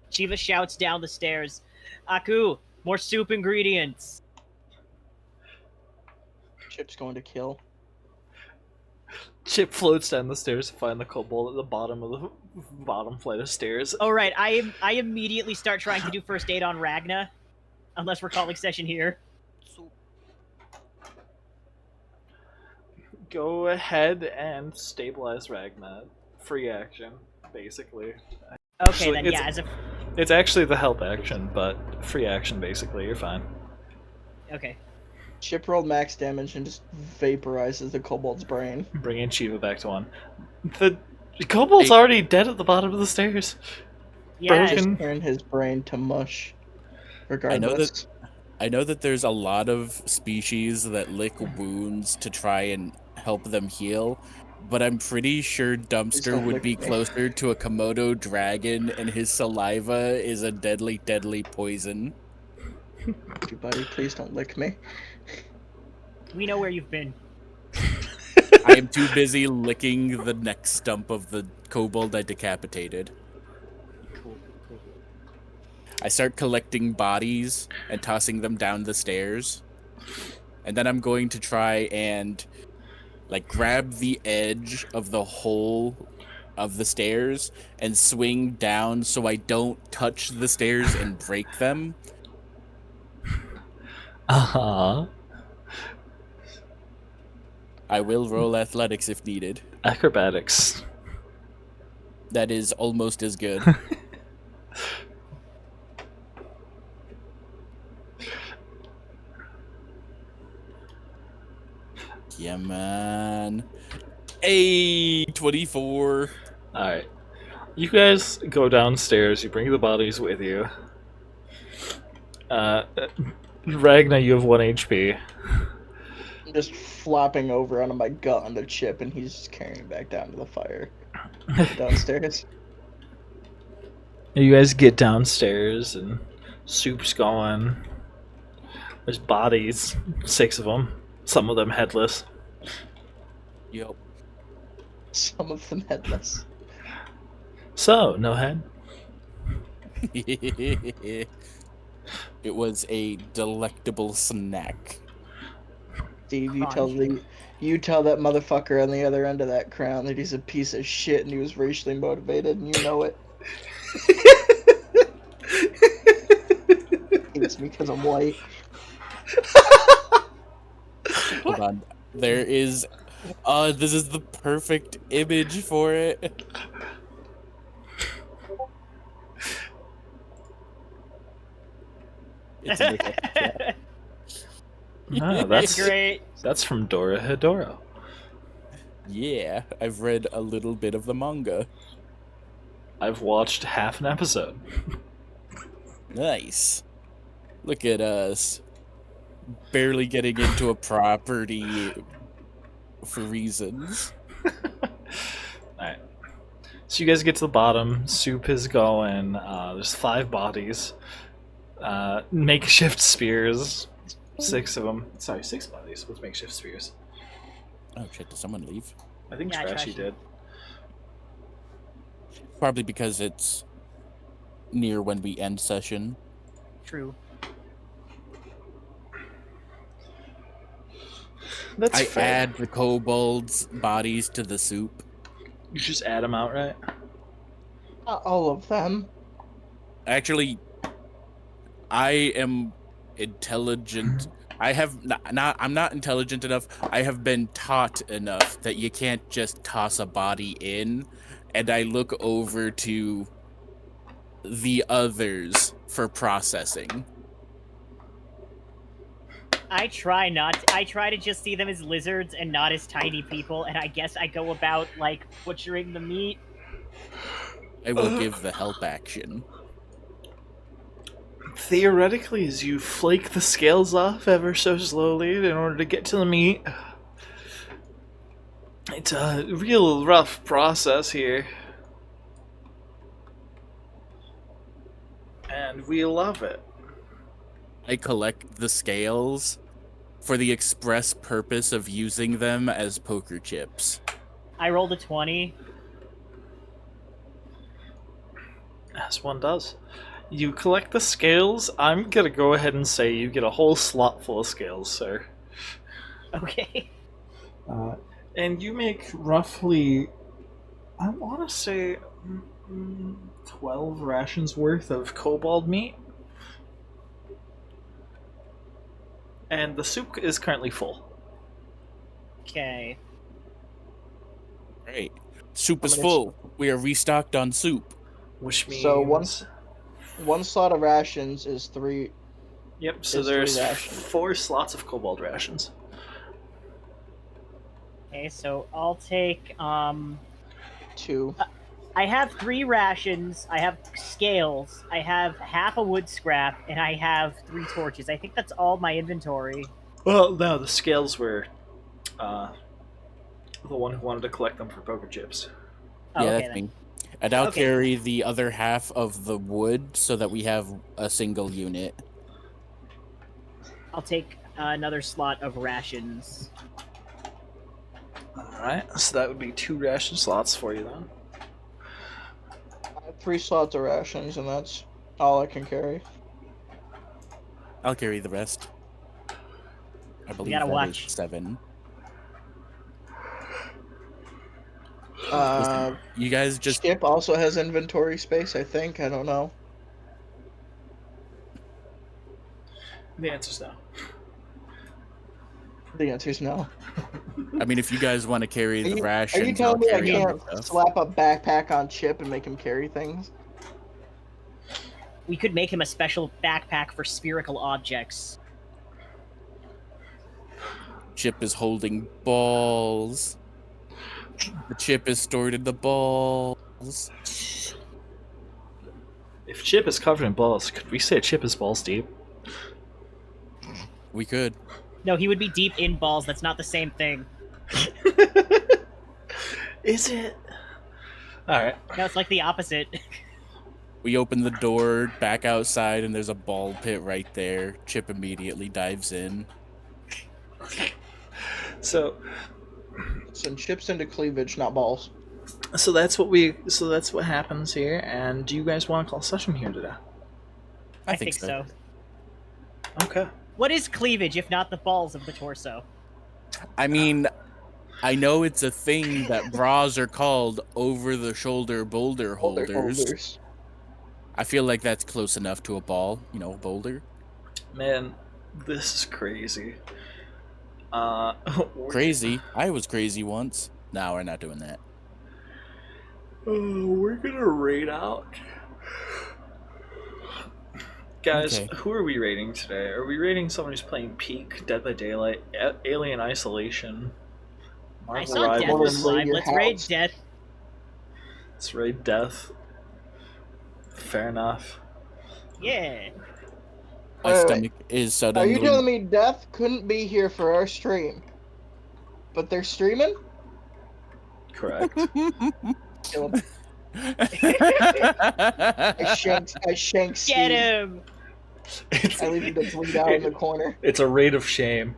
Shiva shouts down the stairs, Aku, more soup ingredients. Chip's going to kill. Chip floats down the stairs to find the kobold at the bottom of the bottom flight of stairs. All right, I immediately start trying to do first aid on Ragna, unless we're calling session here. Go ahead and stabilize Ragna. Free action, basically. Okay, Actually, then yeah, it's actually the help action, but free action basically. You're fine. okay. Chip rolled max damage and just vaporizes the Kobold's brain. Bringing Shiva back to one. The kobold's already dead at the bottom of the stairs. Yeah, Broken. Turn his brain to mush. Regardless. I know that there's a lot of species that lick wounds to try and help them heal, but I'm pretty sure Dumpster don't would lick be me. closer to a Komodo dragon, and his saliva is a deadly, deadly poison. You buddy, please don't lick me. we know where you've been. I am too busy licking the neck stump of the kobold I decapitated. Cool. I start collecting bodies and tossing them down the stairs. And then I'm going to try and grab the edge of the hole of the stairs and swing down so I don't touch the stairs and break them. Uh-huh. I will roll athletics if needed. Acrobatics. That is almost as good. Yeah, man. Hey, 24. Alright. You guys go downstairs, you bring the bodies with you. Ragna, you have 1 HP. I'm just flopping over onto my gut on the Chip, and he's just carrying it back down to the fire. Downstairs. You guys get downstairs, and soup's going. There's bodies, 6 of them. Some of them headless. Yep. Some of them headless. So, no head. It was a delectable snack. Steve, you tell that motherfucker on the other end of that crown that he's a piece of shit and he was racially motivated, and you know it. It's because I'm white. Hold on. There is this is the perfect image for it. It's in the chat. No, Great. that's from Dora Hedoro. Yeah, I've read a little bit of the manga. I've watched half an episode. Nice. Look at us. Barely getting into a property for reasons. Alright. So you guys get to the bottom. Soup is going. There's 5 bodies. Makeshift spears. 6 of them. Sorry, 6 bodies with makeshift spears. Oh shit, did someone leave? I think Yeah, Trashy Trashy. did. Probably because it's near when we end session. True. That's I fair. add the kobolds' bodies to the soup. You just add them outright? Not all of them. Actually, I am intelligent. I have I'm not intelligent enough. I have been taught enough that you can't just toss a body in, and I look over to the others for processing. I try to just see them as lizards and not as tiny people, and I guess I go about, like, butchering the meat. I will give the help action. Theoretically, as you flake the scales off ever so slowly in order to get to the meat, it's a real rough process here. And we love it. I collect the scales for the express purpose of using them as poker chips. I rolled a 20. As one does. You collect the scales. I'm gonna go ahead and say you get a whole slot full of scales, sir. Okay. And you make roughly, I want to say, 12 rations worth of kobold meat. And the soup is currently full. Okay. Right. Soup is I mean, full. We are restocked on soup. Which means... So one slot of rations is 3. Yep, so is there's 3 rations. 4 slots of kobold rations. Okay, so I'll take 2. I have 3 rations, I have scales, I have half a wood scrap, and I have 3 torches. I think that's all my inventory. Well, no, the scales were the one who wanted to collect them for poker chips. Oh, Yeah, okay, that's then. me. And I'll Okay. carry the other half of the wood so that we have a single unit. I'll take another slot of rations. Alright, so that would be 2 ration slots for you then. I have 3 slots of rations, and that's all I can carry. I'll carry the rest. I believe gotta that watch. is 7. You guys just... Skip also has inventory space, I think. I don't know. The answer's no. The answer's no. I mean, if you guys want to carry the Are you rations, telling I'll me I carry can't other stuff. slap a backpack on Chip and make him carry things? We could make him a special backpack for spherical objects. Chip is holding balls. The chip is stored in the balls. If Chip is covered in balls, could we say Chip is balls deep? We could. No, he would be deep in balls. That's not the same thing. Is it? Alright. No, it's like the opposite. We open the door back outside, and there's a ball pit right there. Chip immediately dives in. So Send chips into cleavage, not balls. that's what happens here, and do you guys want to call session here today? I think so. Okay. What is cleavage if not the balls of the torso? I mean, I know it's a thing that bras are called over-the-shoulder boulder holders. I feel like that's close enough to a ball, boulder. Man, this is crazy. Crazy. I was crazy once. No, we're not doing that. We're gonna raid out. Guys, Okay. who are we raiding today? Are we raiding someone who's playing Peak, Dead by Daylight, Alien Isolation, I Marvel saw Death Rivals? was live. your Let's raid house. Death. Let's raid Death. Fair enough. Yeah. My Wait. stomach is Are suddenly. you telling me Death couldn't be here for our stream, but they're streaming? Correct. Kill him. I shank Steve. Get him. I leave him to bleed out in the corner. It's a raid of shame.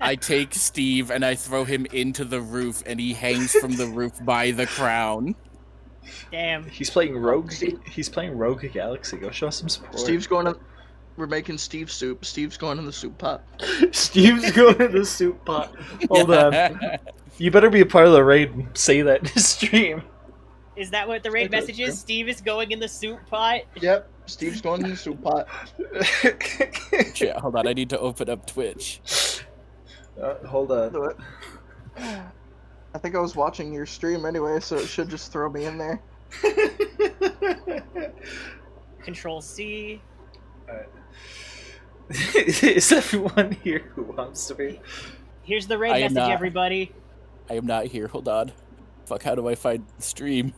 I take Steve and I throw him into the roof, and he hangs from the roof by the crown. Damn. He's playing Rogue. Steve- He's playing Rogue Galaxy. Go show some support. Steve's going to. We're making Steve soup. Steve's going in the soup pot. Steve's going to the soup pot. Hold on. You better be a part of the raid and say that to stream. Is that what the raid Okay, message is? Steve is going in the soup pot? Yep, Steve's going in the soup pot. Shit, hold on. I need to open up Twitch. Hold on. Do it. I think I was watching your stream anyway, so it should just throw me in there. Control C. Alright. Is everyone here who wants to be? Here's the raid I am message, not. everybody. I am not here. Hold on. Fuck, how do I find the stream?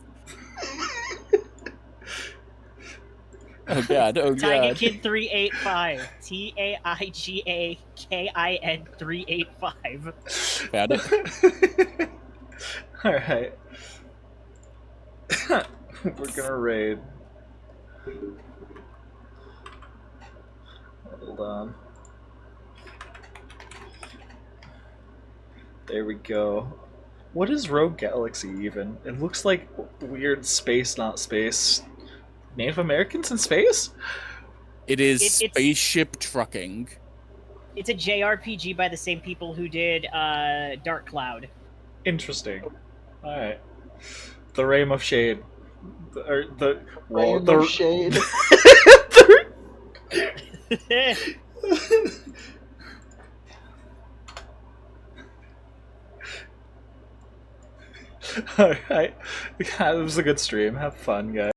Oh god, oh Taiga god. Kid 385. TAIGAKIN 385. Found it. Alright. We're gonna raid. Hold on. There we go. What is Rogue Galaxy even? It looks like weird space, not space. Native Americans in space? It is It's- spaceship trucking. It's a JRPG by the same people who did Dark Cloud. Interesting. Alright. The Reign of Shade. The Rain of shade. Alright. It was a good stream. Have fun, guys.